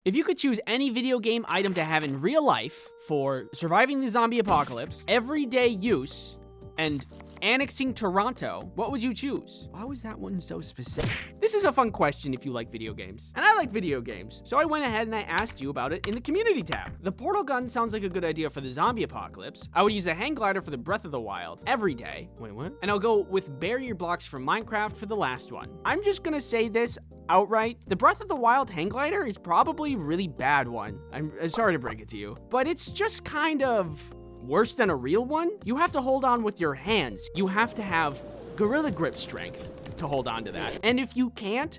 If you could choose any video game item to have in real life for surviving the zombie apocalypse, everyday use, and annexing Toronto, what would you choose? Why was that one so specific? This is a fun question if you like video games. And I like video games, so I went ahead and I asked you about it in the community tab. The portal gun sounds like a good idea for the zombie apocalypse. I would use a hang glider for the Breath of the Wild every day. Wait, what? And I'll go with barrier blocks from Minecraft for the last one. I'm just gonna say this outright. The Breath of the Wild hang glider is probably a really bad one. I'm sorry to break it to you, but it's just kind of worse than a real one. You have to hold on with your hands. You have to have gorilla grip strength to hold on to that. And if you can't,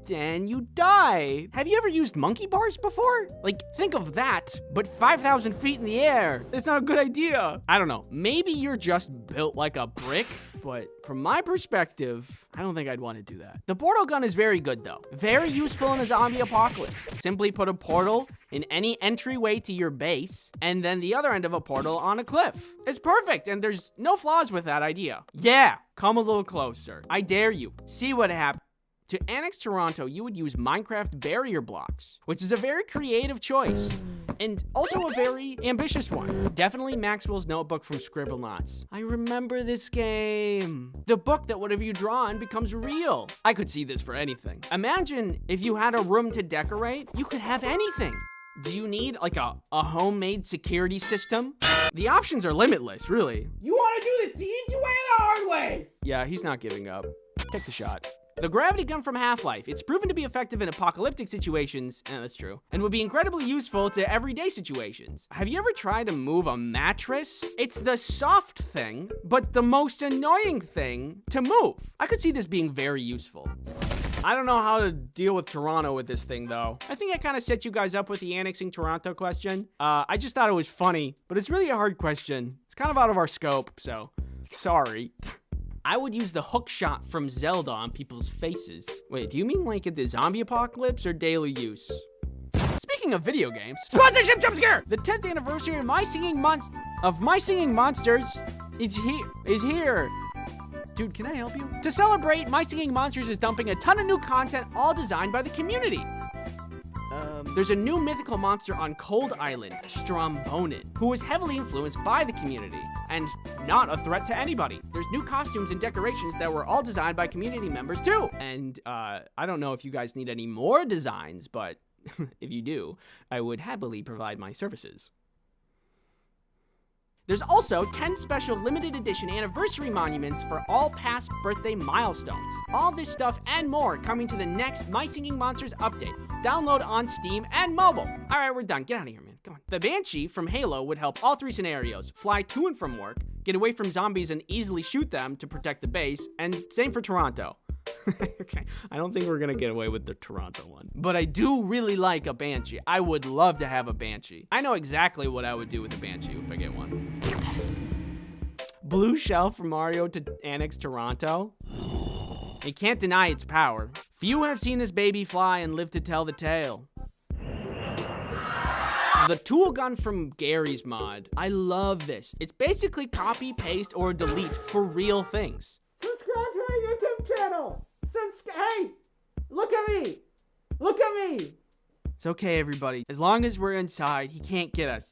then you die. Have you ever used monkey bars before? Like, think of that, but 5,000 feet in the air. That's not a good idea. I don't know. Maybe you're just built like a brick, but from my perspective, I don't think I'd want to do that. The portal gun is very good though. Very useful in a zombie apocalypse. Simply put a portal in any entryway to your base, and then the other end of a portal on a cliff. It's perfect, and there's no flaws with that idea. Yeah, come a little closer. I dare you. See what happens. To annex Toronto, you would use Minecraft barrier blocks, which is a very creative choice, and also a very ambitious one. Definitely Maxwell's Notebook from Scribblenauts. I remember this game. The book that whatever you draw on becomes real. I could see this for anything. Imagine if you had a room to decorate, you could have anything. Do you need like a homemade security system? The options are limitless, really. You want to do this the easy way or the hard way? Yeah, he's not giving up. Take the shot. The gravity gun from Half-Life. It's proven to be effective in apocalyptic situations, that's true, and would be incredibly useful to everyday situations. Have you ever tried to move a mattress? It's the soft thing, but the most annoying thing to move. I could see this being very useful. I don't know how to deal with Toronto with this thing, though. I think I kind of set you guys up with the annexing Toronto question. I just thought it was funny, but it's really a hard question. It's kind of out of our scope, so sorry. I would use the hook shot from Zelda on people's faces. Wait, do you mean like in the zombie apocalypse or daily use? Speaking of video games, sponsorship jump scare! The 10th anniversary of My Singing Monsters is here. Dude, can I help you? To celebrate, My Singing Monsters is dumping a ton of new content, all designed by the community. There's a new mythical monster on Cold Island, Strombonin, who was heavily influenced by the community and not a threat to anybody. There's new costumes and decorations that were all designed by community members too. And I don't know if you guys need any more designs, but if you do, I would happily provide my services. There's also 10 special limited edition anniversary monuments for all past birthday milestones. All this stuff and more coming to the next My Singing Monsters update. Download on Steam and mobile. All right, we're done. Get out of here, man. Come on. The Banshee from Halo would help all 3 scenarios. Fly to and from work, get away from zombies and easily shoot them to protect the base, and same for Toronto. Okay, I don't think we're gonna get away with the Toronto one. But I do really like a Banshee. I would love to have a Banshee. I know exactly what I would do with a Banshee if I get one. Blue shell from Mario to annex Toronto. You can't deny its power. Few have seen this baby fly and live to tell the tale. The tool gun from Gary's mod. I love this. It's basically copy, paste, or delete for real things. Subscribe to my YouTube channel. Hey, look at me. Look at me. It's okay, everybody. As long as we're inside, he can't get us.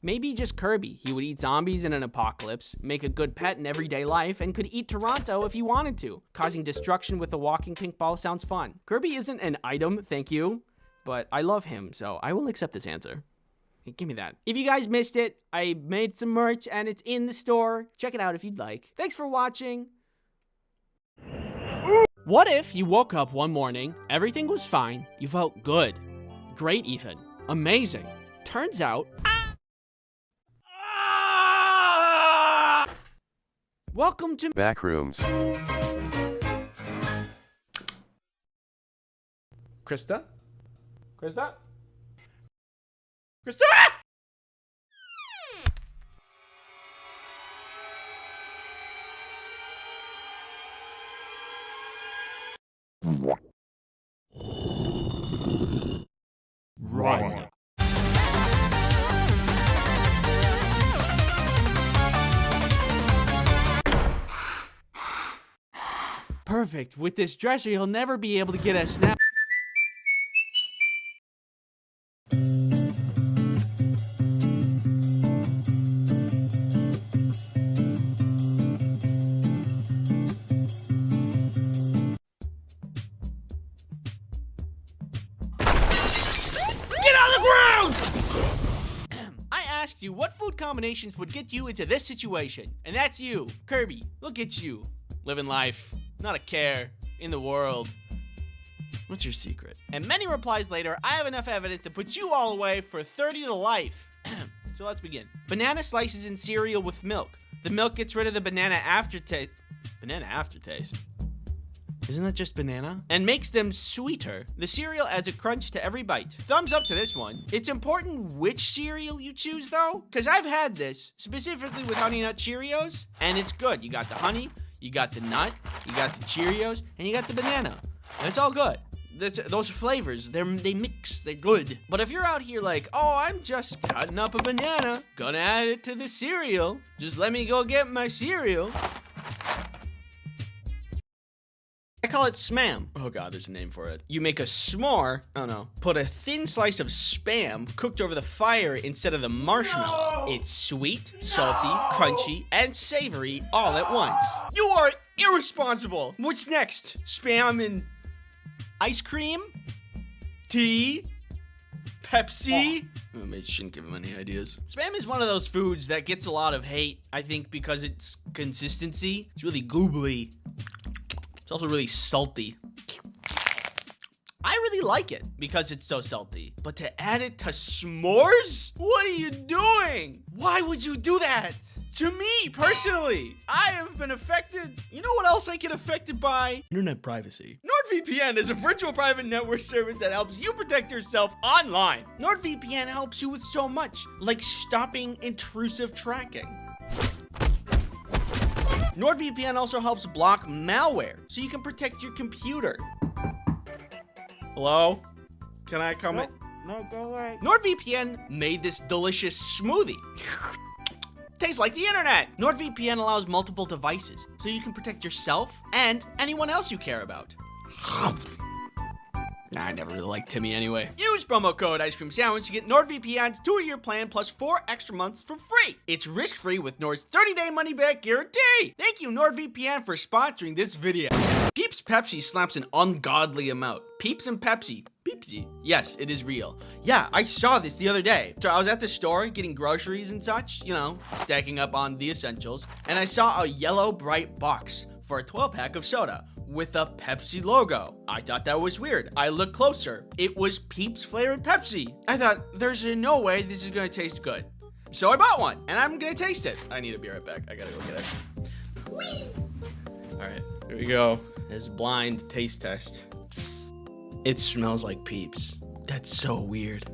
Maybe just Kirby. He would eat zombies in an apocalypse, make a good pet in everyday life, and could eat Toronto if he wanted to. Causing destruction with a walking pink ball sounds fun. Kirby isn't an item, thank you, but I love him, so I will accept this answer. Hey, give me that. If you guys missed it, I made some merch and it's in the store. Check it out if you'd like. Thanks for watching. What if you woke up one morning, everything was fine, you felt good, great even, amazing. Turns out, welcome to Backrooms. Krista? Krista? Krista! Run. Perfect. With this dresser, you'll never be able to get a snap. asked you what food combinations would get you into this situation. And that's you, Kirby. Look at you, living life, not a care in the world. What's your secret? And many replies later, I have enough evidence to put you all away for 30 to life. So let's begin. Banana slices in cereal with milk. The milk gets rid of the banana aftertaste. Banana aftertaste? Isn't that just banana? And makes them sweeter. The cereal adds a crunch to every bite. Thumbs up to this one. It's important which cereal you choose though, because I've had this, specifically with Honey Nut Cheerios, and it's good. You got the honey, you got the nut, you got the Cheerios, and you got the banana. And it's all good. Those flavors, they mix, they're good. But if you're out here like, oh, I'm just cutting up a banana, gonna add it to the cereal, just let me go get my cereal. I call it Spam. Oh God, there's a name for it. You make a s'more, oh no, put a thin slice of Spam cooked over the fire instead of the marshmallow. No! It's sweet, salty, crunchy, and savory all at once. You are irresponsible. What's next? Spam and ice cream? Tea? Pepsi? Oh, I shouldn't give him any ideas. Spam is one of those foods that gets a lot of hate, I think, because its consistency. It's really goobly. It's also really salty. I really like it because it's so salty. But to add it to s'mores? What are you doing? Why would you do that? To me, personally, I have been affected. You know what else I get affected by? Internet privacy. NordVPN is a virtual private network service that helps you protect yourself online. NordVPN helps you with so much, like stopping intrusive tracking. NordVPN also helps block malware, so you can protect your computer. Hello? Can I come in? No, go away. NordVPN made this delicious smoothie. Tastes like the internet. NordVPN allows multiple devices, so you can protect yourself and anyone else you care about. I never really liked Timmy anyway. Use promo code Ice Cream Sandwich to get NordVPN's 2-year plan plus 4 extra months for free. It's risk-free with Nord's 30-day money-back guarantee. Thank you, NordVPN, for sponsoring this video. Peeps Pepsi slaps an ungodly amount. Peeps and Pepsi. Peepsy. Yes, it is real. Yeah, I saw this the other day. So I was at the store getting groceries and such, you know, stacking up on the essentials, and I saw a yellow bright box for a 12-pack of soda with a Pepsi logo. I thought that was weird. I looked closer. It was Peeps flavored Pepsi. I thought, there's no way this is gonna taste good. So I bought one, and I'm gonna taste it. I need to be right back. I gotta go get it. Whee! All right, here we go. This blind taste test. It smells like Peeps. That's so weird.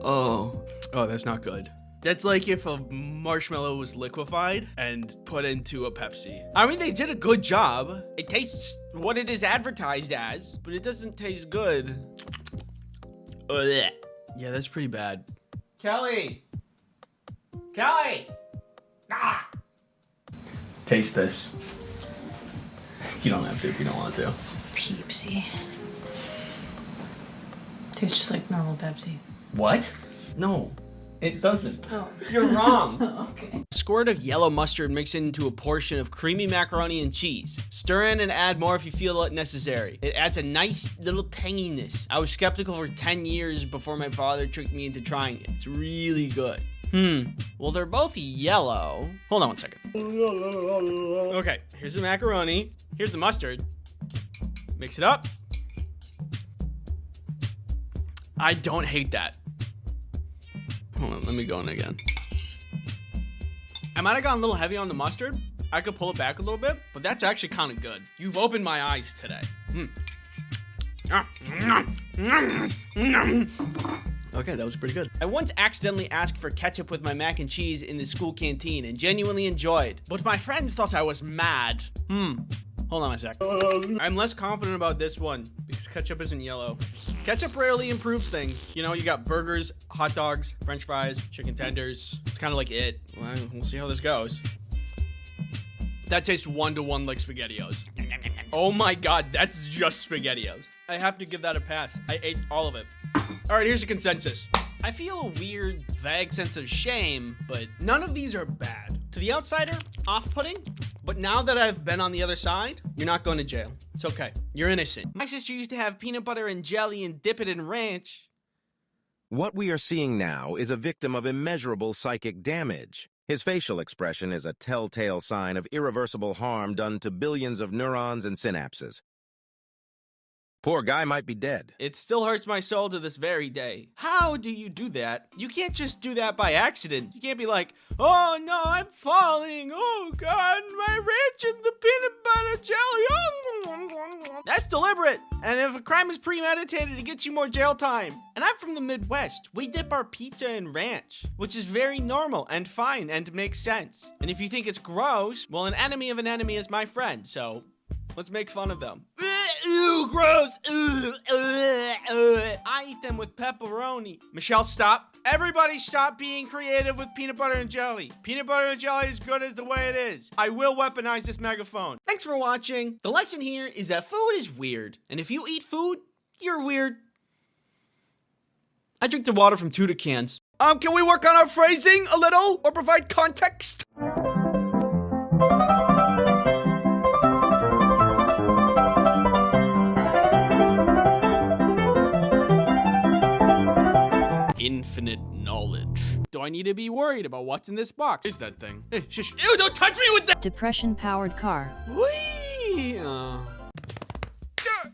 Oh, that's not good. That's like if a marshmallow was liquefied and put into a Pepsi. I mean, they did a good job. It tastes what it is advertised as, but it doesn't taste good. Ugh. Yeah, that's pretty bad. Kelly! Kelly! Ah! Taste this. You don't have to if you don't want to. Peepsy. Tastes just like normal Pepsi. What? No. It doesn't. Oh. You're wrong. Okay. A squirt of yellow mustard mixed into a portion of creamy macaroni and cheese. Stir in and add more if you feel it necessary. It adds a nice little tanginess. I was skeptical for 10 years before my father tricked me into trying it. It's really good. Well, they're both yellow. Hold on one second. Okay, here's the macaroni. Here's the mustard. Mix it up. I don't hate that. Hold on, let me go in again. I might have gone a little heavy on the mustard. I could pull it back a little bit, but that's actually kind of good. You've opened my eyes today. Okay, that was pretty good. I once accidentally asked for ketchup with my mac and cheese in the school canteen and genuinely enjoyed, but my friends thought I was mad. Hold on a sec. I'm less confident about this one because ketchup isn't yellow. Ketchup rarely improves things. You know, you got burgers, hot dogs, french fries, chicken tenders. It's kind of like it. Well, we'll see how this goes. That tastes 1-to-1 like SpaghettiOs. Oh my God, that's just SpaghettiOs. I have to give that a pass. I ate all of it. All right, here's the consensus. I feel a weird, vague sense of shame, but none of these are bad. To the outsider, off-putting, but now that I've been on the other side, you're not going to jail. It's okay. You're innocent. My sister used to have peanut butter and jelly and dip it in ranch. What we are seeing now is a victim of immeasurable psychic damage. His facial expression is a telltale sign of irreversible harm done to billions of neurons and synapses. Poor guy might be dead. It still hurts my soul to this very day. How do you do that? You can't just do that by accident. You can't be like, oh no, I'm falling. Oh God, my ranch and the peanut butter jelly. That's deliberate. And if a crime is premeditated, it gets you more jail time. And I'm from the Midwest. We dip our pizza in ranch, which is very normal and fine and makes sense. And if you think it's gross, well, an enemy of an enemy is my friend, so let's make fun of them. Ew, gross. I eat them with pepperoni. Michelle, stop. Everybody stop being creative with peanut butter and jelly. Peanut butter and jelly is good as the way it is. I will weaponize this megaphone. Thanks for watching. The lesson here is that food is weird. And if you eat food, you're weird. I drink the water from Tuda cans. Can we work on our phrasing a little or provide context? Infinite knowledge. Do I need to be worried about what's in this box? Is that thing? Hey, shush. Ew, don't touch me with that! Depression-powered car. Whee!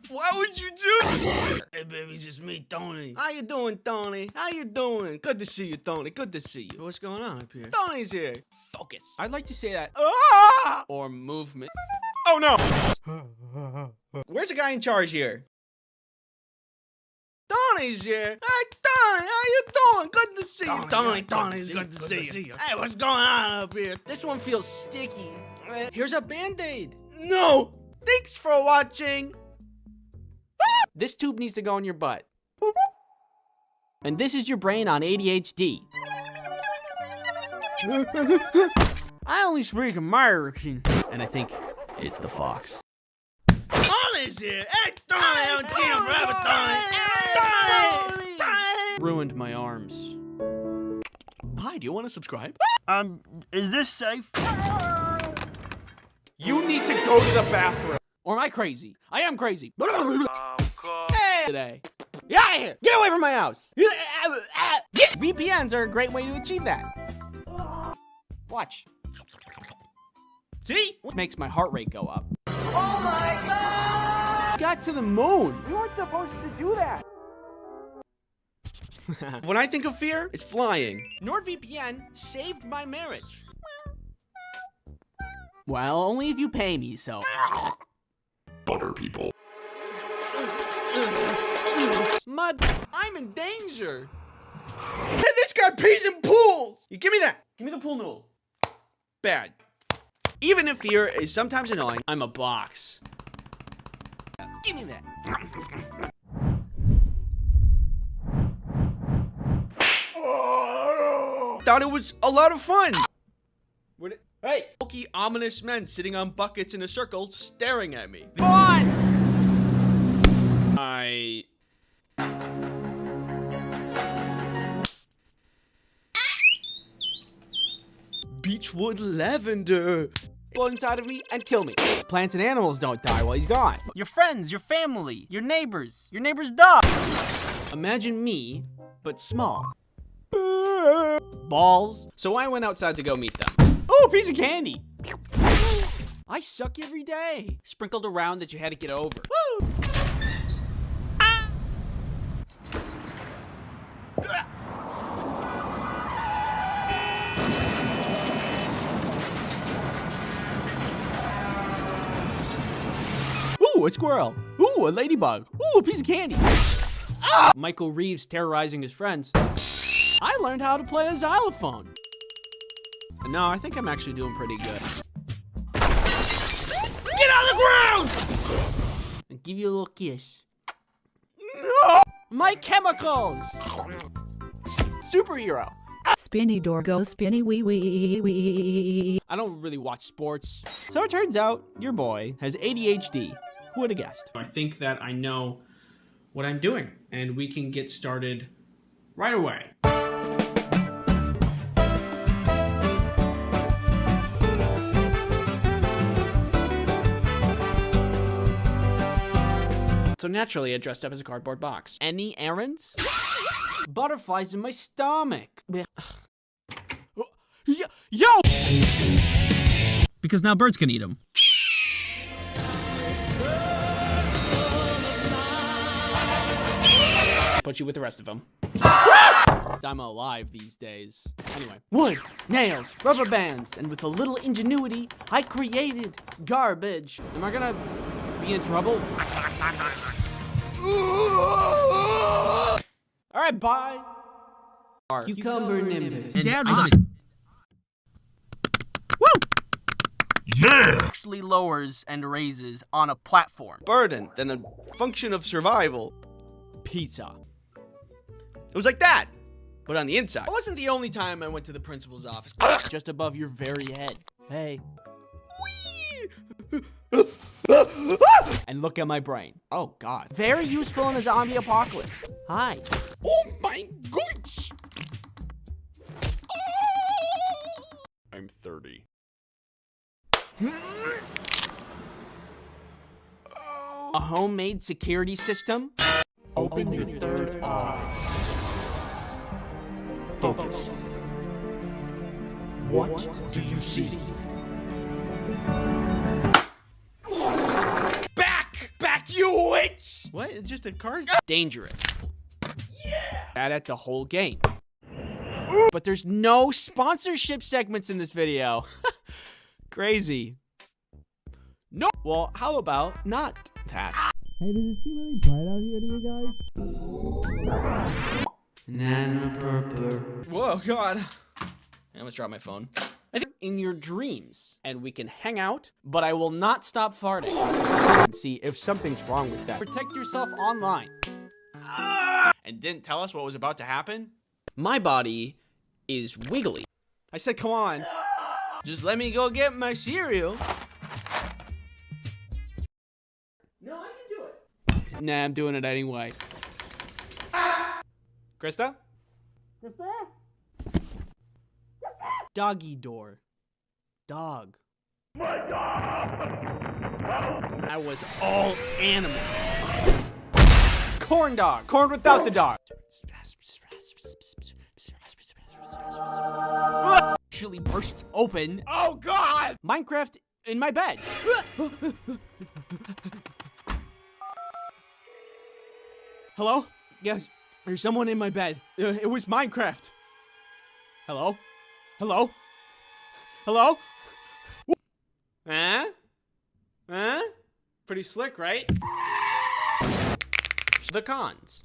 Why would you do that? Hey, baby, it's just me, Tony. How you doing, Tony? How you doing? Good to see you, Tony. Good to see you. What's going on up here? Tony's here. Focus. I'd like to say that. Ah! Or movement. Oh, no! Where's the guy in charge here? Tony's here. Hey, Tony, how you doing? Good to see you. Tony's good to see you. Hey, what's going on up here? This one feels sticky. Here's a Band-Aid. No! Thanks for watching. This tube needs to go in your butt. And this is your brain on ADHD. I only speak American. And I think it's the fox. Tony's here. Hey, Tony, I haven't seen him forever, Tony. Ruined my arms. Hi, do you want to subscribe? Is this safe? You need to go to the bathroom. Or am I crazy? I am crazy. Hey, today. Get out of here. Get away from my house. VPNs are a great way to achieve that. Watch. See? What makes my heart rate go up? Oh my God! Got to the moon. You weren't supposed to do that. When I think of fear, it's flying. NordVPN saved my marriage. Well, only if you pay me, so. Butter people. Mud, I'm in danger. Hey, this guy pees in pools. You give me that. Give me the pool noodle. Bad. Even if fear is sometimes annoying, I'm a box. Give me that. Thought it was a lot of fun. Hey! Bulky, ominous men sitting on buckets in a circle staring at me. Come on! Beechwood lavender. Blow inside of me and kill me. Plants and animals don't die while he's gone. Your friends, your family, your neighbor's dog. Imagine me, but small. Balls. So I went outside to go meet them. Oh, a piece of candy. I suck every day. Sprinkled around that you had to get over. Woo! Ooh, a squirrel. Ooh, a ladybug. Ooh, a piece of candy. Ah! Michael Reeves terrorizing his friends. I learned how to play a xylophone. No, I think I'm actually doing pretty good. Get on the ground! And give you a little kiss. No! My chemicals! Superhero. Spinny door go spinny wee wee wee. I don't really watch sports. So it turns out your boy has ADHD. Who would have guessed? I think that I know what I'm doing, and we can get started right away. So naturally, I dressed up as a cardboard box. Any errands? Butterflies in my stomach. Yo! Because now birds can eat them. Put you with the rest of them. I'm alive these days. Anyway, wood, nails, rubber bands, and with a little ingenuity, I created garbage. Am I gonna be in trouble? All right, bye. Cucumber nimbus. And Dad, actually lowers and raises on a platform. Burden than a function of survival. pizza. It was like that, but on the inside. It wasn't the only time I went to the principal's office. Just above your very head. Hey. And look at my brain. Oh, God. Very useful in a zombie apocalypse. Hi. Oh, my goodness. I'm 30. A homemade security system? Open your third eye. Focus. What do you see? Back, you witch! What? It's just a card? Dangerous. Yeah! Bad at the whole game. But there's no sponsorship segments in this video. Crazy. No. Well, how about not that? Hey, does it seem really bright out here to you guys? Nana purpler. Whoa, God. I almost dropped my phone. I think in your dreams, and we can hang out, but I will not stop farting. And see if something's wrong with that. Protect yourself online. And didn't tell us what was about to happen? My body is wiggly. I said, come on. Just let me go get my cereal. No, I can do it. Nah, I'm doing it anyway. Krista? Krista? Doggy door. Dog. My dog! That was all animal. Corn dog. Corn without the dog. Actually bursts open. Oh, God! Minecraft in my bed. Hello? Yes, there's someone in my bed. It was Minecraft. Hello? Hello? Hello? Huh? Huh? Pretty slick, right? The cons.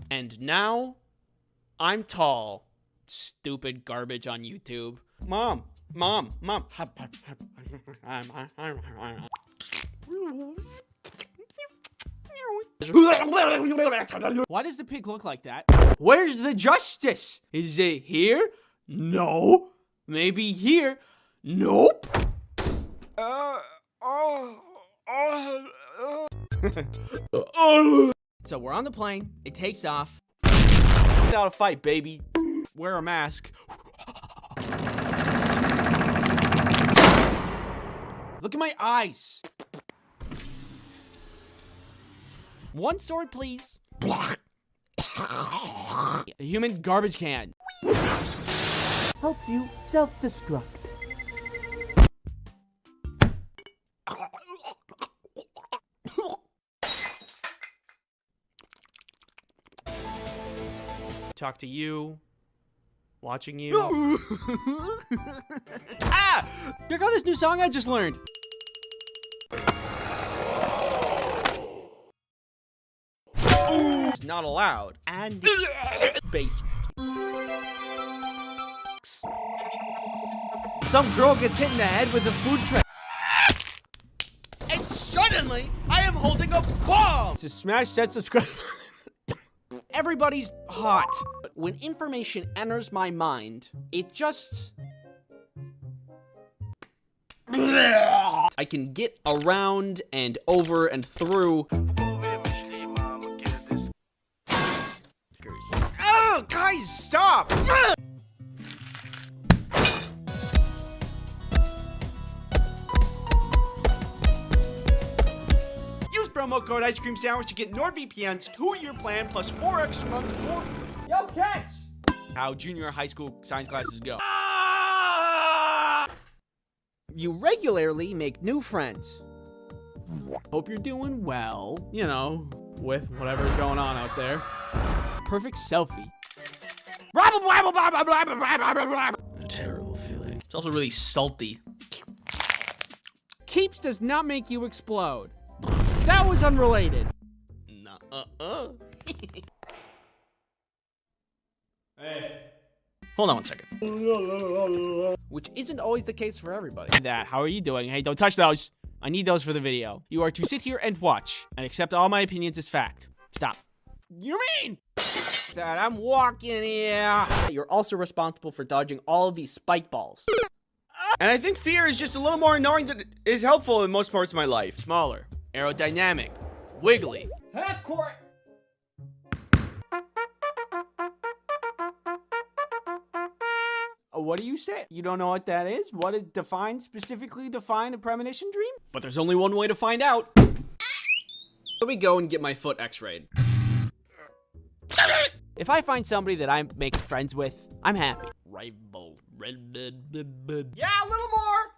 And now, I'm tall. Stupid garbage on YouTube. Mom. Why does the pig look like that? Where's the justice? Is it here? No. Maybe here? Nope. So we're on the plane. It takes off. Out a fight, baby. Wear a mask. Look at my eyes. One sword, please. A human garbage can. Helps you self-destruct. Talk to you. Watching you. Ah! Check out this new song I just learned. It's not allowed. And basement. Some girl gets hit in the head with a food tray. And suddenly, I am holding a bomb! To smash that subscribe. Everybody's hot. But when information enters my mind, it just... I can get around and over and through. Oh, guys, stop! Use promo promo code ice cream sandwich to get NordVPN's 2-year plan plus 4 extra months for free. Yo, catch! How junior high school science classes go. You regularly make new friends. Hope you're doing well, you know, with whatever's going on out there. Perfect selfie. A terrible feeling. It's also really salty. Keeps does not make you explode. That was unrelated. Hey. Hold on 1 second. Which isn't always the case for everybody. That, how are you doing? Hey, don't touch those. I need those for the video. You are to sit here and watch and accept all my opinions as fact. Stop. You mean? That I'm walking here. You're also responsible for dodging all of these spike balls. And I think fear is just a little more annoying than it is helpful in most parts of my life. Smaller, aerodynamic, wiggly. Half court. What do you say? You don't know what that is? What is specifically define a premonition dream? But there's only one way to find out. Let me go and get my foot x-rayed. If I find somebody that I'm making friends with, I'm happy. Rival, red, Yeah, a little more.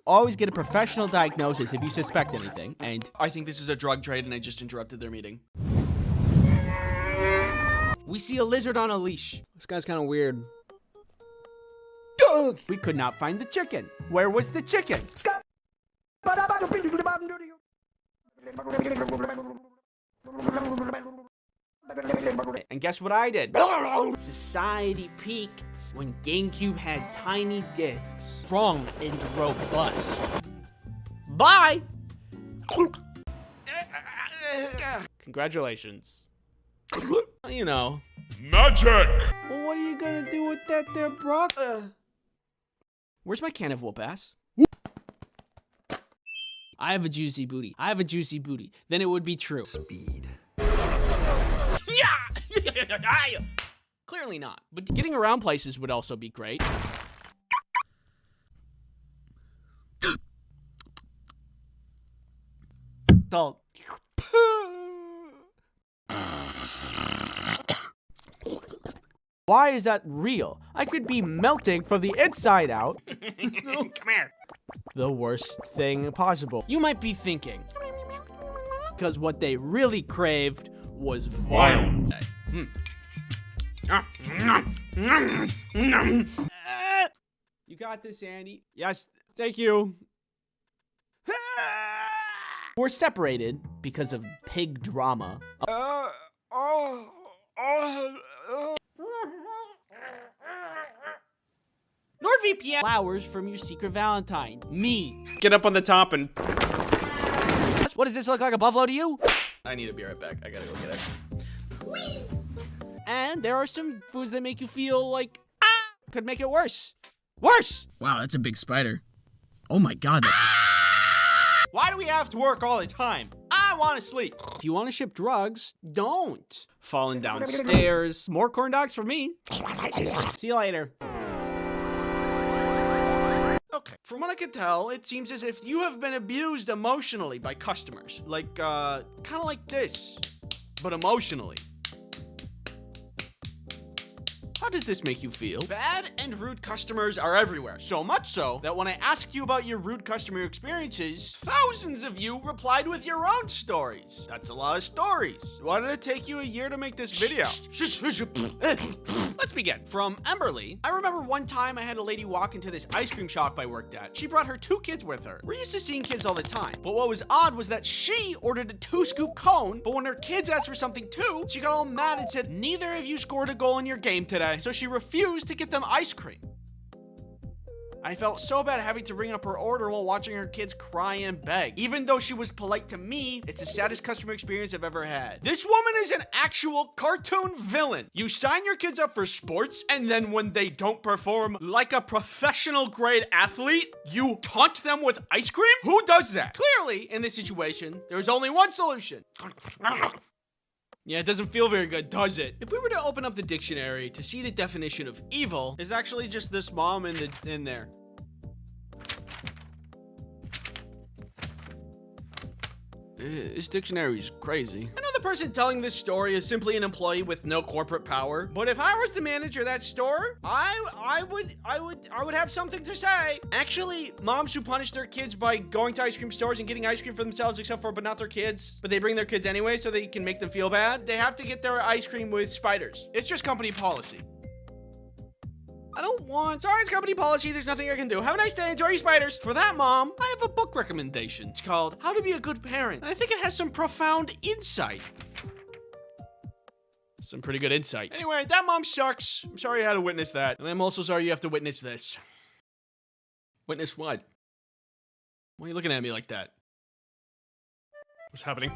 Always get a professional diagnosis if you suspect anything, and I think this is a drug trade and I just interrupted their meeting. we see a lizard on a leash. This guy's kind of weird. We could not find the chicken. Where was the chicken? And guess what I did? Society peaked when GameCube had tiny discs, strong and robust. Bye! Congratulations. You know. Magic! Well, what are you gonna do with that there, Brock? Where's my can of whoop ass? I have a juicy booty. I have a juicy booty. Then it would be true. Speed. Yeah! Clearly not. But getting around places would also be great. Salt. Why is that real? I could be melting from the inside out. Come here. The worst thing possible. You might be thinking, because what they really craved was violence. You got this, Andy. Yes, thank you. We're separated because of pig drama. NordVPN flowers from your secret Valentine. Me. Get up on the top and... What does this look like, a buffalo to you? I need to be right back. I gotta go get it. And there are some foods that make you feel like, could make it worse. Worse! Wow, that's a big spider. Oh my god. Why do we have to work all the time? I want to sleep. If you want to ship drugs, don't. Falling downstairs. More corn dogs for me. See you later. Okay. From what I can tell, it seems as if you have been abused emotionally by customers. Like, kind of like this, but emotionally. How does this make you feel? Bad and rude customers are everywhere. So much so that when I asked you about your rude customer experiences, thousands of you replied with your own stories. That's a lot of stories. Why did it take you a year to make this video? Let's begin. From Emberly, I remember one time I had a lady walk into this ice cream shop I worked at. She brought her 2 kids with her. We're used to seeing kids all the time. But what was odd was that she ordered a 2-scoop cone, but when her kids asked for something too, she got all mad and said, "Neither of you scored a goal in your game today." So she refused to get them ice cream. I felt so bad having to ring up her order while watching her kids cry and beg. Even though she was polite to me, it's the saddest customer experience I've ever had. This woman is an actual cartoon villain. You sign your kids up for sports, and then when they don't perform like a professional grade athlete, you taunt them with ice cream? Who does that? Clearly, in this situation, there's only one solution. Yeah, it doesn't feel very good, does it? If we were to open up the dictionary to see the definition of evil, it's actually just this mom in there. This dictionary is crazy. I know the person telling this story is simply an employee with no corporate power, but if I was the manager of that store, I would have something to say. Actually, moms who punish their kids by going to ice cream stores and getting ice cream for themselves, but not their kids, but they bring their kids anyway so they can make them feel bad, they have to get their ice cream with spiders. It's just company policy. Sorry, it's company policy. There's nothing I can do. Have a nice day. Enjoy your spiders. For that, Mom, I have a book recommendation. It's called How to Be a Good Parent. And I think it has some profound insight. Some pretty good insight. Anyway, that mom sucks. I'm sorry you had to witness that. And I'm also sorry you have to witness this. Witness what? Why are you looking at me like that? What's happening?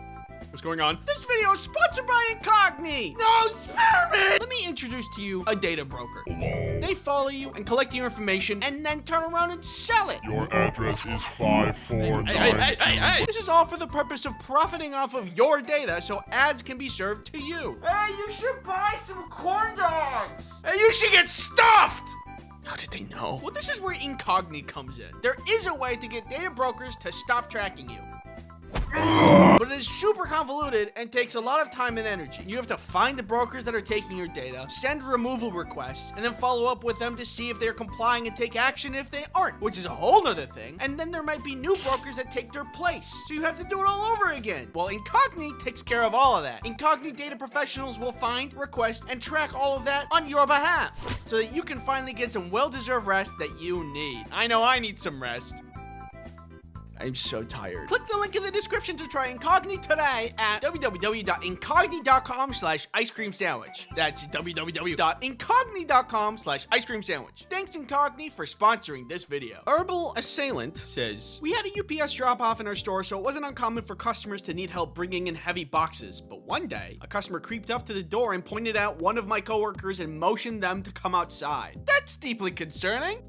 What's going on? This video is sponsored by Incogni! No, spare me! Let me introduce to you a data broker. They follow you and collect your information and then turn around and sell it. Your address is 5492. Hey! This is all for the purpose of profiting off of your data so ads can be served to you. Hey, you should buy some corn dogs! Hey, you should get stuffed! How did they know? Well, this is where Incogni comes in. There is a way to get data brokers to stop tracking you. But it is super convoluted and takes a lot of time and energy. You have to find the brokers that are taking your data, send removal requests, and then follow up with them to see if they're complying and take action if they aren't, which is a whole nother thing. And then there might be new brokers that take their place. So you have to do it all over again. Well, Incogni takes care of all of that. Incogni data professionals will find, request, and track all of that on your behalf so that you can finally get some well-deserved rest that you need. I know I need some rest. I'm so tired. Click the link in the description to try Incogni today at www.incogni.com/ice cream sandwich. That's www.incogni.com/ice cream sandwich. Thanks Incogni for sponsoring this video. Herbal Assailant says, we had a UPS drop off in our store, so it wasn't uncommon for customers to need help bringing in heavy boxes. But one day, a customer creeped up to the door and pointed out one of my coworkers and motioned them to come outside. That's deeply concerning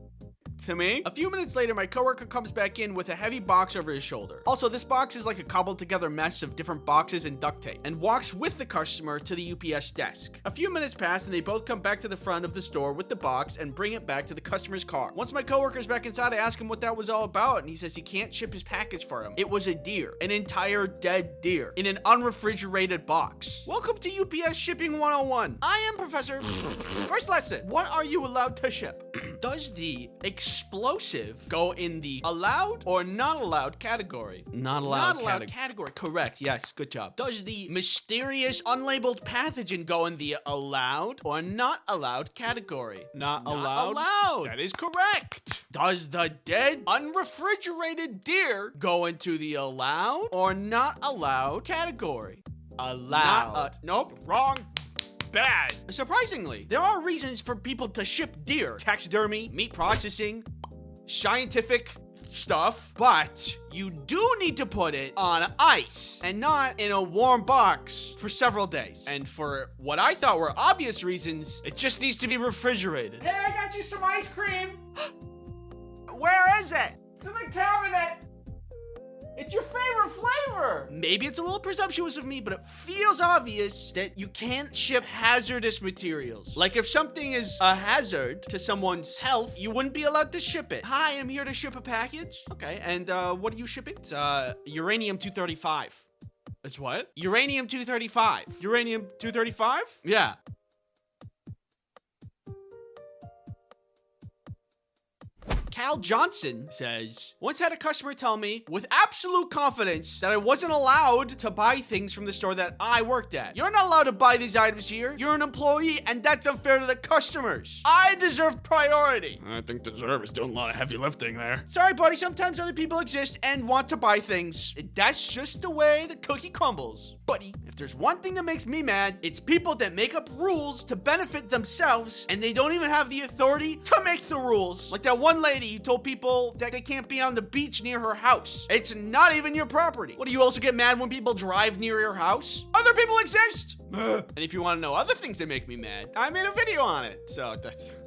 to me. A few minutes later, my coworker comes back in with a heavy box over his shoulder. Also, this box is like a cobbled together mess of different boxes and duct tape, and walks with the customer to the UPS desk. A few minutes pass and they both come back to the front of the store with the box and bring it back to the customer's car. Once my coworker's back inside, I ask him what that was all about, and he says he can't ship his package for him. It was a deer, an entire dead deer, in an unrefrigerated box. Welcome to UPS Shipping 101. I am Professor. First lesson, what are you allowed to ship? Does the explosive go in the allowed or not allowed category? Not allowed category. Correct. Yes. Good job. Does the mysterious unlabeled pathogen go in the allowed or not allowed category? Not allowed. That is correct. Does the dead unrefrigerated deer go into the allowed or not allowed category? Allowed. Nope. Wrong. Bad. Surprisingly, there are reasons for people to ship deer. Taxidermy, meat processing, scientific stuff, but you do need to put it on ice and not in a warm box for several days. And for what I thought were obvious reasons, it just needs to be refrigerated. Hey, I got you some ice cream. Where is it? It's in the cabinet. It's your favorite flavor! Maybe it's a little presumptuous of me, but it feels obvious that you can't ship hazardous materials. Like if something is a hazard to someone's health, you wouldn't be allowed to ship it. Hi, I'm here to ship a package. Okay, and what are you shipping? It's uranium-235. It's what? Uranium-235. Uranium-235? Yeah. Cal Johnson says, once had a customer tell me with absolute confidence that I wasn't allowed to buy things from the store that I worked at. You're not allowed to buy these items here. You're an employee and that's unfair to the customers. I deserve priority. I think deserve is doing a lot of heavy lifting there. Sorry, buddy. Sometimes other people exist and want to buy things. That's just the way the cookie crumbles. Buddy, if there's one thing that makes me mad, it's people that make up rules to benefit themselves and they don't even have the authority to make the rules. Like that one lady he told people that they can't be on the beach near her house. It's not even your property. What, do you also get mad when people drive near your house? Other people exist. And if you want to know other things that make me mad, I made a video on it. So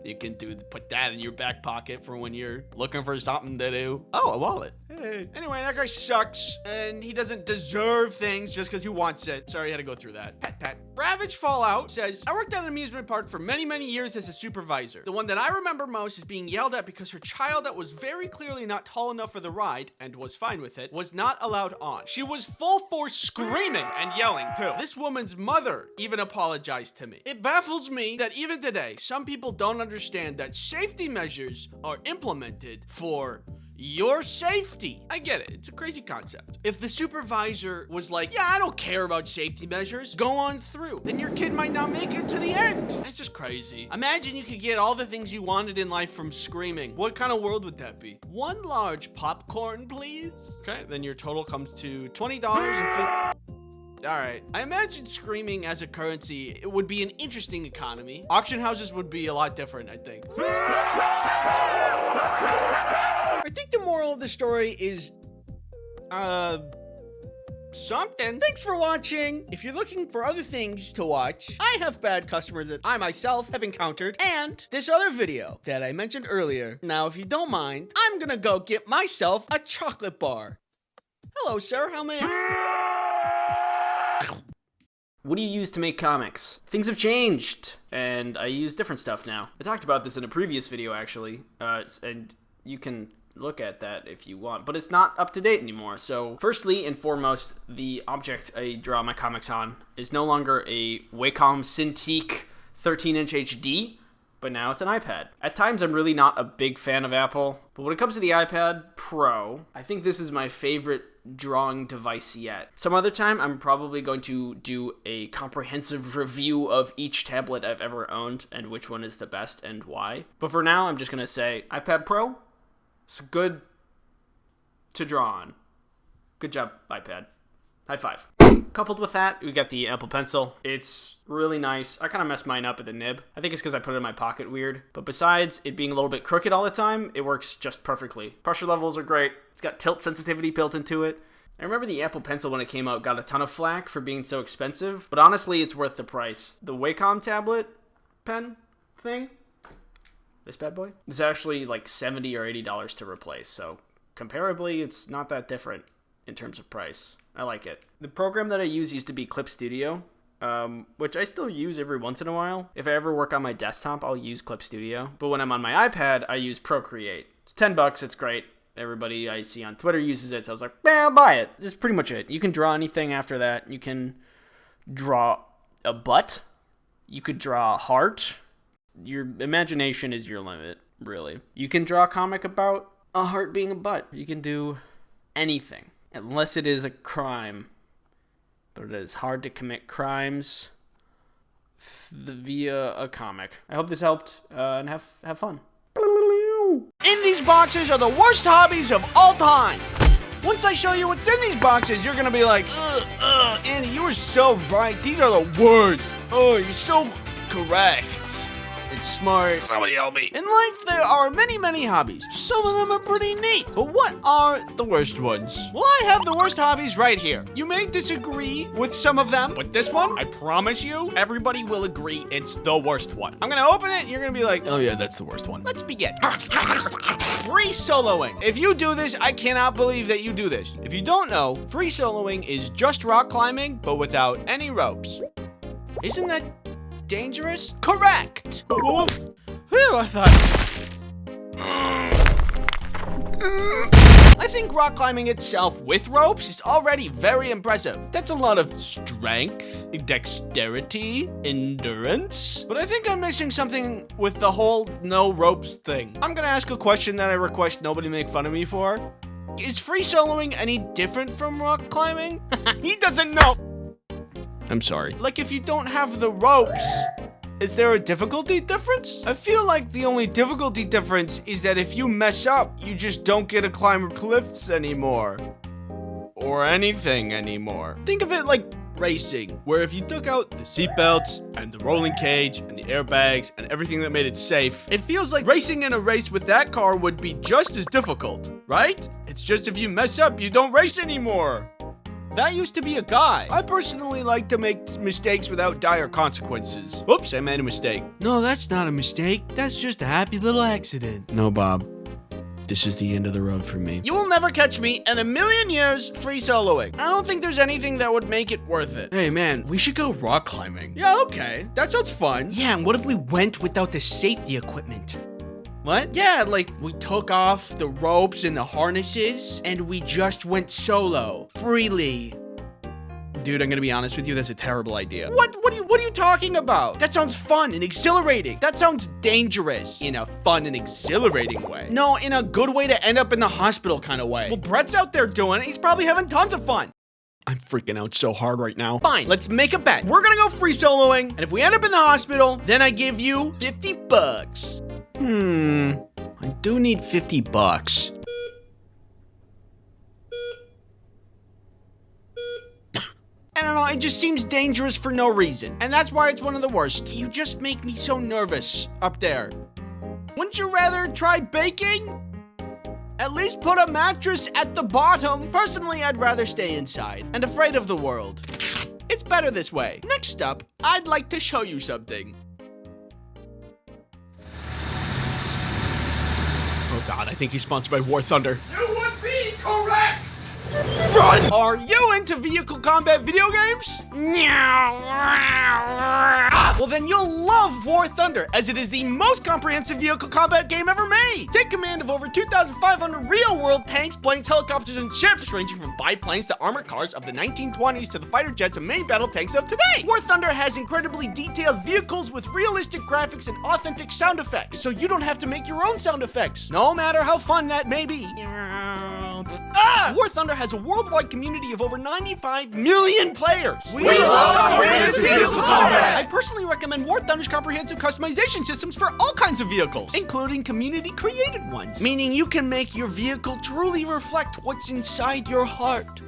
you can put that in your back pocket for when you're looking for something to do. Oh, a wallet. Hey. Anyway, that guy sucks, and he doesn't deserve things just because he wants it. Sorry, I had to go through that. Pat. Ravage Fallout says, I worked at an amusement park for many, many years as a supervisor. The one that I remember most is being yelled at because her child that was very clearly not tall enough for the ride, and was fine with it, was not allowed on. She was full force screaming and yelling too. This woman's mother even apologized to me. It baffles me that even today, some people don't understand that safety measures are implemented for your safety. I get it. It's a crazy concept. If the supervisor was like, yeah, I don't care about safety measures, go on through, then your kid might not make it to the end. That's just crazy. Imagine you could get all the things you wanted in life from screaming. What kind of world would that be? One large popcorn, please. Okay, then your total comes to $20.50. All right. I imagine screaming as a currency, it would be an interesting economy. Auction houses would be a lot different, I think. I think the moral of the story is, something. Thanks for watching. If you're looking for other things to watch, I have bad customers that I myself have encountered, and this other video that I mentioned earlier. Now, if you don't mind, I'm gonna go get myself a chocolate bar. Hello, sir. How may I... What do you use to make comics? Things have changed, and I use different stuff now. I talked about this in a previous video, actually, and you can look at that if you want, but it's not up to date anymore. So firstly and foremost, the object I draw my comics on is no longer a Wacom Cintiq 13-inch HD, but now it's an iPad. At times, I'm really not a big fan of Apple, but when it comes to the iPad Pro, I think this is my favorite drawing device yet. Some other time, I'm probably going to do a comprehensive review of each tablet I've ever owned and which one is the best and why. But for now, I'm just going to say iPad Pro, it's good to draw on. Good job, iPad. High five. Coupled with that, we got the Apple Pencil. It's really nice. I kind of messed mine up at the nib. I think it's because I put it in my pocket weird. But besides it being a little bit crooked all the time, it works just perfectly. Pressure levels are great. It's got tilt sensitivity built into it. I remember the Apple Pencil when it came out got a ton of flack for being so expensive, but honestly, it's worth the price. The Wacom tablet pen thing, this bad boy, is actually like $70 or $80 to replace, so comparably, it's not that different in terms of price. I like it. The program that I use used to be Clip Studio, which I still use every once in a while. If I ever work on my desktop, I'll use Clip Studio, but when I'm on my iPad, I use Procreate. It's $10, it's great. Everybody I see on Twitter uses it, so I was like, I'll buy it. That's pretty much it. You can draw anything after that. You can draw a butt. You could draw a heart. Your imagination is your limit, really. You can draw a comic about a heart being a butt. You can do anything, unless it is a crime. But it is hard to commit crimes via a comic. I hope this helped, and have fun. In these boxes are the worst hobbies of all time. Once I show you what's in these boxes, you're gonna be like, Andy, you were so right. These are the worst. Oh, you're so correct. It's smart. Somebody help me. In life, there are many, many hobbies. Some of them are pretty neat. But what are the worst ones? Well, I have the worst hobbies right here. You may disagree with some of them, but this one, I promise you, everybody will agree it's the worst one. I'm gonna open it, and you're gonna be like, oh yeah, that's the worst one. Let's begin. Free soloing. If you do this, I cannot believe that you do this. If you don't know, free soloing is just rock climbing, but without any ropes. Isn't that dangerous? Correct! Phew, I thought... I think rock climbing itself with ropes is already very impressive. That's a lot of strength, dexterity, endurance. But I think I'm missing something with the whole no ropes thing. I'm gonna ask a question that I request nobody make fun of me for. Is free soloing any different from rock climbing? He doesn't know. I'm sorry. Like, if you don't have the ropes, is there a difficulty difference? I feel like the only difficulty difference is that if you mess up, you just don't get to climb cliffs anymore. Or anything anymore. Think of it like racing, where if you took out the seatbelts and the rolling cage and the airbags and everything that made it safe, it feels like racing in a race with that car would be just as difficult, right? It's just if you mess up, you don't race anymore. That used to be a guy. I personally like to make mistakes without dire consequences. Oops, I made a mistake. No, that's not a mistake. That's just a happy little accident. No, Bob. This is the end of the road for me. You will never catch me in a million years free soloing. I don't think there's anything that would make it worth it. Hey man, we should go rock climbing. Yeah, okay. That sounds fun. Yeah, and what if we went without the safety equipment? What? Yeah, like we took off the ropes and the harnesses and we just went solo, freely. Dude, I'm gonna be honest with you, that's a terrible idea. What are you talking about? That sounds fun and exhilarating. That sounds dangerous in a fun and exhilarating way. No, in a good way to end up in the hospital kind of way. Well, Brett's out there doing it. He's probably having tons of fun. I'm freaking out so hard right now. Fine, let's make a bet. We're gonna go free soloing, and if we end up in the hospital, then I give you 50 bucks. I do need 50 bucks. I don't know, it just seems dangerous for no reason. And that's why it's one of the worst. You just make me so nervous up there. Wouldn't you rather try baking? At least put a mattress at the bottom. Personally, I'd rather stay inside and afraid of the world. It's better this way. Next up, I'd like to show you something. Oh God, I think he's sponsored by War Thunder. You would be correct! Run! Are you into vehicle combat video games? Well, then you'll love War Thunder, as it is the most comprehensive vehicle combat game ever made. Take command of over 2,500 real-world tanks, planes, helicopters, and ships, ranging from biplanes to armored cars of the 1920s to the fighter jets and main battle tanks of today. War Thunder has incredibly detailed vehicles with realistic graphics and authentic sound effects, so you don't have to make your own sound effects, no matter how fun that may be. War Thunder has a worldwide community of over 95 million players. We love comprehensive vehicle combat! I personally recommend War Thunder's comprehensive customization systems for all kinds of vehicles, including community-created ones, meaning you can make your vehicle truly reflect what's inside your heart.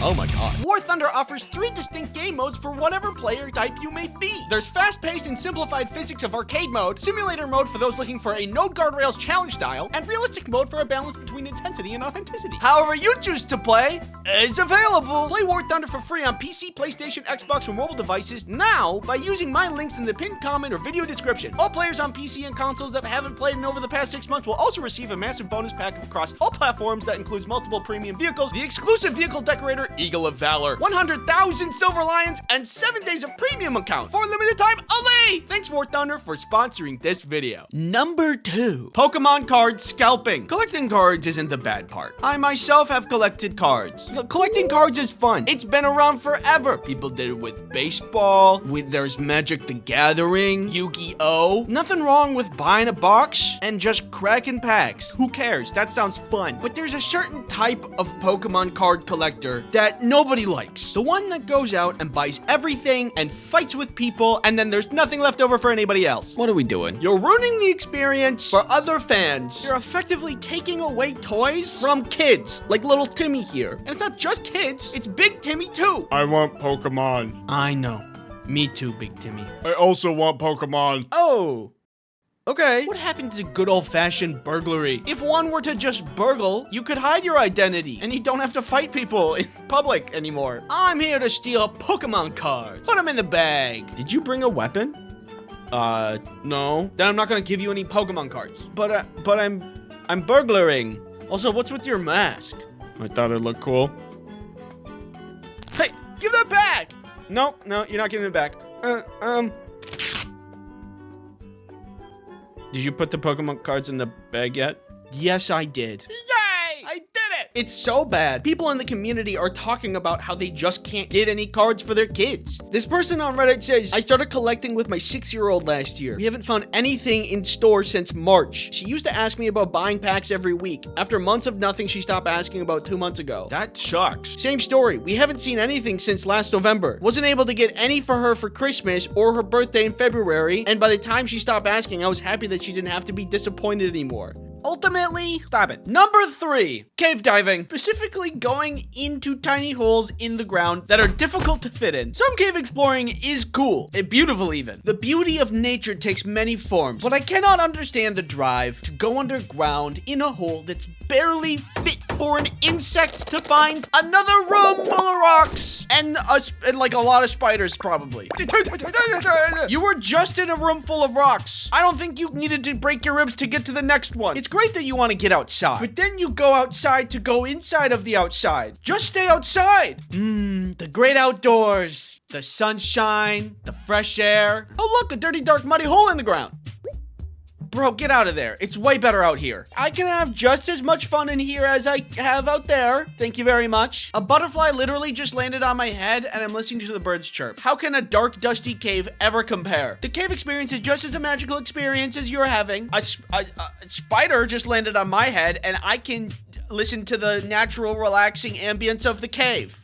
Oh my God. War Thunder offers 3 distinct game modes for whatever player type you may be. There's fast-paced and simplified physics of arcade mode, simulator mode for those looking for a no guardrails challenge style, and realistic mode for a balance between intensity and authenticity. However you choose to play is available. Play War Thunder for free on PC, PlayStation, Xbox, or mobile devices now by using my links in the pinned comment or video description. All players on PC and consoles that haven't played in over the past 6 months will also receive a massive bonus pack across all platforms that includes multiple premium vehicles, the exclusive vehicle decorator Eagle of Valor, 100,000 Silver Lions, and 7 days of premium account for a limited time only! Thanks War Thunder for sponsoring this video. Number 2. Pokemon card scalping. Collecting cards isn't the bad part. I myself have collected cards. Collecting cards is fun. It's been around forever. People did it with baseball, there's Magic the Gathering, Yu-Gi-Oh! Nothing wrong with buying a box and just cracking packs. Who cares? That sounds fun. But there's a certain type of Pokemon card collector that nobody likes. The one that goes out and buys everything and fights with people, and then there's nothing left over for anybody else. What are we doing? You're ruining the experience for other fans. You're effectively taking away toys from kids, like little Timmy here. And it's not just kids, it's Big Timmy too. I want Pokemon. I know. Me too, Big Timmy. I also want Pokemon. Oh. Okay. What happened to good old-fashioned burglary? If one were to just burgle, you could hide your identity, and you don't have to fight people in public anymore. I'm here to steal Pokemon cards. Put them in the bag. Did you bring a weapon? No. Then I'm not gonna give you any Pokemon cards. But I'm burglaring. Also, what's with your mask? I thought it looked cool. Hey, give that back! No, you're not giving it back. Did you put the Pokemon cards in the bag yet? Yes, I did. Yay! I did it! It's so bad. People in the community are talking about how they just can't get any cards for their kids. This person on Reddit says, I started collecting with my 6-year-old last year. We haven't found anything in stores since March. She used to ask me about buying packs every week. After months of nothing, she stopped asking about 2 months ago. That sucks. Same story. We haven't seen anything since last November. Wasn't able to get any for her for Christmas or her birthday in February, and by the time she stopped asking, I was happy that she didn't have to be disappointed anymore. Ultimately, stop it. Number 3, cave diving. Specifically going into tiny holes in the ground that are difficult to fit in. Some cave exploring is cool, and beautiful even. The beauty of nature takes many forms, but I cannot understand the drive to go underground in a hole that's barely fit for an insect to find another room full of rocks and like a lot of spiders probably. You were just in a room full of rocks. I don't think you needed to break your ribs to get to the next one. It's great that you want to get outside, but then you go outside to go inside of the outside. Just stay outside. The great outdoors. The sunshine, the fresh air. Oh look, a dirty, dark, muddy hole in the ground. Bro, get out of there. It's way better out here. I can have just as much fun in here as I have out there. Thank you very much. A butterfly literally just landed on my head and I'm listening to the birds chirp. How can a dark, dusty cave ever compare? The cave experience is just as a magical experience as you're having. A spider just landed on my head and I can listen to the natural, relaxing ambience of the cave.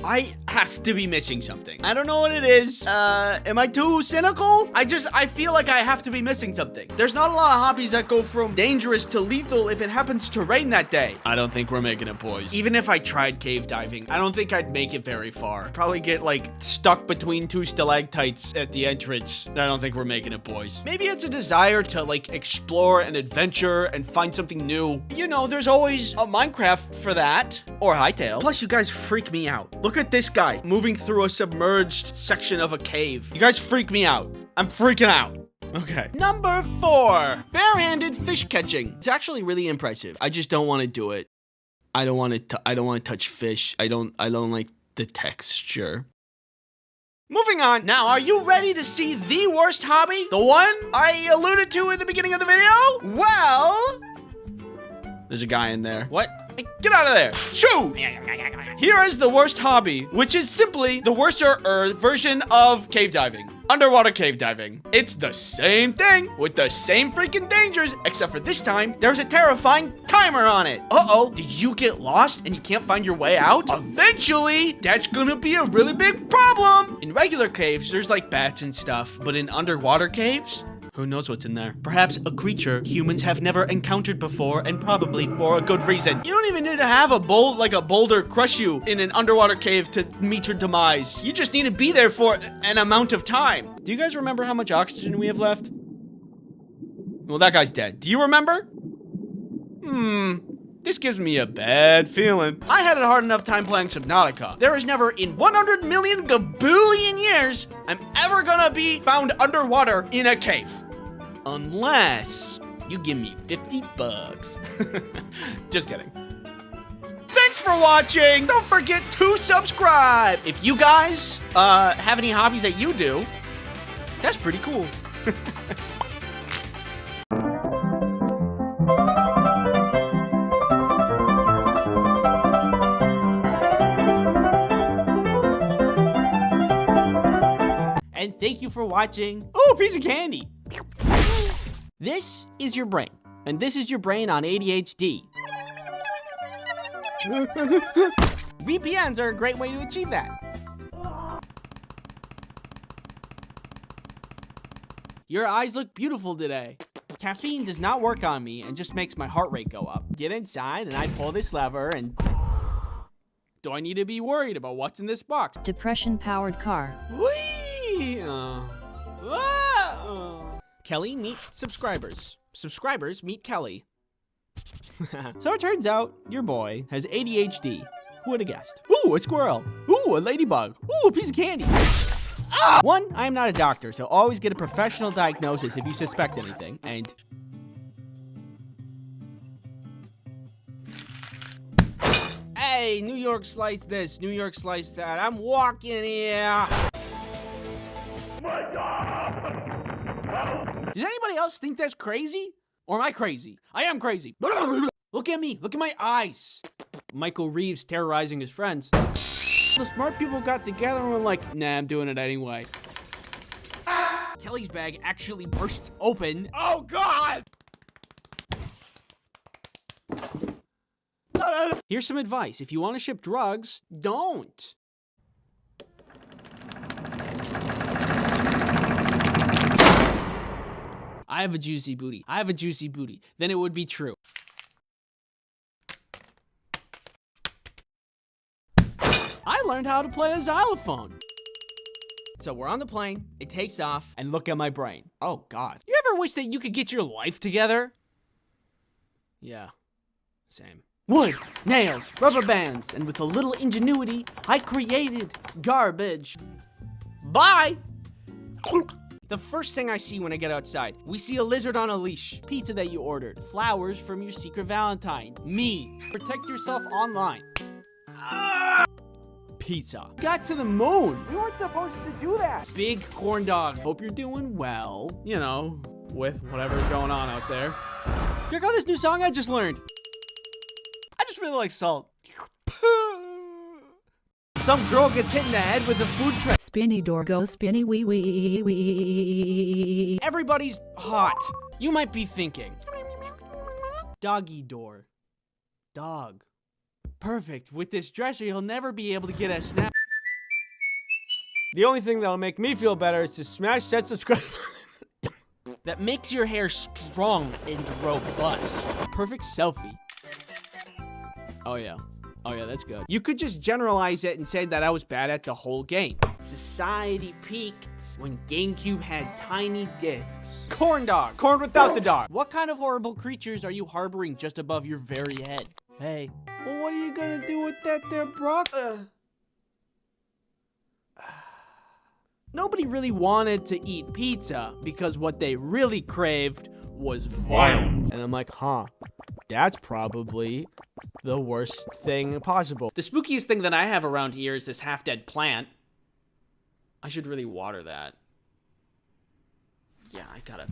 I have to be missing something. I don't know what it is. Am I too cynical? I feel like I have to be missing something. There's not a lot of hobbies that go from dangerous to lethal if it happens to rain that day. I don't think we're making it, boys. Even if I tried cave diving, I don't think I'd make it very far. Probably get like stuck between 2 stalactites at the entrance. I don't think we're making it, boys. Maybe it's a desire to like explore and adventure and find something new. You know, there's always a Minecraft for that. Or Hytale. Plus, you guys freak me out. Look at this guy moving through a submerged section of a cave. You guys freak me out. I'm freaking out. Okay. Number 4, bare-handed fish catching. It's actually really impressive. I just don't want to do it. I don't want to touch fish. I don't like the texture. Moving on. Now, are you ready to see the worst hobby? The one I alluded to in the beginning of the video? Well, there's a guy in there. What? Get out of there. Shoo! Here is the worst hobby, which is simply the worser version of cave diving. Underwater cave diving. It's the same thing with the same freaking dangers, except for this time, there's a terrifying timer on it. Uh-oh, did you get lost and you can't find your way out? Eventually, that's gonna be a really big problem. In regular caves, there's like bats and stuff, but in underwater caves, who knows what's in there? Perhaps a creature humans have never encountered before, and probably for a good reason. You don't even need to have a boulder crush you in an underwater cave to meet your demise. You just need to be there for an amount of time. Do you guys remember how much oxygen we have left? Well, that guy's dead. Do you remember? This gives me a bad feeling. I had a hard enough time playing Subnautica. There is never in 100 million gabillion years I'm ever gonna be found underwater in a cave. Unless you give me $50. Just kidding. Thanks for watching. Don't forget to subscribe. If you guys have any hobbies that you do, that's pretty cool. And thank you for watching. Oh, piece of candy. This is your brain, and this is your brain on ADHD. VPNs are a great way to achieve that. Your eyes look beautiful today. Caffeine does not work on me and just makes my heart rate go up. Get inside and I pull this lever and... Do I need to be worried about what's in this box? Depression-powered car. Whee! Kelly, meet subscribers. Subscribers, meet Kelly. So it turns out your boy has ADHD. Who would have guessed? Ooh, a squirrel. Ooh, a ladybug. Ooh, a piece of candy. Ah! One, I am not a doctor, so always get a professional diagnosis if you suspect anything. And... Hey, New York slice this, New York slice that. I'm walking here. Does anybody else think that's crazy? Or am I crazy? I am crazy. Look at me. Look at my eyes. Michael Reeves terrorizing his friends. The smart people got together and were like, nah, I'm doing it anyway. Kelly's bag actually burst open. Oh, God! Here's some advice. If you want to ship drugs, don't. I have a juicy booty. I have a juicy booty. Then it would be true. I learned how to play a xylophone. So we're on the plane, it takes off, and look at my brain. Oh God. You ever wish that you could get your life together? Yeah, same. Wood, nails, rubber bands, and with a little ingenuity, I created garbage. Bye! The first thing I see when I get outside, we see a lizard on a leash, pizza that you ordered, flowers from your secret Valentine, me. Protect yourself online. Pizza. Got to the moon. You weren't supposed to do that. Big corn dog. Hope you're doing well. You know, with whatever's going on out there. Check out this new song I just learned. I just really like salt. Some girl gets hit in the head with a food truck. Spinny door go spinny wee wee wee. Everybody's hot. You might be thinking. Doggy door. Dog. Perfect. With this dresser, you'll never be able to get a snap. The only thing that'll make me feel better is to smash that subscribe that makes your hair strong and robust. Perfect selfie. Oh yeah. Oh yeah, that's good. You could just generalize it and say that I was bad at the whole game. Society peaked when GameCube had tiny discs. Corn dog. Corn without the dog. What kind of horrible creatures are you harboring just above your very head? Hey. Well, what are you gonna do with that there, Brock? Nobody really wanted to eat pizza because what they really craved was violence. And I'm like, huh, that's probably the worst thing possible. The spookiest thing that I have around here is this half-dead plant. I should really water that. Yeah, I gotta.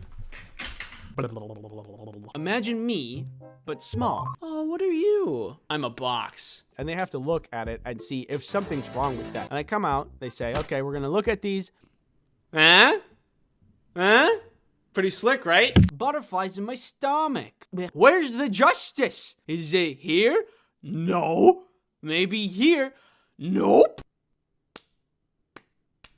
Imagine me, but small. Oh, what are you? I'm a box. And they have to look at it and see if something's wrong with that. And I come out, they say, okay, we're gonna look at these. Huh? Huh? Pretty slick, right? Butterflies in my stomach. Where's the justice? Is it here? No. Maybe here? Nope.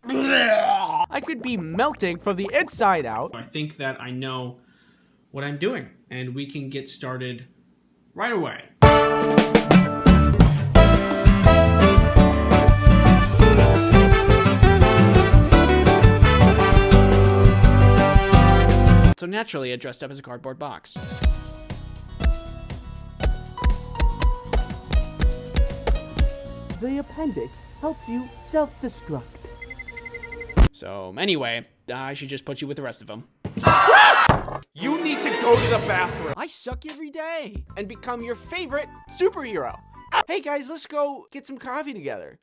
I could be melting from the inside out. I think that I know what I'm doing, and we can get started right away. So naturally, I dressed up as a cardboard box. The appendix helps you self-destruct. So anyway, I should just put you with the rest of them. You need to go to the bathroom. I suck every day and become your favorite superhero. Hey guys, let's go get some coffee together.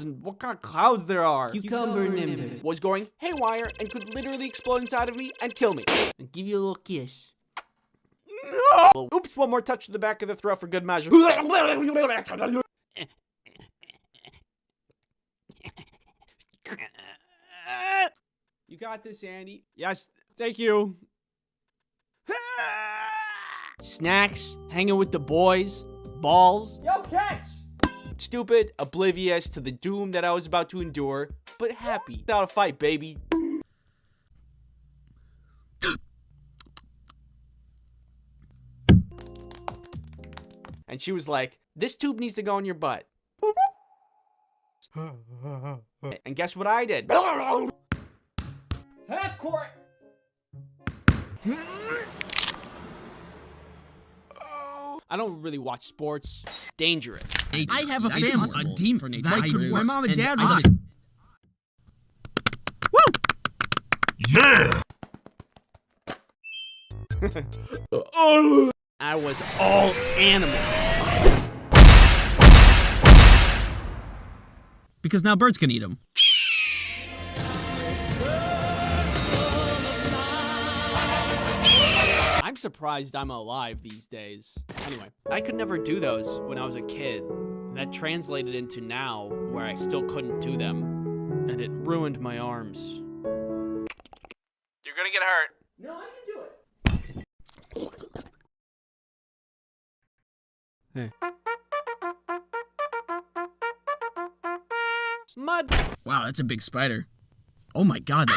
And what kind of clouds there are. Cucumber nimbus was going haywire and could literally explode inside of me and kill me. And give you a little kiss. No! Oops, one more touch to the back of the throat for good measure. You got this, Andy. Yes, thank you. Snacks, hanging with the boys, balls. Yo, catch! Stupid, oblivious to the doom that I was about to endure, but happy. Without a fight, baby. And she was like, this tube needs to go in your butt. And guess what I did? Half court. I don't really watch sports. Dangerous. I have a family, a team for nature. My mom and dad was. Woo! Yeah! I was all animal. Because now birds can eat them. I'm surprised I'm alive these days. Anyway, I could never do those when I was a kid. That translated into now, where I still couldn't do them. And it ruined my arms. You're gonna get hurt. No, I can do it. Hey. Mud. Wow, that's a big spider. Oh my god.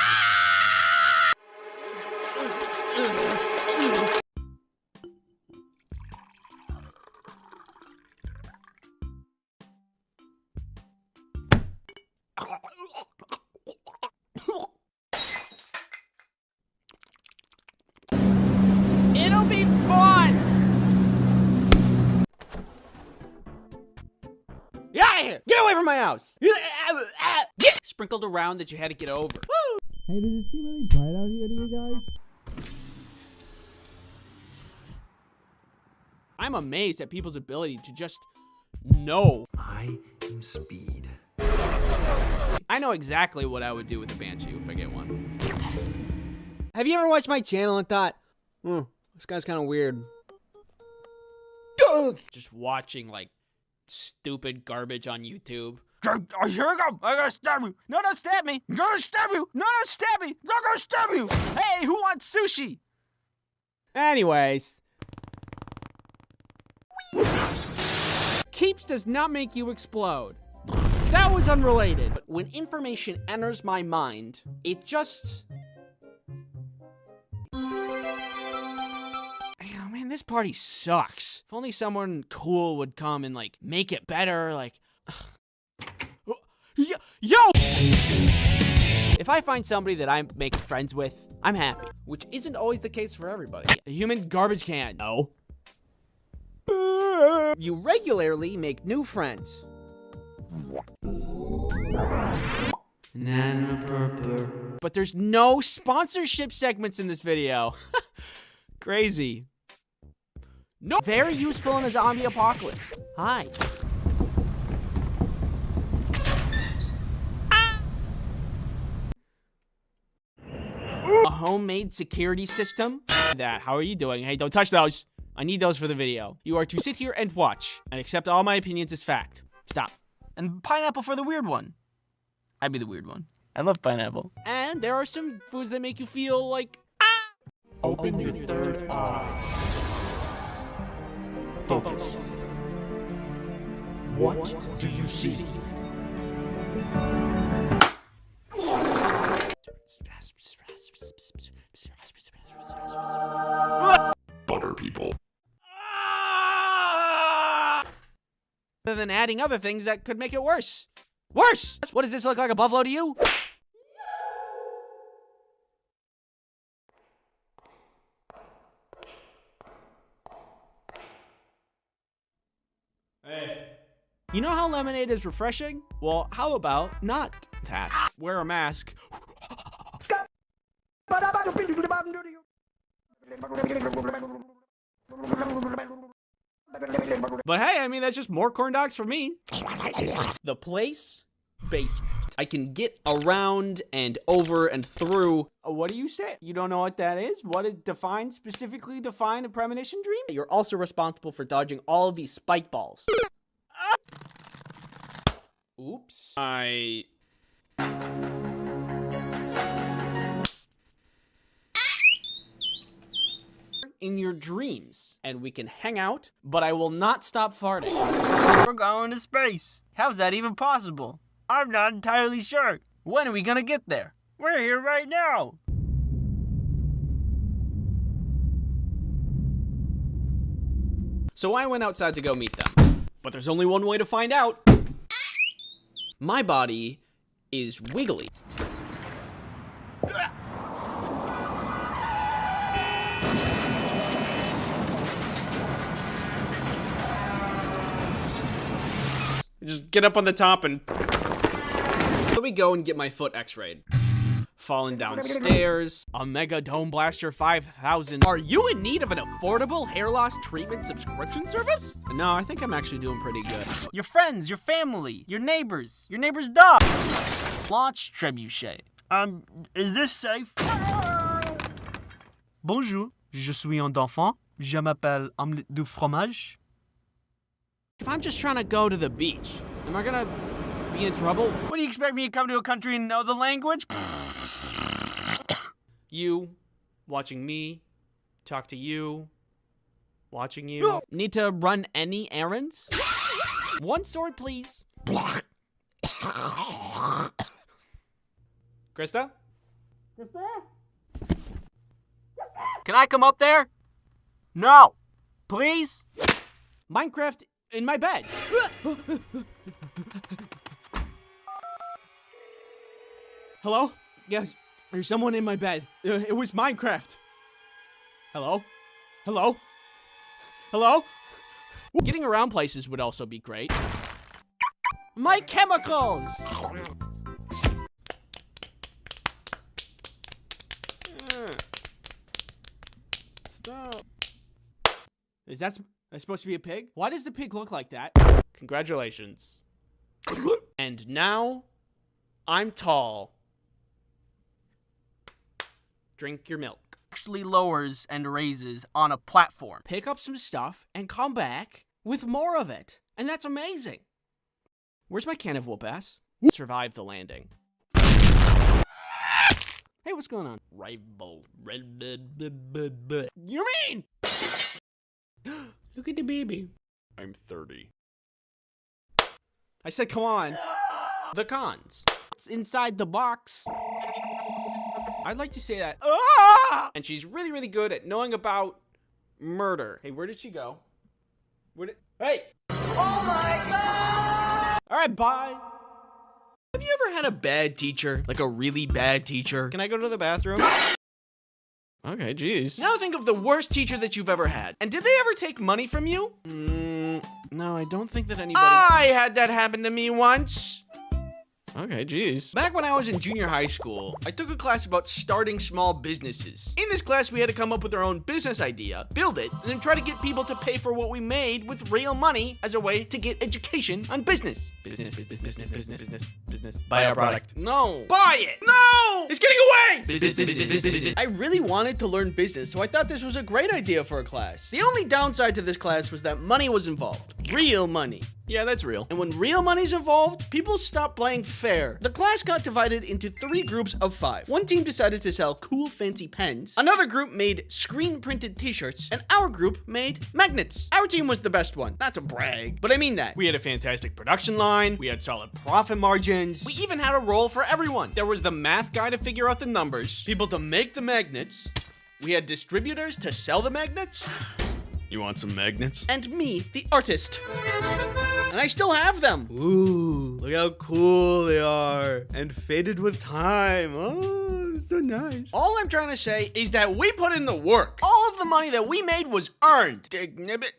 away from my house! Sprinkled around that you had to get over. Hey, does it seem really bright out here to you guys? I'm amazed at people's ability to just know. I am speed. I know exactly what I would do with a Banshee if I get one. Have you ever watched my channel and thought, this guy's kind of weird? Just watching, like, stupid garbage on YouTube. Here we go. I gotta stab you. No, don't stab me. I'm gonna stab you. No, don't stab me. I'm gonna stab you. Hey, who wants sushi? Anyways. Keeps does not make you explode. That was unrelated. But when information enters my mind, it just... Oh man, this party sucks. If only someone cool would come and, like, make it better, like... Yo! If I find somebody that I make friends with, I'm happy. Which isn't always the case for everybody. A human garbage can. No. You regularly make new friends. But there's no sponsorship segments in this video. Crazy. No. Very useful in a zombie apocalypse. Hi. A homemade security system. How are you doing? Hey, don't touch those. I need those for the video. You are to sit here and watch and accept all my opinions as fact. Stop. And pineapple for the weird one. I'd be the weird one. I love pineapple. And there are some foods that make you feel like, Open your third eye. Focus. What do you see? Butter people. Other than adding other things that could make it worse. Worse! What does this look like, a buffalo to you? Hey. You know how lemonade is refreshing? Well, how about not that? Wear a mask. But hey, I mean, that's just more corn dogs for me. The place, basement. I can get around and over and through. What do you say? You don't know what that is? What is specifically define a premonition dream? You're also responsible for dodging all of these spike balls. Oops. In your dreams, and we can hang out, but I will not stop farting. We're going to space. How's that even possible? I'm not entirely sure. When are we gonna get there? We're here right now. So I went outside to go meet them, but there's only one way to find out. My body is wiggly. Just get up on the top and... So we go and get my foot x-rayed. Falling downstairs. A Mega Dome Blaster 5000. Are you in need of an affordable hair loss treatment subscription service? No, I think I'm actually doing pretty good. Your friends, your family, your neighbor's dog. Launch trebuchet. Is this safe? Bonjour, je suis un enfant. Je m'appelle omelette du fromage. If I'm just trying to go to the beach, am I gonna be in trouble? What do you expect me to come to a country and know the language? You, watching me, talk to you, watching you. Need to run any errands? One sword, please. Krista? Can I come up there? No. Please? Minecraft in my bed. Hello? Yes, there's someone in my bed. It was Minecraft. Hello? Hello? Hello? Getting around places would also be great. My chemicals! Stop. Is that supposed to be a pig? Why does the pig look like that? Congratulations. And now, I'm tall. Drink your milk. Actually lowers and raises on a platform. Pick up some stuff and come back with more of it. And that's amazing. Where's my can of whoop ass? Survive the landing. Hey, what's going on? Rival. You mean? Look at the baby. I'm 30. I said, come on. The cons. It's inside the box. I'd like to say that. Ah! And she's really, really good at knowing about murder. Hey, where did she go? Hey! Oh my God! All right, bye. Have you ever had a bad teacher? Like a really bad teacher? Can I go to the bathroom? Okay, jeez. Now think of the worst teacher that you've ever had. And did they ever take money from you? No, I don't think that anybody... I had that happen to me once. Okay, jeez. Back when I was in junior high school, I took a class about starting small businesses. In this class, we had to come up with our own business idea, build it, and then try to get people to pay for what we made with real money as a way to get education on business. Business. Buy our product. No. Buy it. No! It's getting away! Business. I really wanted to learn business, so I thought this was a great idea for a class. The only downside to this class was that money was involved. Real money. Yeah, that's real. And when real money's involved, people stop playing fair. The class got divided into 3 groups of 5. One team decided to sell cool fancy pens. Another group made screen printed t-shirts. And our group made magnets. Our team was the best one. Not to brag, but I mean that. We had a fantastic production line. We had solid profit margins. We even had a role for everyone. There was the math guy to figure out the numbers, people to make the magnets. We had distributors to sell the magnets. You want some magnets? And me, the artist. And I still have them. Ooh, look how cool they are. And faded with time. Oh, so nice. All I'm trying to say is that we put in the work. All of the money that we made was earned.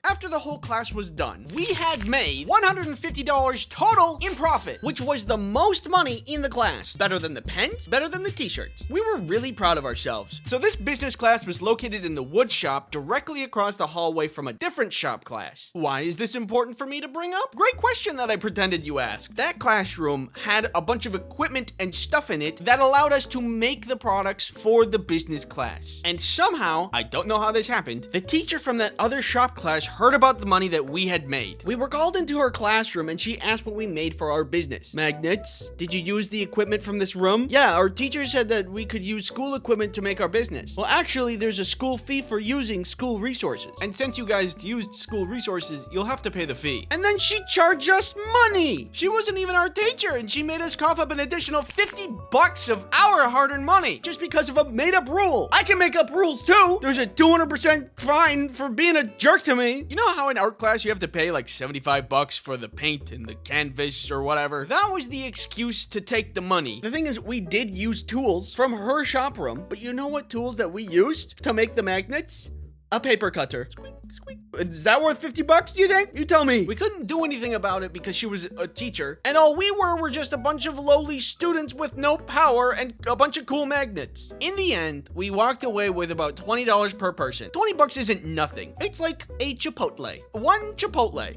After the whole class was done, we had made $150 total in profit, which was the most money in the class. Better than the pens, better than the t-shirts. We were really proud of ourselves. So this business class was located in the wood shop directly across the hallway from a different shop class. Why is this important for me to bring up? Great question that I pretended you asked. That classroom had a bunch of equipment and stuff in it that allowed us to make the products for the business class. And somehow, I don't know how this happened, the teacher from that other shop class heard about the money that we had made. We were called into her classroom and she asked what we made for our business. Magnets? Did you use the equipment from this room? Yeah, our teacher said that we could use school equipment to make our business. Well, actually, there's a school fee for using school resources. And since you guys used school resources, you'll have to pay the fee. And then she charged us money! She wasn't even our teacher, and she made us cough up an additional $50 of our hard-earned money just because of a made-up rule. I can make up rules too! There's a 200% fine for being a jerk to me. You know how in art class you have to pay like $75 for the paint and the canvas or whatever? That was the excuse to take the money. The thing is, we did use tools from her shop room, but you know what tools that we used to make the magnets? A paper cutter. Squeak, squeak. Is that worth $50, do you think? You tell me. We couldn't do anything about it because she was a teacher, and all we were just a bunch of lowly students with no power and a bunch of cool magnets. In the end, we walked away with about $20 per person. $20 isn't nothing. It's like a Chipotle. One Chipotle.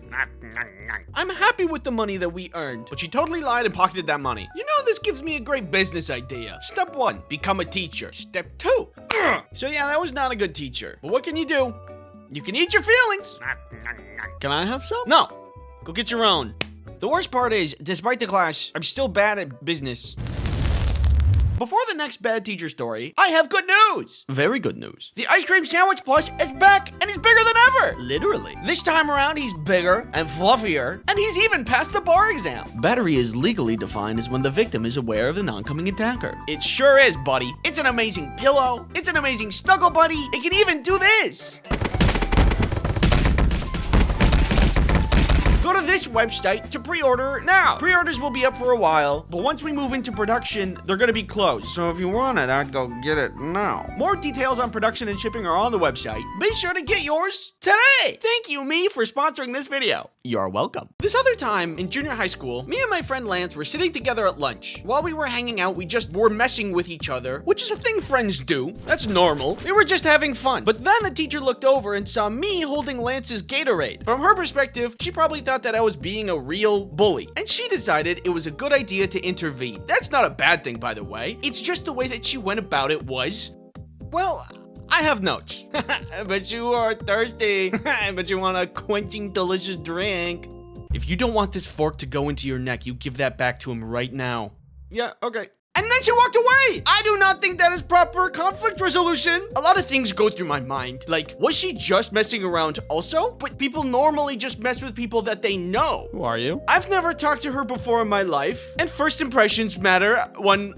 I'm happy with the money that we earned, but she totally lied and pocketed that money. You know, this gives me a great business idea. Step 1, become a teacher. Step 2. So yeah, that was not a good teacher. But what can you do? You can eat your feelings. Can I have some? No. Go get your own. The worst part is, despite the class, I'm still bad at business. Before the next bad teacher story, I have good news. Very good news. The ice cream sandwich plush is back and he's bigger than ever. Literally. This time around, he's bigger and fluffier, and he's even passed the bar exam. Battery is legally defined as when the victim is aware of the oncoming attacker. It sure is, buddy. It's an amazing pillow. It's an amazing snuggle buddy. It can even do this. Go to this website to pre-order now. Pre-orders will be up for a while, but once we move into production, they're gonna be closed. So if you want it, I'd go get it now. More details on production and shipping are on the website. Be sure to get yours today. Thank you, me, for sponsoring this video. You're welcome. This other time in junior high school, me and my friend Lance were sitting together at lunch. While we were hanging out, we just were messing with each other, which is a thing friends do. That's normal. We were just having fun. But then a teacher looked over and saw me holding Lance's Gatorade. From her perspective, she probably thought that I was being a real bully, and she decided it was a good idea to intervene. That's not a bad thing, by the way. It's just the way that she went about it was, well, I have notes. But you are thirsty. But you want a quenching delicious drink. If you don't want this fork to go into your neck, you give that back to him right now. Yeah, okay. And then she walked away. I do not think that is proper conflict resolution. A lot of things go through my mind. Like, was she just messing around also? But people normally just mess with people that they know. Who are you? I've never talked to her before in my life. And first impressions matter, one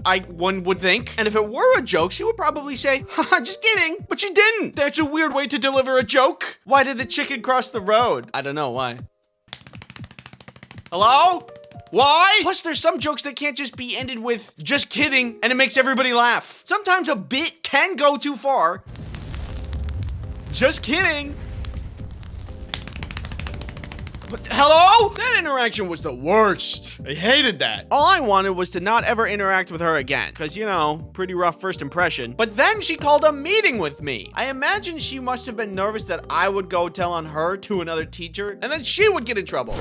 would think. And if it were a joke, she would probably say, haha, just kidding. But she didn't. That's a weird way to deliver a joke. Why did the chicken cross the road? I don't know why. Hello? Why? Plus, there's some jokes that can't just be ended with just kidding and it makes everybody laugh. Sometimes a bit can go too far. Just kidding. But hello? That interaction was the worst. I hated that. All I wanted was to not ever interact with her again. Cause you know, pretty rough first impression. But then she called a meeting with me. I imagine she must have been nervous that I would go tell on her to another teacher and then she would get in trouble.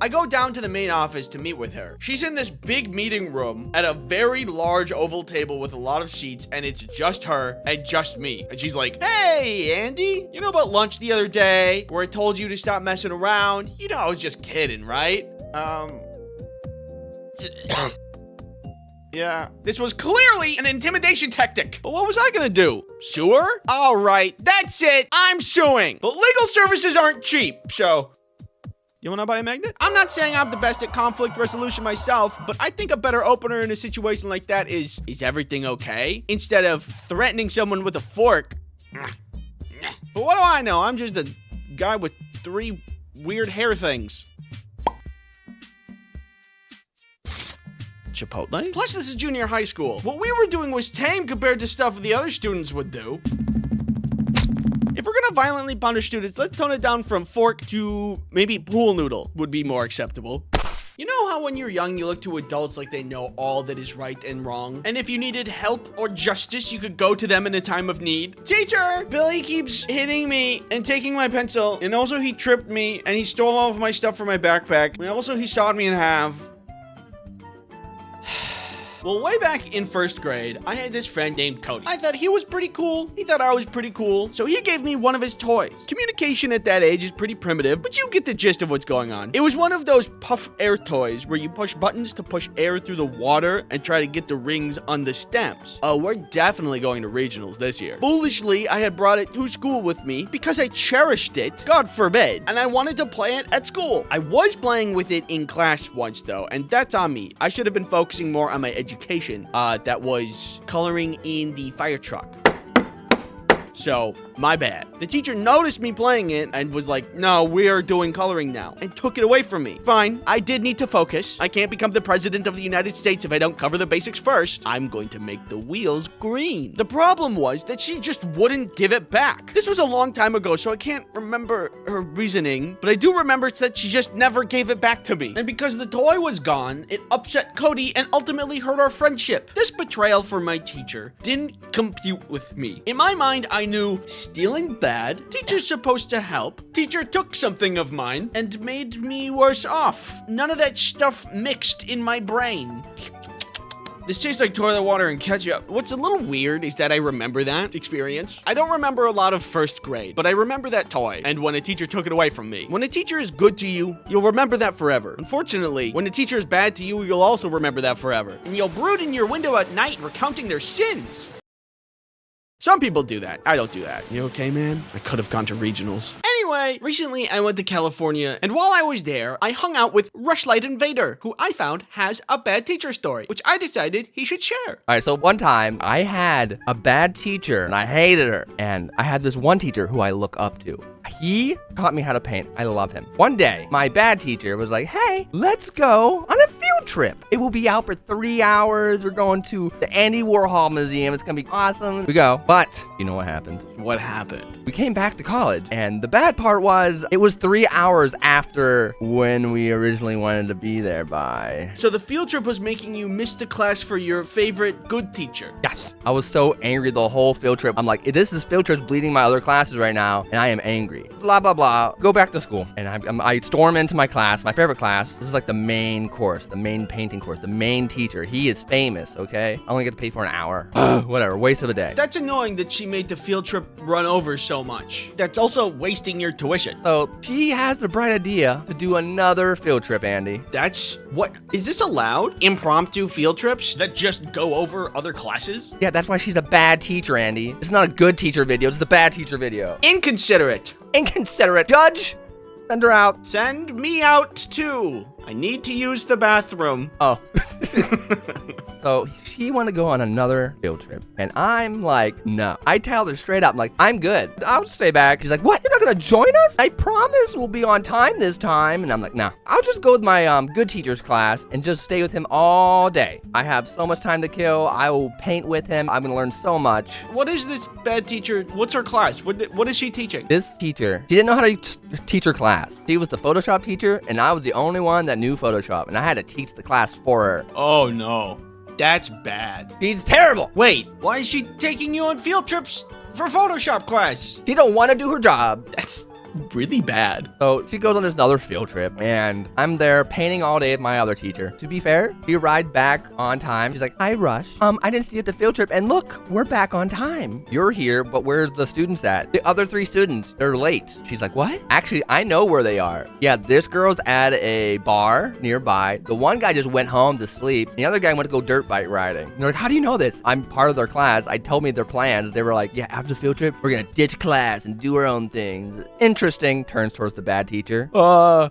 I go down to the main office to meet with her. She's in this big meeting room at a very large oval table with a lot of seats, and it's just her and just me. And she's like, hey, Andy, you know about lunch the other day where I told you to stop messing around? You know I was just kidding, right? Yeah. This was clearly an intimidation tactic. But what was I gonna do? Sue her? All right, that's it. I'm suing. But legal services aren't cheap, so... You wanna buy a magnet? I'm not saying I'm the best at conflict resolution myself, but I think a better opener in a situation like that is everything okay? Instead of threatening someone with a fork. But what do I know? I'm just a guy with 3 weird hair things. Chipotle? Plus, this is junior high school. What we were doing was tame compared to stuff the other students would do. If we're gonna violently punish students, let's tone it down from fork to maybe pool noodle would be more acceptable. You know how when you're young, you look to adults like they know all that is right and wrong? And if you needed help or justice, you could go to them in a time of need? Teacher, Billy keeps hitting me and taking my pencil. And also he tripped me and he stole all of my stuff from my backpack. And also he sawed me in half. Well, way back in 1st grade, I had this friend named Cody. I thought he was pretty cool. He thought I was pretty cool. So he gave me one of his toys. Communication at that age is pretty primitive, but you get the gist of what's going on. It was one of those puff air toys where you push buttons to push air through the water and try to get the rings on the stems. We're definitely going to regionals this year. Foolishly, I had brought it to school with me because I cherished it, God forbid, and I wanted to play it at school. I was playing with it in class once though, and that's on me. I should have been focusing more on my education. That was coloring in the fire truck. So, my bad. The teacher noticed me playing it and was like, no, we are doing coloring now, and took it away from me. Fine, I did need to focus. I can't become the president of the United States if I don't cover the basics first. I'm going to make the wheels green. The problem was that she just wouldn't give it back. This was a long time ago, so I can't remember her reasoning, but I do remember that she just never gave it back to me. And because the toy was gone, it upset Cody and ultimately hurt our friendship. This betrayal from my teacher didn't compute with me. In my mind, I knew stealing bad, teacher's supposed to help, teacher took something of mine and made me worse off. None of that stuff mixed in my brain. This tastes like toilet water and ketchup. What's a little weird is that I remember that experience. I don't remember a lot of 1st grade, but I remember that toy and when a teacher took it away from me. When a teacher is good to you, you'll remember that forever. Unfortunately, when a teacher is bad to you, you'll also remember that forever. And you'll brood in your window at night recounting their sins. Some people do that. I don't do that. You okay, man? I could have gone to regionals. Anyway, recently I went to California, and while I was there, I hung out with Rushlight Invader, who I found has a bad teacher story, which I decided he should share. All right, so one time I had a bad teacher and I hated her. And I had this one teacher who I look up to. He taught me how to paint. I love him. One day, my bad teacher was like, hey, let's go on a field trip. It will be out for 3 hours. We're going to the Andy Warhol Museum. It's going to be awesome. We go. But you know what happened? What happened? We came back to college, and the bad part was it was 3 hours after when we originally wanted to be there by. So the field trip was making you miss the class for your favorite good teacher. Yes. I was so angry the whole field trip. I'm like, this field trip's bleeding my other classes right now, and I am angry. Blah, blah, blah. Go back to school. And I storm into my class, my favorite class. This is like the main course, the main painting course, the main teacher. He is famous, okay? I only get to pay for an hour. Whatever, waste of a day. That's annoying that she made the field trip run over so much. That's also wasting your tuition. So she has the bright idea to do another field trip, Andy. That's what? Is this allowed? Impromptu field trips that just go over other classes? Yeah, that's why she's a bad teacher, Andy. It's not a good teacher video. It's the bad teacher video. Inconsiderate. Inconsiderate. Judge, send her out. Send me out too. I need to use the bathroom. Oh. So she wanted to go on another field trip. And I'm like, no. I tell her straight up, I'm like, I'm good. I'll stay back. She's like, what? You're not going to join us? I promise we'll be on time this time. And I'm like, no. I'll just go with my good teacher's class and just stay with him all day. I have so much time to kill. I will paint with him. I'm going to learn so much. What is this bad teacher? What's her class? What is she teaching? This teacher, she didn't know how to teach her class. She was the Photoshop teacher, and I was the only one that knew Photoshop, and I had to teach the class for her. Oh, no. That's bad. She's terrible. Wait, why is she taking you on field trips for Photoshop class? She don't want to do her job. That's really bad. So she goes on this other field trip, and I'm there painting all day with my other teacher. To be fair, she arrived back on time. She's like, hi, Rush. I didn't see you at the field trip, and look, we're back on time. You're here, but where's the students at? The other 3 students, they're late. She's like, what? Actually, I know where they are. Yeah, this girl's at a bar nearby. The one guy just went home to sleep. The other guy went to go dirt bike riding. And they're like, how do you know this? I'm part of their class. I told me their plans. They were like, yeah, after the field trip, we're gonna ditch class and do our own things. Interesting. Turns towards the bad teacher. And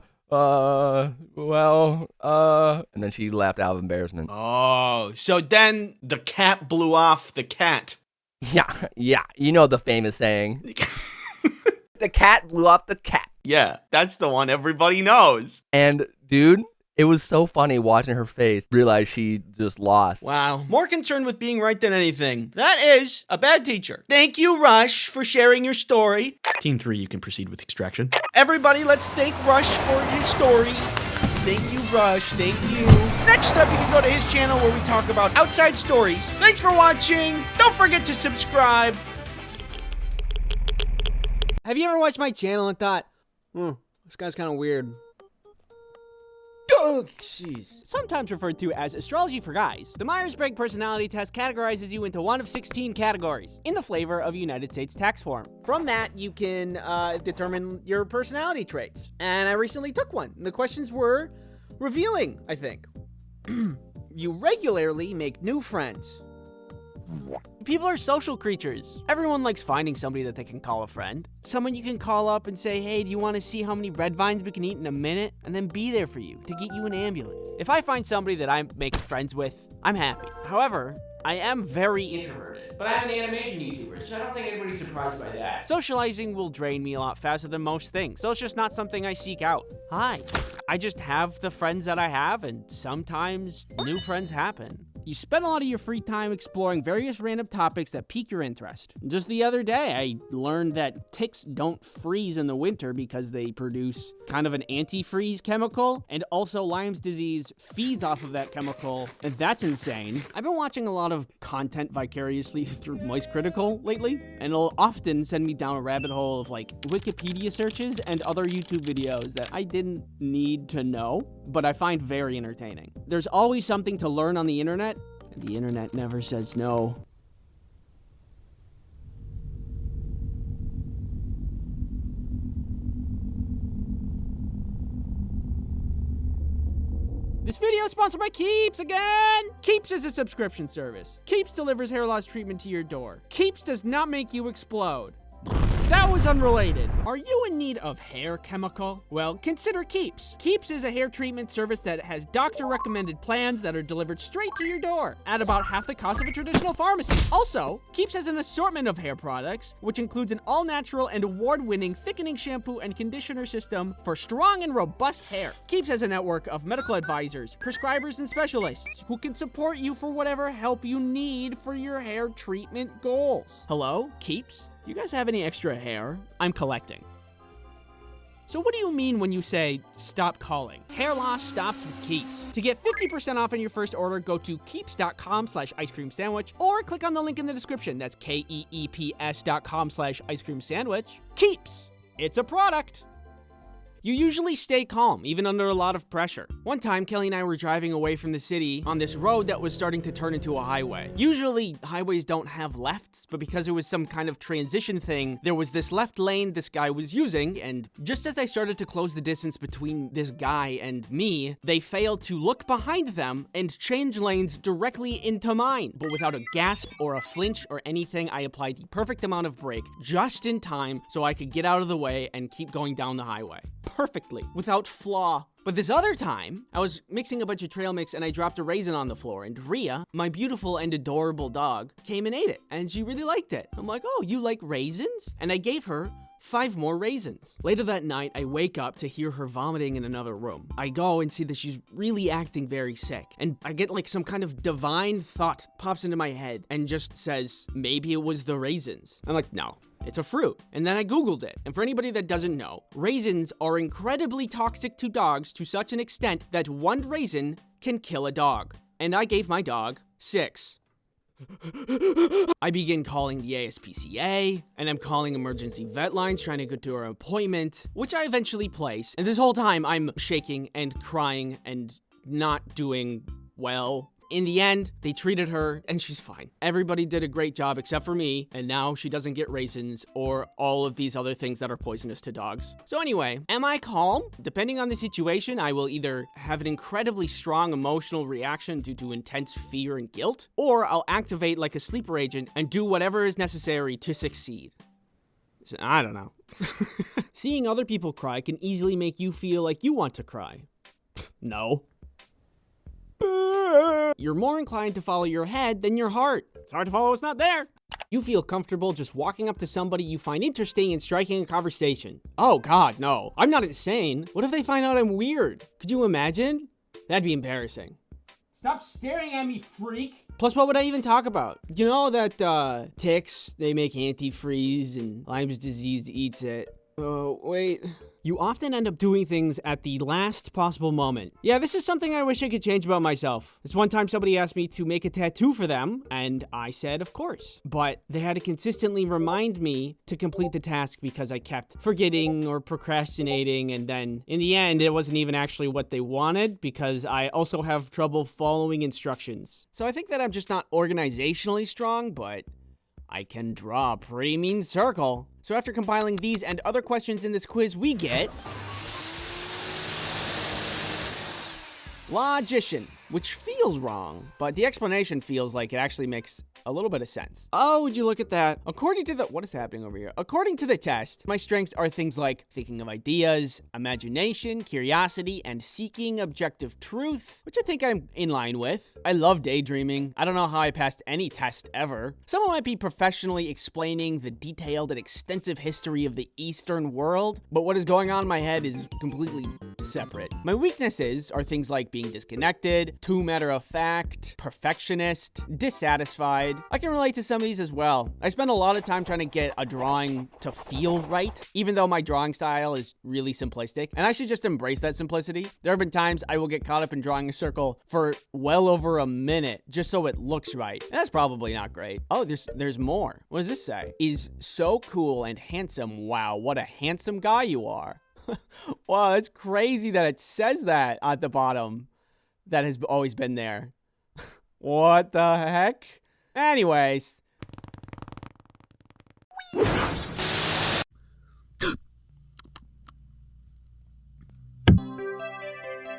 then she laughed out of embarrassment. Oh, so then the cat blew off the cat. Yeah, you know the famous saying. The cat blew off the cat. Yeah, that's the one everybody knows. And dude, it was so funny watching her face realize she just lost. Wow, more concerned with being right than anything. That is a bad teacher. Thank you, Rush, for sharing your story. Team 3, you can proceed with extraction. Everybody, let's thank Rush for his story. Thank you, Rush. Thank you. Next up, you can go to his channel where we talk about outside stories. Thanks for watching. Don't forget to subscribe. Have you ever watched my channel and thought, this guy's kind of weird? Oh, jeez. Sometimes referred to as astrology for guys, the Myers-Briggs personality test categorizes you into one of 16 categories in the flavor of United States tax form. From that, you can determine your personality traits. And I recently took one. The questions were revealing, I think. You regularly make new friends. People are social creatures. Everyone likes finding somebody that they can call a friend. Someone you can call up and say, hey, do you want to see how many red vines we can eat in a minute? And then be there for you to get you an ambulance. If I find somebody that I'm making friends with, I'm happy. However, I am very introverted, but I'm an animation YouTuber, so I don't think anybody's surprised by that. Socializing will drain me a lot faster than most things, so it's just not something I seek out. Hi. I just have the friends that I have, and sometimes new friends happen. You spend a lot of your free time exploring various random topics that pique your interest. Just the other day, I learned that ticks don't freeze in the winter because they produce kind of an antifreeze chemical, and also Lyme's disease feeds off of that chemical, and that's insane. I've been watching a lot of content vicariously through Moist Critical lately, and it'll often send me down a rabbit hole of like Wikipedia searches and other YouTube videos that I didn't need to know, but I find very entertaining. There's always something to learn on the internet, and the internet never says no. This video is sponsored by Keeps again! Keeps is a subscription service. Keeps delivers hair loss treatment to your door. Keeps does not make you explode. That was unrelated. Are you in need of hair chemical? Well, consider Keeps. Keeps is a hair treatment service that has doctor-recommended plans that are delivered straight to your door at about half the cost of a traditional pharmacy. Also, Keeps has an assortment of hair products, which includes an all-natural and award-winning thickening shampoo and conditioner system for strong and robust hair. Keeps has a network of medical advisors, prescribers, and specialists who can support you for whatever help you need for your hair treatment goals. Hello, Keeps? You guys have any extra hair? I'm collecting. So what do you mean when you say, stop calling? Hair loss stops with Keeps. To get 50% off on your first order, go to keeps.com/ice cream sandwich or click on the link in the description. That's keeps.com/ice cream sandwich. Keeps. It's a product. You usually stay calm, even under a lot of pressure. One time, Kelly and I were driving away from the city on this road that was starting to turn into a highway. Usually, highways don't have lefts, but because it was some kind of transition thing, there was this left lane this guy was using, and just as I started to close the distance between this guy and me, they failed to look behind them and change lanes directly into mine. But without a gasp or a flinch or anything, I applied the perfect amount of brake just in time so I could get out of the way and keep going down the highway. Perfectly, without flaw. But this other time, I was mixing a bunch of trail mix and I dropped a raisin on the floor, and Rhea, my beautiful and adorable dog, came and ate it, and she really liked it. I'm like, oh, you like raisins? And I gave her 5 more raisins. Later that night, I wake up to hear her vomiting in another room. I go and see that she's really acting very sick, and I get like some kind of divine thought pops into my head and just says, maybe it was the raisins. I'm like, no. It's a fruit. And then I Googled it. And for anybody that doesn't know, raisins are incredibly toxic to dogs to such an extent that 1 raisin can kill a dog. And I gave my dog 6. I begin calling the ASPCA, and I'm calling emergency vet lines trying to get to her appointment, which I eventually place. And this whole time, I'm shaking and crying and not doing well. In the end, they treated her, and she's fine. Everybody did a great job except for me, and now she doesn't get raisins or all of these other things that are poisonous to dogs. So anyway, am I calm? Depending on the situation, I will either have an incredibly strong emotional reaction due to intense fear and guilt, or I'll activate like a sleeper agent and do whatever is necessary to succeed. So, I don't know. Seeing other people cry can easily make you feel like you want to cry. No. You're more inclined to follow your head than your heart. It's hard to follow what's not there. You feel comfortable just walking up to somebody you find interesting and striking a conversation. Oh God, no. I'm not insane. What if they find out I'm weird? Could you imagine? That'd be embarrassing. Stop staring at me, freak. Plus, what would I even talk about? You know that ticks, they make antifreeze and Lyme's disease eats it. Oh, wait. You often end up doing things at the last possible moment. Yeah, this is something I wish I could change about myself. This one time somebody asked me to make a tattoo for them, and I said, of course. But they had to consistently remind me to complete the task because I kept forgetting or procrastinating, and then in the end, it wasn't even actually what they wanted because I also have trouble following instructions. So I think that I'm just not organizationally strong, but I can draw a pretty mean circle. So after compiling these and other questions in this quiz, we get logician, which feels wrong, but the explanation feels like it actually makes a little bit of sense. Oh, would you look at that? According to the, what is happening over here? According to the test, my strengths are things like thinking of ideas, imagination, curiosity, and seeking objective truth, which I think I'm in line with. I love daydreaming. I don't know how I passed any test ever. Someone might be professionally explaining the detailed and extensive history of the Eastern world, but what is going on in my head is completely separate. My weaknesses are things like being disconnected, too matter-of-fact, perfectionist, dissatisfied. I can relate to some of these as well. I spend a lot of time trying to get a drawing to feel right, even though my drawing style is really simplistic, and I should just embrace that simplicity. There have been times I will get caught up in drawing a circle for well over a minute just so it looks right, and that's probably not great. Oh, there's more. What does this say? Is so cool and handsome. Wow, what a handsome guy you are. Wow, that's crazy that it says that at the bottom. That has always been there. What the heck? Anyways.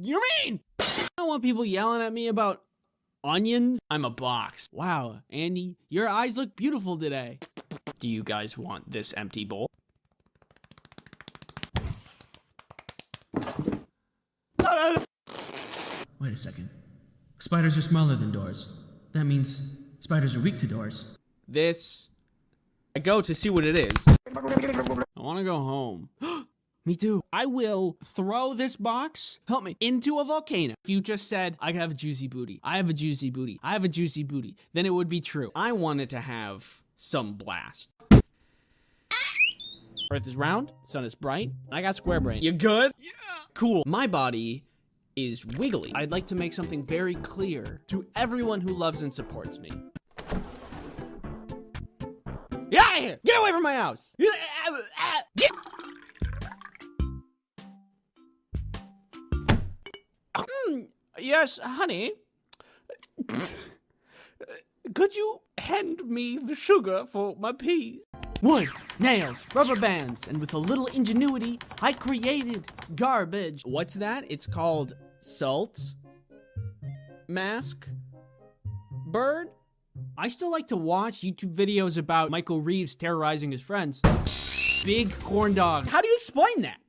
You mean? I don't want people yelling at me about onions. I'm a box. Wow, Andy, your eyes look beautiful today. Do you guys want this empty bowl? a second. Spiders are smaller than doors. That means spiders are weak to doors. This. I go to see what it is. I want to go home. Me too. I will throw this box, help me, into a volcano. If you just said, I have a juicy booty, I have a juicy booty, I have a juicy booty, then it would be true. I wanted to have some blast. Earth is round, sun is bright, I got square brain. You good? Yeah. Cool. My body is wiggly. I'd like to make something very clear to everyone who loves and supports me. Get out of here! Get away from my house! Get Yes, honey. Could you hand me the sugar for my peas? Wood, nails, rubber bands, and with a little ingenuity, I created garbage. What's that? It's called salt? Mask? Bird? I still like to watch YouTube videos about Michael Reeves terrorizing his friends. Big corn dog. How do you explain that?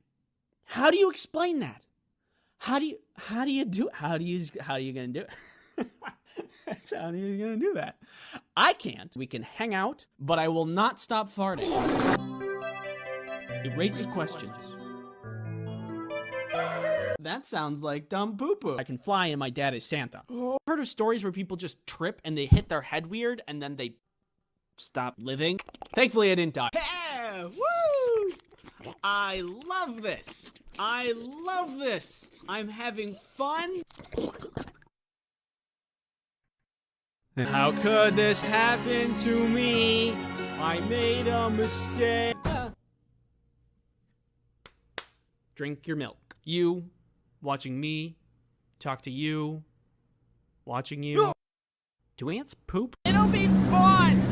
How do you explain that? How are you gonna do it? That's how are you gonna do that? I can't. We can hang out, but I will not stop farting. It raises questions. That sounds like dumb poo-poo. I can fly and my dad is Santa. I've heard of stories where people just trip and they hit their head weird and then they stop living. Thankfully, I didn't die. Yeah, woo! I love this. I love this. I'm having fun. How could this happen to me? I made a mistake. Drink your milk. You, watching me, talk to you, watching you. Do ants poop? It'll be fun!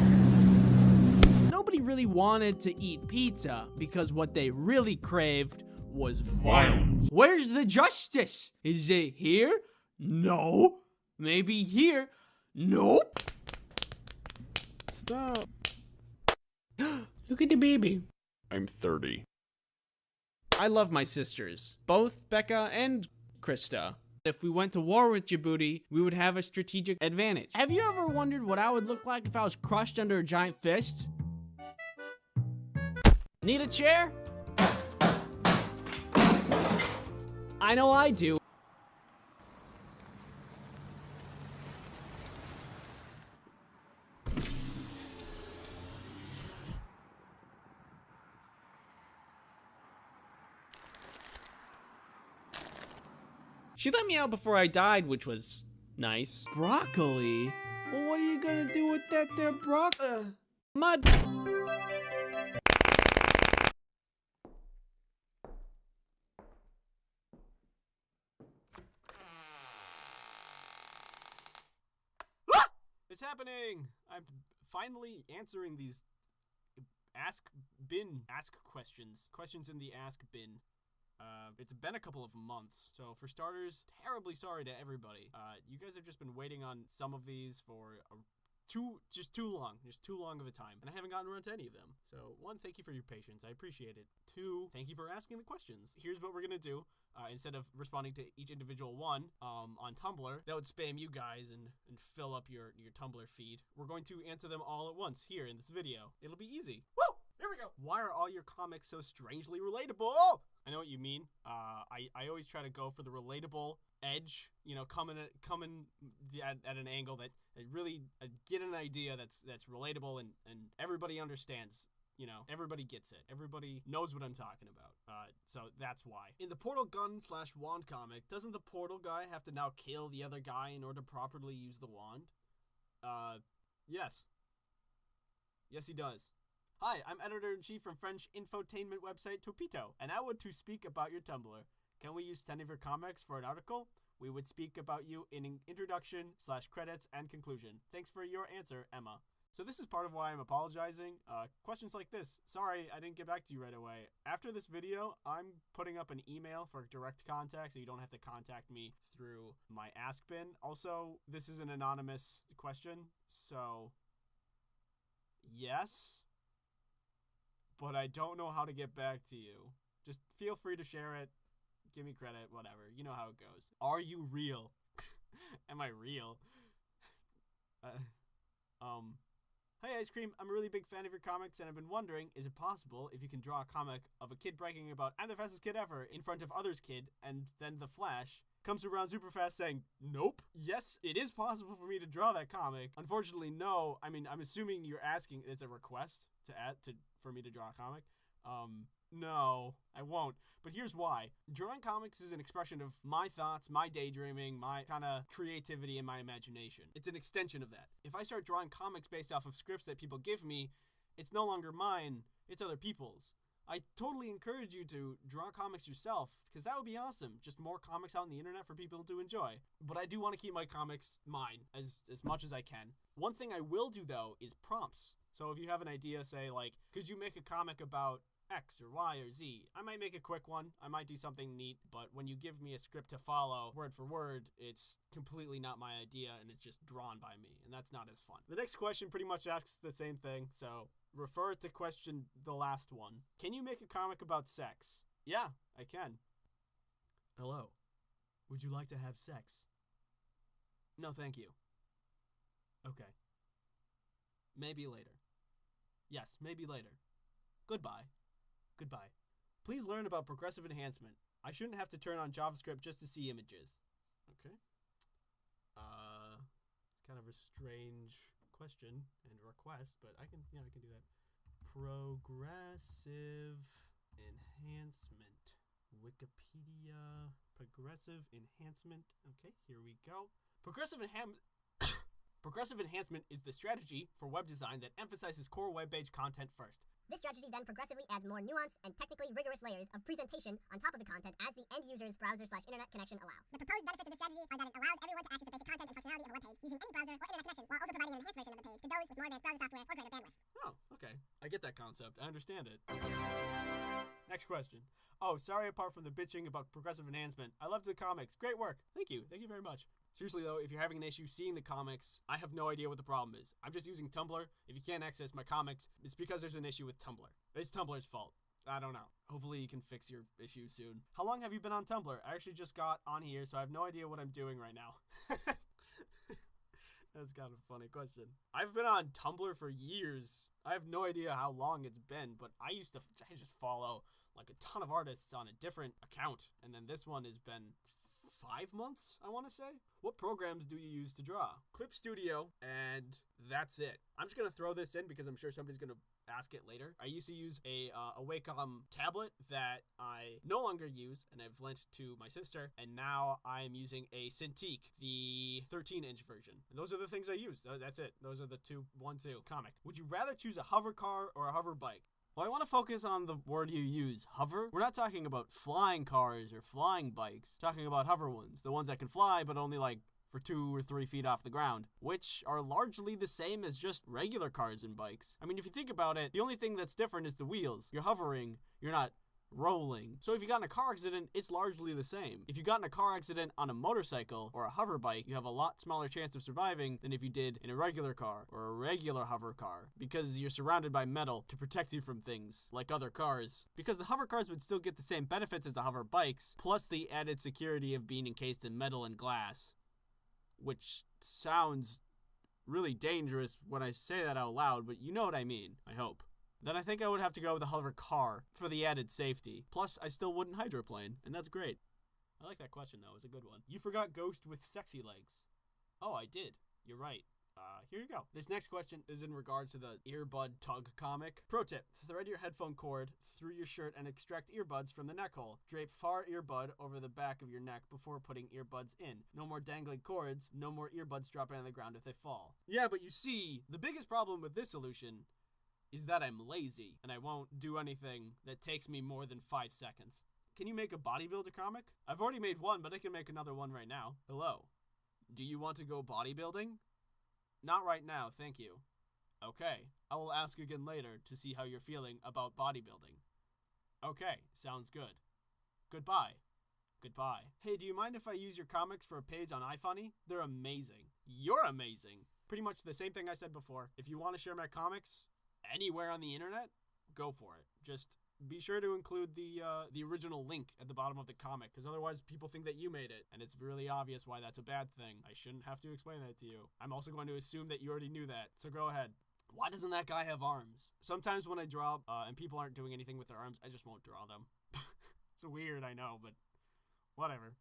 Nobody really wanted to eat pizza because what they really craved was violence. Where's the justice? Is it here? No. Maybe here? Nope. Stop. Look at the baby. I'm 30. I love my sisters, both Becca and Krista. If we went to war with Djibouti, we would have a strategic advantage. Have you ever wondered what I would look like if I was crushed under a giant fist? Need a chair? I know I do. She let me out before I died, which was nice. Broccoli? Well, what are you gonna do with that there broccoli? My... It's happening! I'm finally answering these ask questions. Questions in the ask bin. It's been a couple of months, so for starters, terribly sorry to everybody. You guys have just been waiting on some of these for too long of a time, and I haven't gotten around to any of them. So, one, thank you for your patience, I appreciate it. Two, thank you for asking the questions. Here's what we're gonna do. Instead of responding to each individual one on Tumblr, that would spam you guys and fill up your Tumblr feed. We're going to answer them all at once here in this video. It'll be easy. Woo! Here we go. Why are all your comics so strangely relatable? I know what you mean. I always try to go for the relatable edge, you know, coming at an angle that really get an idea that's relatable and everybody understands. You know, everybody gets it. Everybody knows what I'm talking about. So that's why. In the Portal Gun / Wand comic, doesn't the Portal guy have to now kill the other guy in order to properly use the wand? Yes. Yes, he does. Hi, I'm editor-in-chief from French infotainment website Topito, and I want to speak about your Tumblr. Can we use 10 of your comics for an article? We would speak about you in an introduction / credits and conclusion. Thanks for your answer, Emma. So this is part of why I'm apologizing. Questions like this. Sorry, I didn't get back to you right away. After this video, I'm putting up an email for direct contact, so you don't have to contact me through my Ask bin. Also, this is an anonymous question, so yes, but I don't know how to get back to you. Just feel free to share it, give me credit, whatever. You know how it goes. Are you real? Am I real? Hey, Ice Cream, I'm a really big fan of your comics, and I've been wondering, is it possible if you can draw a comic of a kid bragging about, I'm the fastest kid ever, in front of others' kid, and then the Flash comes around super fast saying, nope? Yes, it is possible for me to draw that comic. Unfortunately, no. I mean, I'm assuming you're asking, it's a request for me to draw a comic. No, I won't. But here's why. Drawing comics is an expression of my thoughts, my daydreaming, my kind of creativity and my imagination. It's an extension of that. If I start drawing comics based off of scripts that people give me, it's no longer mine, it's other people's. I totally encourage you to draw comics yourself, because that would be awesome. Just more comics out on the internet for people to enjoy. But I do want to keep my comics mine as much as I can. One thing I will do, though, is prompts. So if you have an idea, say, like, could you make a comic about X or Y or Z? I might make a quick one. I might do something neat, but when you give me a script to follow word for word, it's completely not my idea and it's just drawn by me, and that's not as fun. The next question pretty much asks the same thing, so refer to the last one. Can you make a comic about sex? Yeah, I can. Hello. Would you like to have sex? No, thank you. Okay. Maybe later. Yes, maybe later. Goodbye. Goodbye. Please learn about progressive enhancement. I shouldn't have to turn on JavaScript just to see images. Okay. It's kind of a strange question and request, but I can do that. Progressive enhancement. Wikipedia. Progressive enhancement. Okay, here we go. Progressive enhancement is the strategy for web design that emphasizes core web page content first. This strategy then progressively adds more nuanced and technically rigorous layers of presentation on top of the content as the end user's browser/internet connection allow. The proposed benefits of this strategy are that it allows everyone to access the basic content and functionality of a web page using any browser or internet connection, while also providing an enhanced version of the page to those with more advanced browser software or greater bandwidth. Oh, okay. I get that concept. I understand it. Next question. Oh, sorry apart from the bitching about progressive enhancement. I loved the comics. Great work. Thank you. Thank you very much. Seriously though, if you're having an issue seeing the comics, I have no idea what the problem is. I'm just using Tumblr. If you can't access my comics, it's because there's an issue with Tumblr. It's Tumblr's fault. I don't know. Hopefully you can fix your issue soon. How long have you been on Tumblr? I actually just got on here, so I have no idea what I'm doing right now. That's kind of a funny question. I've been on Tumblr for years. I have no idea how long it's been, but I just follow like a ton of artists on a different account. And then this one has been 5 months, I want to say. What programs do you use to draw? Clip Studio, and that's it. I'm just going to throw this in because I'm sure somebody's going to ask it later. I used to use a Wacom tablet that I no longer use, and I've lent to my sister, and now I'm using a Cintiq, the 13-inch version. And those are the things I use. That's it. Those are the two comic. Would you rather choose a hover car or a hover bike? Well, I want to focus on the word you use, hover. We're not talking about flying cars or flying bikes. We're talking about hover ones, the ones that can fly, but only like for 2 or 3 feet off the ground, which are largely the same as just regular cars and bikes. I mean, if you think about it, the only thing that's different is the wheels. You're hovering, you're not rolling. So if you got in a car accident, it's largely the same. If you got in a car accident on a motorcycle or a hover bike, you have a lot smaller chance of surviving than if you did in a regular car or a regular hover car, because you're surrounded by metal to protect you from things like other cars. Because the hover cars would still get the same benefits as the hover bikes, plus the added security of being encased in metal and glass, which sounds really dangerous when I say that out loud, but you know what I mean, I hope. Then I think I would have to go with a hover car for the added safety. Plus, I still wouldn't hydroplane, and that's great. I like that question, though. It was a good one. You forgot Ghost with sexy legs. Oh, I did. You're right. Here you go. This next question is in regards to the earbud tug comic. Pro tip, thread your headphone cord through your shirt and extract earbuds from the neck hole. Drape far earbud over the back of your neck before putting earbuds in. No more dangling cords, no more earbuds dropping on the ground if they fall. Yeah, but you see, the biggest problem with this solution is that I'm lazy and I won't do anything that takes me more than 5 seconds. Can you make a bodybuilder comic? I've already made one, but I can make another one right now. Hello. Do you want to go bodybuilding? Not right now, thank you. Okay, I will ask again later to see how you're feeling about bodybuilding. Okay, sounds good. Goodbye. Goodbye. Hey, do you mind if I use your comics for a page on iFunny? They're amazing. You're amazing. Pretty much the same thing I said before. If you want to share my comics anywhere on the internet, go for it. Just be sure to include the original link at the bottom of the comic, because otherwise people think that you made it, and it's really obvious why that's a bad thing. I shouldn't have to explain that to you. I'm also going to assume that you already knew that, so go ahead. Why doesn't that guy have arms? Sometimes when I draw and people aren't doing anything with their arms, I just won't draw them. It's weird, I know, but whatever.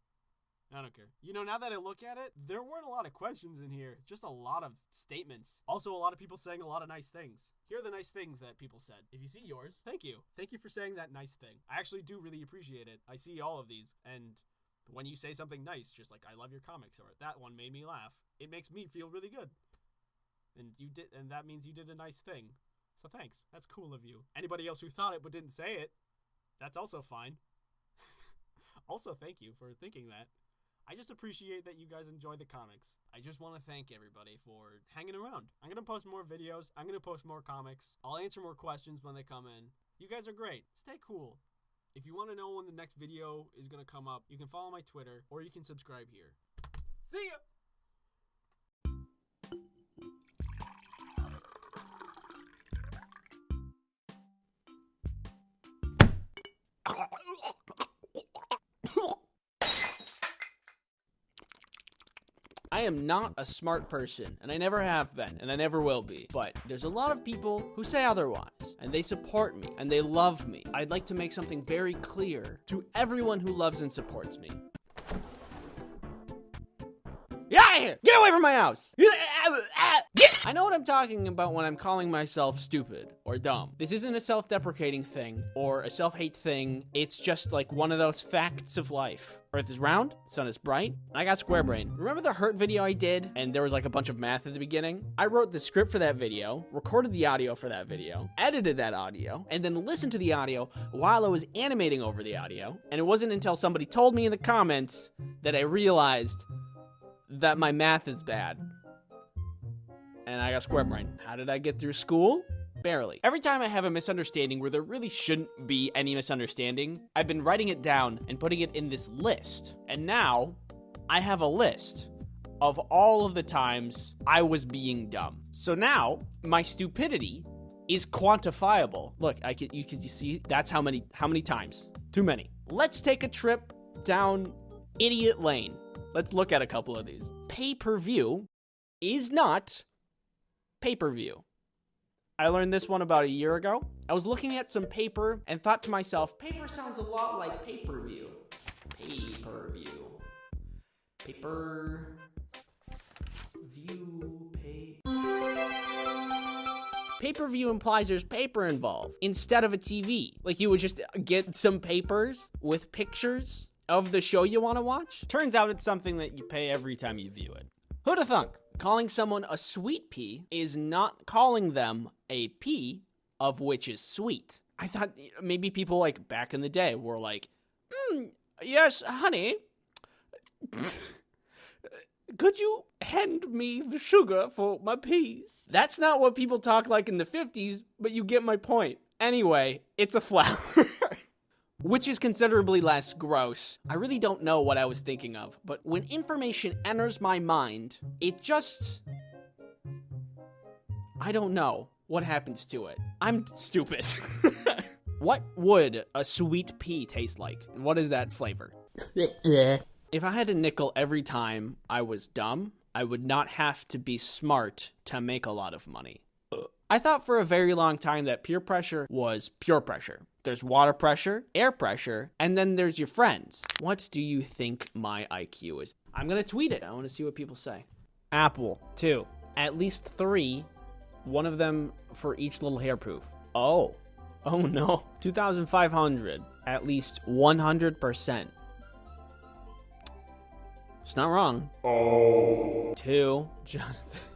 I don't care. You know, now that I look at it, there weren't a lot of questions in here. Just a lot of statements. Also, a lot of people saying a lot of nice things. Here are the nice things that people said. If you see yours, thank you. Thank you for saying that nice thing. I actually do really appreciate it. I see all of these, and when you say something nice, just like, I love your comics, or that one made me laugh, it makes me feel really good. And that means you did a nice thing. So thanks. That's cool of you. Anybody else who thought it but didn't say it, that's also fine. Also, thank you for thinking that. I just appreciate that you guys enjoy the comics. I just want to thank everybody for hanging around. I'm going to post more videos. I'm going to post more comics. I'll answer more questions when they come in. You guys are great. Stay cool. If you want to know when the next video is going to come up, you can follow my Twitter or you can subscribe here. See ya! I am not a smart person, and I never have been, and I never will be. But there's a lot of people who say otherwise, and they support me, and they love me. I'd like to make something very clear to everyone who loves and supports me. Get out of here! Get away from my house! I know what I'm talking about when I'm calling myself stupid or dumb. This isn't a self-deprecating thing or a self-hate thing. It's just like one of those facts of life. Earth is round, sun is bright, I got square brain. Remember the hurt video I did and there was like a bunch of math at the beginning? I wrote the script for that video, recorded the audio for that video, edited that audio, and then listened to the audio while I was animating over the audio. And it wasn't until somebody told me in the comments that I realized that my math is bad. And I got square brain. How did I get through school? Barely. Every time I have a misunderstanding where there really shouldn't be any misunderstanding, I've been writing it down and putting it in this list. And now I have a list of all of the times I was being dumb. So now my stupidity is quantifiable. Look, you can see that's how many times. Too many. Let's take a trip down idiot lane. Let's look at a couple of these. Pay-per-view is not pay-per-view. I learned this one about a year ago. I was looking at some paper and thought to myself, paper sounds a lot like pay-per-view. Pay-per-view. Pay-per-view. Pay-per-view implies there's paper involved instead of a TV. Like you would just get some papers with pictures of the show you want to watch. Turns out it's something that you pay every time you view it. Who'da thunk? Calling someone a sweet pea is not calling them a pea of which is sweet. I thought maybe people like back in the day were like, yes, honey, could you hand me the sugar for my peas? That's not what people talk like in the 50s, but you get my point. Anyway, it's a flower. Which is considerably less gross. I really don't know what I was thinking of, but when information enters my mind, it just... I don't know what happens to it. I'm stupid. What would a sweet pea taste like? What is that flavor? If I had a nickel every time I was dumb, I would not have to be smart to make a lot of money. I thought for a very long time that peer pressure was pure pressure. There's water pressure, air pressure, and then there's your friends. What do you think my IQ is? I'm gonna tweet it. I wanna see what people say. Apple, 2. At least 3. One of them for each little hair proof. Oh no. 2,500. At least 100%. It's not wrong. 2.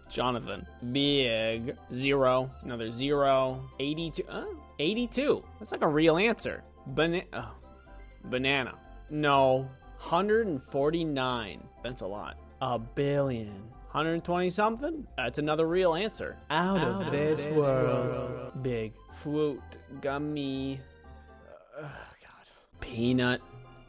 Jonathan. Big. 0. Another 0. 82. 82. That's like a real answer. Banana. No. 149. That's a lot. A billion. 120 something? That's another real answer. Out of this world. Big. Fruit. Gummy. God. Peanut.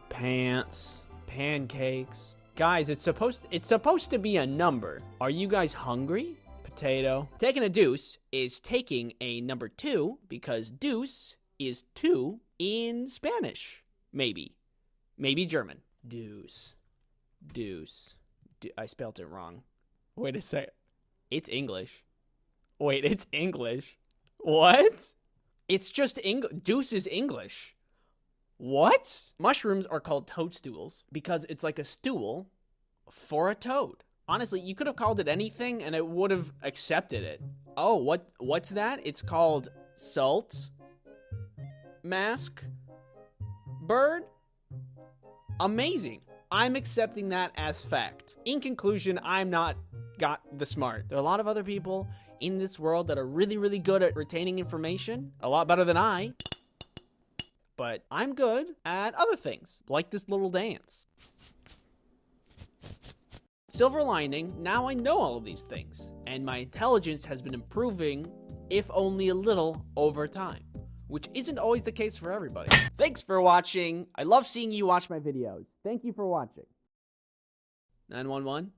Pants. Pancakes. Guys, it's supposed to be a number. Are you guys hungry? Potato. Taking a deuce is taking a number 2 because deuce is 2 in Spanish? Maybe. Maybe German. Deuce. I spelled it wrong. Wait a second. It's English. Wait, it's English. What? It's just English. Deuce is English. What? Mushrooms are called toadstools because it's like a stool for a toad. Honestly, you could have called it anything and it would have accepted it. Oh, what's that? It's called salt mask bird? Amazing. I'm accepting that as fact. In conclusion, I'm not got the smart. There are a lot of other people in this world that are really, really good at retaining information. A lot better than I. But I'm good at other things, like this little dance. Silver lining, now I know all of these things, and my intelligence has been improving, if only a little, over time, which isn't always the case for everybody. Thanks for watching. I love seeing you watch my videos. Thank you for watching. 911?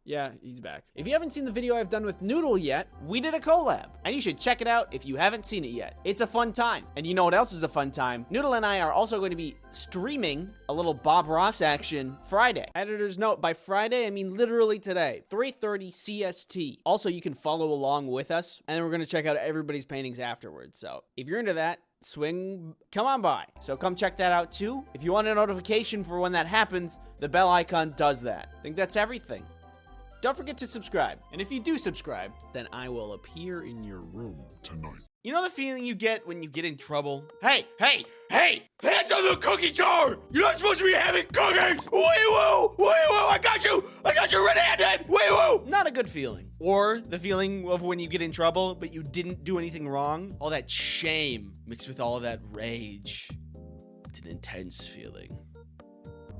Yeah, he's back. If you haven't seen the video I've done with Noodle yet, we did a collab, and you should check it out if you haven't seen it yet. It's a fun time. And you know what else is a fun time? Noodle and I are also going to be streaming a little Bob Ross action Friday. Editor's note, by Friday, I mean literally today, 3:30 CST. Also, you can follow along with us, and then we're going to check out everybody's paintings afterwards. So if you're into that, come on by. So come check that out too. If you want a notification for when that happens, the bell icon does that. I think that's everything. Don't forget to subscribe. And if you do subscribe, then I will appear in your room Tonight. You know the feeling you get when you get in trouble? Hey! Hands on the cookie jar! You're not supposed to be having cookies! Wee-woo! Wee-woo! I got you red-handed! Wee-woo! Not a good feeling. Or the feeling of when you get in trouble, but you didn't do anything wrong. All that shame mixed with all of that rage. It's an intense feeling.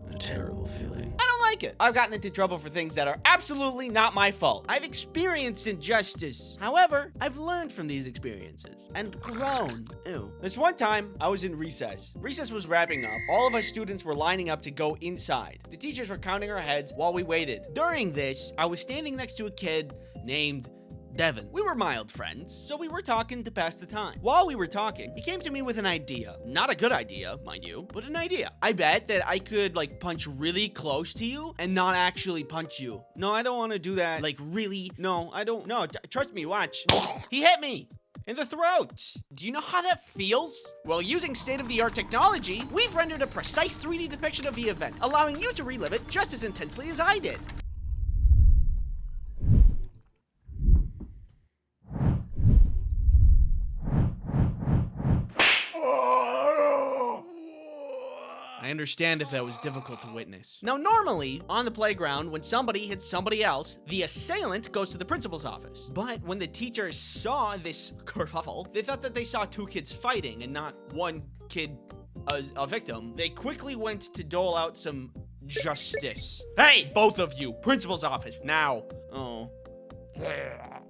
A terrible feeling. I don't like it. I've gotten into trouble for things that are absolutely not my fault. I've experienced injustice. However, I've learned from these experiences and grown. Ew. This one time, I was in recess. Recess was wrapping up. All of us students were lining up to go inside. The teachers were counting our heads while we waited. During this, I was standing next to a kid named Devin. We were mild friends, so we were talking to pass the time. While we were talking, he came to me with an idea. Not a good idea, mind you, but an idea. I bet that I could, punch really close to you and not actually punch you. No, I don't want to do that. Really? No, I don't. No, trust me, watch. He hit me in the throat. Do you know how that feels? Well, using state-of-the-art technology, we've rendered a precise 3D depiction of the event, allowing you to relive it just as intensely as I did. I understand if that was difficult to witness. Now, normally, on the playground, when somebody hits somebody else, the assailant goes to the principal's office. But when the teachers saw this kerfuffle, they thought that they saw 2 kids fighting and not one kid as a victim. They quickly went to dole out some justice. Hey, both of you, principal's office, now. Oh.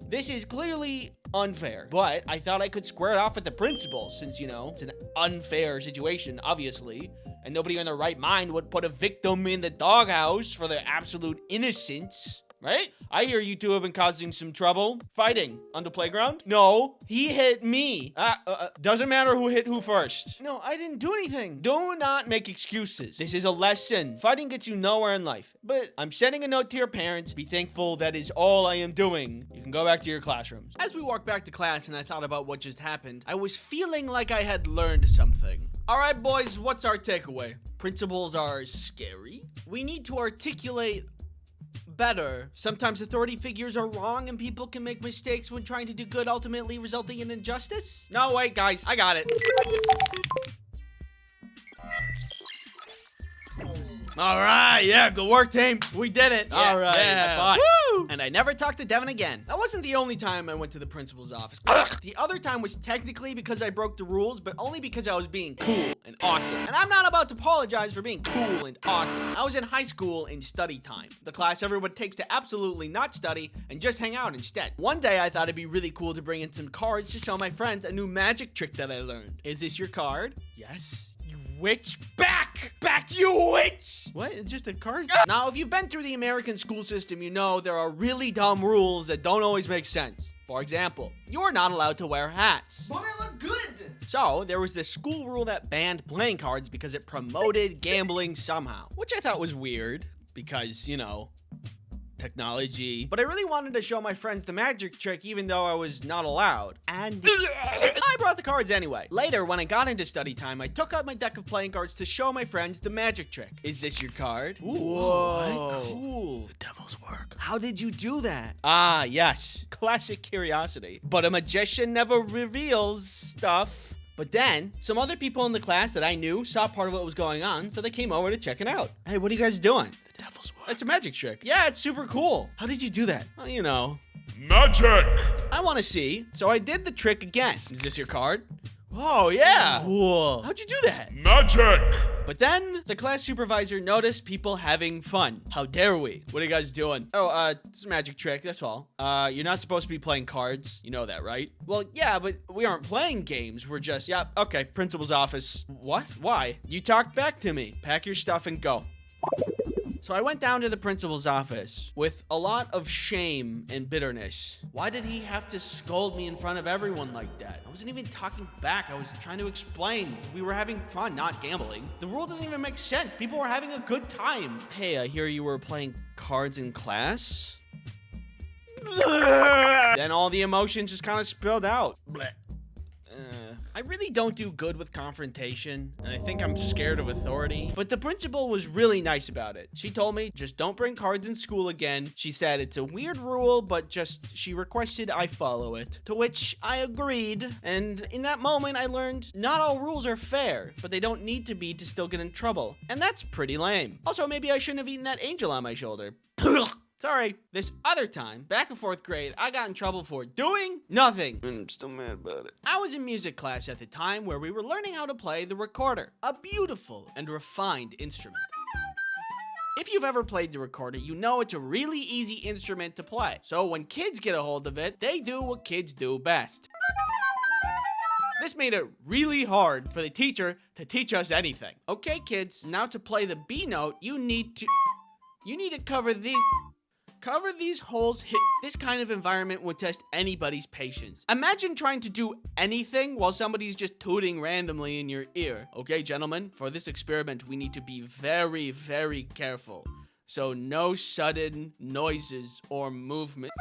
This is clearly unfair, but I thought I could square it off with the principal since, it's an unfair situation, obviously. And nobody in their right mind would put a victim in the doghouse for their absolute innocence, right? I hear you two have been causing some trouble. Fighting on the playground? No, he hit me. Doesn't matter who hit who first. No, I didn't do anything. Do not make excuses. This is a lesson. Fighting gets you nowhere in life. But I'm sending a note to your parents. Be thankful that is all I am doing. You can go back to your classrooms. As we walked back to class and I thought about what just happened, I was feeling like I had learned something. All right, boys, what's our takeaway? Principals are scary. We need to articulate better. Sometimes authority figures are wrong and people can make mistakes when trying to do good, ultimately resulting in injustice. No, wait, guys, I got it. All right, yeah, good work, team. We did it. All right, yeah. Woo! And I never talked to Devin again. That wasn't the only time I went to the principal's office. The other time was technically because I broke the rules, but only because I was being cool and awesome. And I'm not about to apologize for being cool and awesome. I was in high school in study time, the class everyone takes to absolutely not study and just hang out instead. One day I thought it'd be really cool to bring in some cards to show my friends a new magic trick that I learned. Is this your card? Yes. Witch, back, you witch! What? It's just a card? Now, if you've been through the American school system, you know there are really dumb rules that don't always make sense. For example, you're not allowed to wear hats. But I look good! So there was this school rule that banned playing cards because it promoted gambling somehow, which I thought was weird because, you know, technology. But I really wanted to show my friends the magic trick even though I was not allowed. And I brought the cards anyway. Later, when I got into study time, I took out my deck of playing cards to show my friends the magic trick. Is this your card? Ooh, whoa. What? Cool. The devil's work. How did you do that? Ah, yes. Classic curiosity. But a magician never reveals stuff. But then, some other people in the class that I knew saw part of what was going on, so they came over to check it out. Hey, what are you guys doing? The devil's work. It's a magic trick. Yeah, it's super cool. How did you do that? Well, you know. Magic! I want to see. So I did the trick again. Is this your card? Oh, yeah. Cool. How'd you do that? Magic! But then the class supervisor noticed people having fun. How dare we? What are you guys doing? Oh, it's a magic trick, that's all. You're not supposed to be playing cards. You know that, right? Well, yeah, but we aren't playing games. We're just, yeah, okay, principal's office. What? Why? You talked back to me. Pack your stuff and go. So I went down to the principal's office with a lot of shame and bitterness. Why did he have to scold me in front of everyone like that? I wasn't even talking back. I was trying to explain. We were having fun, not gambling. The rule doesn't even make sense. People were having a good time. Hey, I hear you were playing cards in class? Then all the emotions just kind of spilled out. I really don't do good with confrontation, and I think I'm scared of authority. But the principal was really nice about it. She told me, just don't bring cards in school again. She said it's a weird rule, but just she requested I follow it. To which I agreed, and in that moment I learned not all rules are fair, but they don't need to be to still get in trouble. And that's pretty lame. Also, maybe I shouldn't have eaten that angel on my shoulder. Sorry. This other time, back in 4th grade, I got in trouble for doing nothing. And I'm still mad about it. I was in music class at the time where we were learning how to play the recorder, a beautiful and refined instrument. If you've ever played the recorder, you know it's a really easy instrument to play. So when kids get a hold of it, they do what kids do best. This made it really hard for the teacher to teach us anything. Okay, kids, now to play the B note, you need to cover these holes. This kind of environment would test anybody's patience. Imagine trying to do anything while somebody's just tooting randomly in your ear. Okay, gentlemen, for this experiment, we need to be very, very careful. So no sudden noises or movement.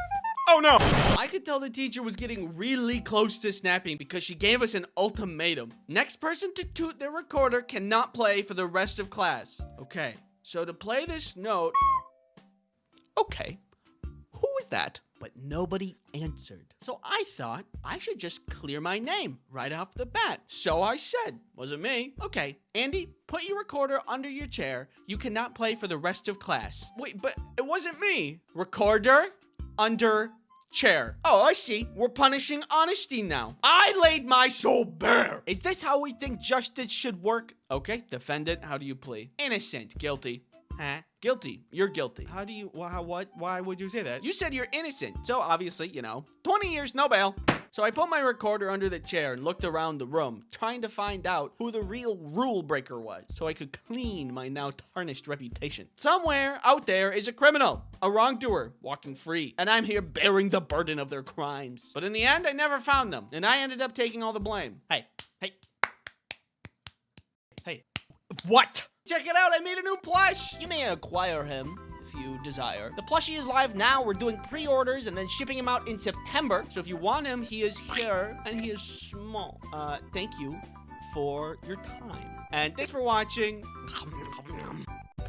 Oh no! I could tell the teacher was getting really close to snapping because she gave us an ultimatum. Next person to toot their recorder cannot play for the rest of class. Okay, so to play this note... Okay, who was that? But nobody answered. So I thought I should just clear my name right off the bat. So I said, wasn't me. Okay, Andy, put your recorder under your chair. You cannot play for the rest of class. Wait, but it wasn't me. Recorder under chair. Oh, I see. We're punishing honesty now. I laid my soul bare. Is this how we think justice should work? Okay, defendant, how do you plead? Innocent, guilty. Huh? Guilty. You're guilty. How do you, what? Why would you say that? You said you're innocent. So obviously, you know, 20 years, no bail. So I put my recorder under the chair and looked around the room, trying to find out who the real rule breaker was, so I could clean my now tarnished reputation. Somewhere out there is a criminal, a wrongdoer, walking free, and I'm here bearing the burden of their crimes. But in the end, I never found them, and I ended up taking all the blame. Hey. What? Check it out, I made a new plush! You may acquire him if you desire. The plushie is live now. We're doing pre-orders and then shipping him out in September. So if you want him, he is here and he is small. Thank you for your time. And thanks for watching.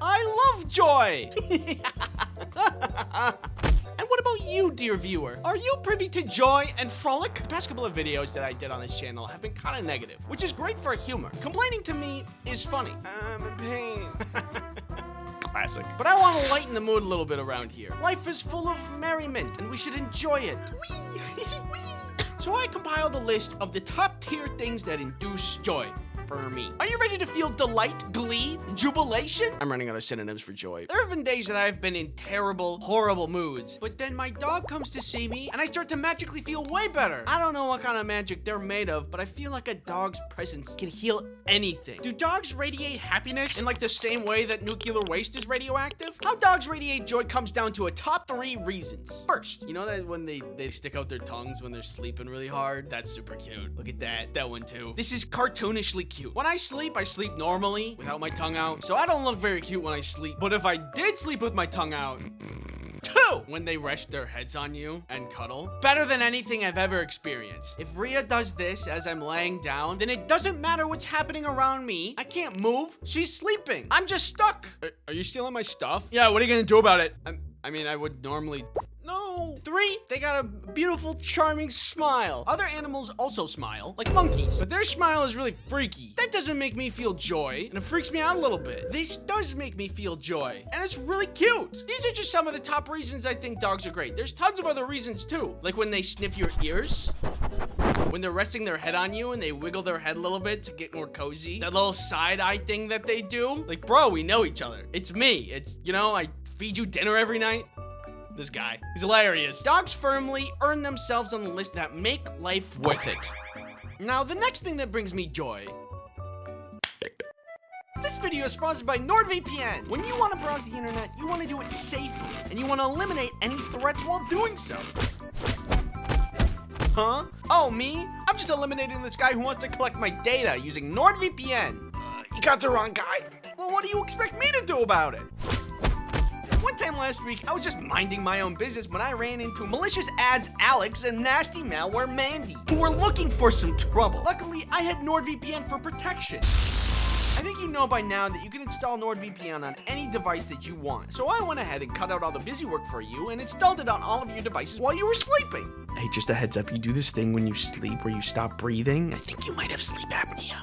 I love joy! And what about you, dear viewer? Are you privy to joy and frolic? The past couple of videos that I did on this channel have been kind of negative, which is great for humor. Complaining to me is funny. I'm in pain. Classic. But I want to lighten the mood a little bit around here. Life is full of merriment, and we should enjoy it. So I compiled a list of the top tier things that induce joy. firmy. Are you ready to feel delight, glee, jubilation? I'm running out of synonyms for joy. There have been days that I've been in terrible, horrible moods, but then my dog comes to see me and I start to magically feel way better. I don't know what kind of magic they're made of, but I feel like a dog's presence can heal anything. Do dogs radiate happiness in like the same way that nuclear waste is radioactive? How dogs radiate joy comes down to a top 3 reasons. First, you know that when they stick out their tongues when they're sleeping really hard? That's super cute. Look at that. That one too. This is cartoonishly cute. When I sleep normally without my tongue out, so I don't look very cute when I sleep. But if I did sleep with my tongue out, 2, when they rest their heads on you and cuddle. Better than anything I've ever experienced. If Rhea does this as I'm laying down, then it doesn't matter what's happening around me. I can't move. She's sleeping. I'm just stuck. Are you stealing my stuff? Yeah, what are you gonna do about it? I mean, I would normally... No. 3, they got a beautiful, charming smile. Other animals also smile, like monkeys, but their smile is really freaky. That doesn't make me feel joy, and it freaks me out a little bit. This does make me feel joy, and it's really cute. These are just some of the top reasons I think dogs are great. There's tons of other reasons too, like when they sniff your ears, when they're resting their head on you and they wiggle their head a little bit to get more cozy. That little side eye thing that they do. Like, bro, we know each other. It's me. It's, you know, I feed you dinner every night. This guy. He's hilarious. Dogs firmly earn themselves on the list that make life worth it. Now, the next thing that brings me joy. This video is sponsored by NordVPN. When you want to browse the internet, you want to do it safely, and you want to eliminate any threats while doing so. Huh? Oh, me? I'm just eliminating this guy who wants to collect my data using NordVPN. You got the wrong guy. Well, what do you expect me to do about it? One time last week, I was just minding my own business when I ran into malicious ads Alex and nasty malware Mandy, who were looking for some trouble. Luckily, I had NordVPN for protection. I think you know by now that you can install NordVPN on any device that you want. So I went ahead and cut out all the busy work for you and installed it on all of your devices while you were sleeping. Hey, just a heads up, you do this thing when you sleep where you stop breathing. I think you might have sleep apnea.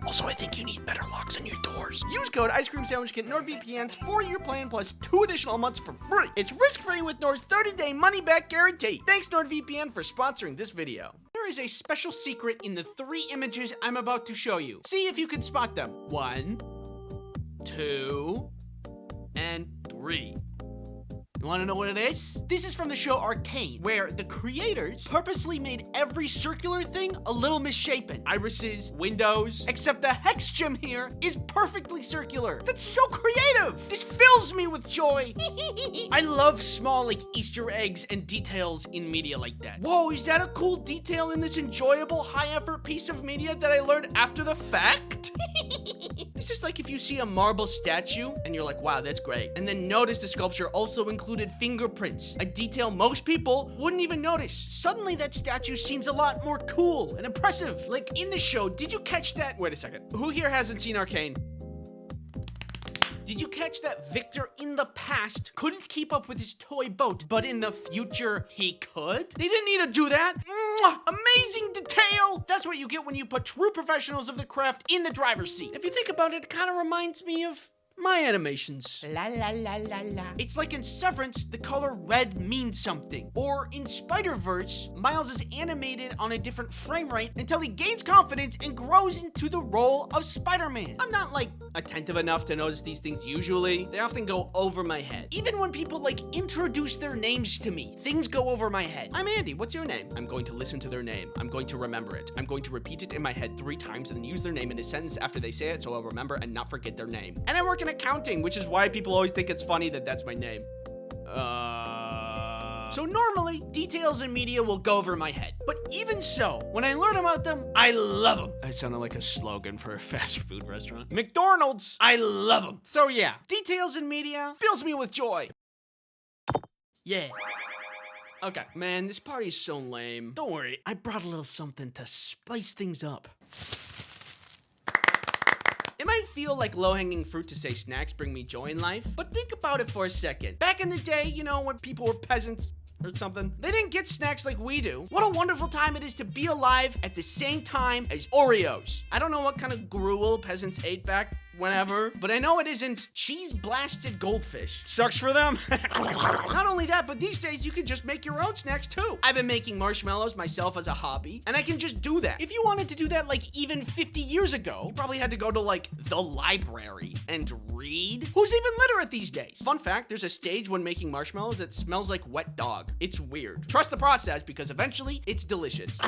Also, I think you need better locks on your doors. Use code Ice Cream Sandwich to get NordVPN's 4-year plan plus 2 additional months for free. It's risk-free with Nord's 30-day money-back guarantee. Thanks, NordVPN, for sponsoring this video. There is a special secret in the 3 images I'm about to show you. See if you can spot them. 1, 2, and 3. You want to know what it is? This is from the show Arcane, where the creators purposely made every circular thing a little misshapen. Irises, windows, except the hex gem here is perfectly circular. That's so creative. This fills me with joy. I love small like Easter eggs and details in media like that. Whoa, is that a cool detail in this enjoyable high-effort piece of media that I learned after the fact? This is like if you see a marble statue and you're like, wow, that's great. And then notice the sculpture also included fingerprints, a detail most people wouldn't even notice. Suddenly that statue seems a lot more cool and impressive. Like in the show, did you catch that? Wait a second. Who here hasn't seen Arcane? Did you catch that Victor in the past couldn't keep up with his toy boat, but in the future he could? They didn't need to do that. Amazing detail! That's what you get when you put true professionals of the craft in the driver's seat. If you think about it, it kind of reminds me of my animations. La la la la la. It's like in Severance, the color red means something. Or in Spider-Verse, Miles is animated on a different frame rate until he gains confidence and grows into the role of Spider-Man. I'm not like attentive enough to notice these things usually. They often go over my head. Even when people like introduce their names to me, things go over my head. I'm Andy, what's your name? I'm going to listen to their name. I'm going to remember it. I'm going to repeat it in my head 3 times and then use their name in a sentence after they say it so I'll remember and not forget their name. And I work in accounting, which is why people always think it's funny that that's my name. So normally, details in media will go over my head. But even so, when I learn about them, I love them. That sounded like a slogan for a fast food restaurant. McDonald's, I love them. So yeah, details in media fills me with joy. Yeah. Okay, man, this party is so lame. Don't worry, I brought a little something to spice things up. It might feel like low-hanging fruit to say snacks bring me joy in life, but think about it for a second. Back in the day, you know, when people were peasants or something, they didn't get snacks like we do. What a wonderful time it is to be alive at the same time as Oreos. I don't know what kind of gruel peasants ate back whenever, but I know it isn't cheese blasted goldfish. Sucks for them. Not only that, but these days you can just make your own snacks too. I've been making marshmallows myself as a hobby, and I can just do that. If you wanted to do that like even 50 years ago, you probably had to go to like the library and read. Who's even literate these days? Fun fact, there's a stage when making marshmallows that smells like wet dog. It's weird. Trust the process because eventually it's delicious.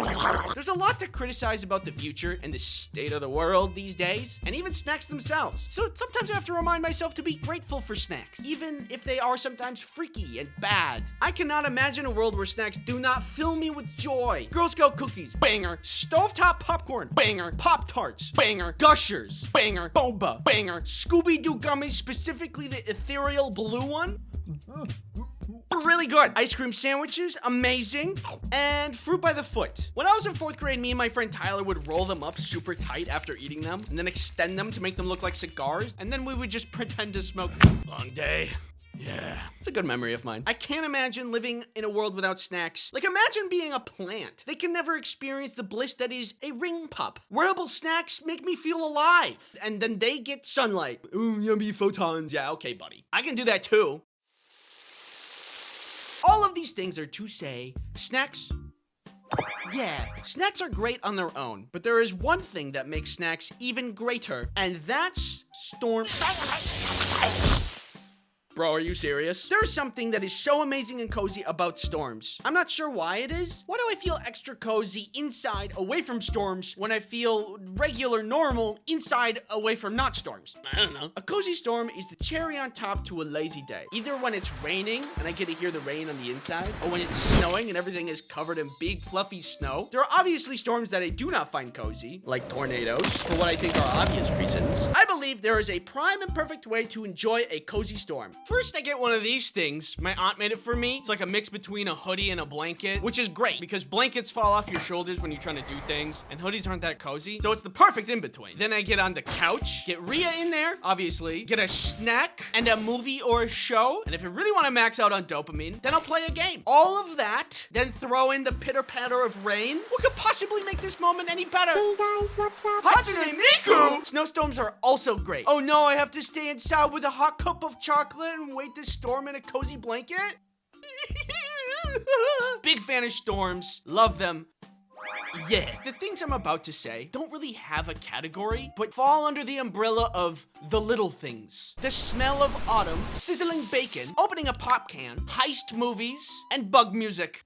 There's a lot to criticize about the future and the state of the world these days, and even snacks themselves. So sometimes I have to remind myself to be grateful for snacks, even if they are sometimes freaky and bad. I cannot imagine a world where snacks do not fill me with joy. Girl Scout cookies, banger. Stovetop popcorn, banger. Pop-Tarts, banger. Gushers, banger. Boba, banger. Scooby-Doo gummies, specifically the ethereal blue one. Really good. Ice cream sandwiches, amazing. And fruit by the foot. When I was in 4th grade, me and my friend Tyler would roll them up super tight after eating them, and then extend them to make them look like cigars, and then we would just pretend to smoke. Long day. Yeah, it's a good memory of mine. I can't imagine living in a world without snacks. Like, imagine being a plant. They can never experience the bliss that is a ring pup. Wearable snacks make me feel alive, and then they get sunlight. Ooh, yummy photons. Yeah, okay, buddy. I can do that too. All of these things are to say, snacks, yeah, snacks are great on their own, but there is one thing that makes snacks even greater, and that's storm. Bro, are you serious? There's something that is so amazing and cozy about storms. I'm not sure why it is. Why do I feel extra cozy inside away from storms when I feel regular, normal inside away from not storms? I don't know. A cozy storm is the cherry on top to a lazy day. Either when it's raining and I get to hear the rain on the inside, or when it's snowing and everything is covered in big fluffy snow. There are obviously storms that I do not find cozy, like tornadoes, for what I think are obvious reasons. I believe there is a prime and perfect way to enjoy a cozy storm. First, I get one of these things. My aunt made it for me. It's like a mix between a hoodie and a blanket, which is great because blankets fall off your shoulders when you're trying to do things, and hoodies aren't that cozy. So it's the perfect in between. Then I get on the couch, get Rhea in there, obviously, get a snack and a movie or a show. And if I really want to max out on dopamine, then I'll play a game. All of that, then throw in the pitter patter of rain. What could possibly make this moment any better? Hey guys, what's up? Hatsune Miku! Snowstorms are also great. Oh no, I have to stay inside with a hot cup of chocolate and wait to storm in a cozy blanket? Big fan of storms. Love them. Yeah, the things I'm about to say don't really have a category, but fall under the umbrella of the little things. The smell of autumn, sizzling bacon, opening a pop can, heist movies, and bug music.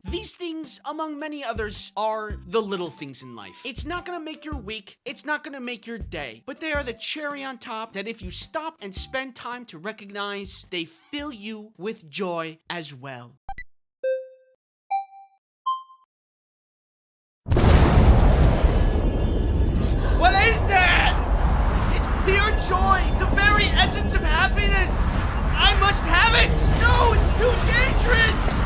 These things, among many others, are the little things in life. It's not gonna make your week, it's not gonna make your day, but they are the cherry on top that if you stop and spend time to recognize, they fill you with joy as well. What is that? It's pure joy, the very essence of happiness. I must have it. No, it's too dangerous.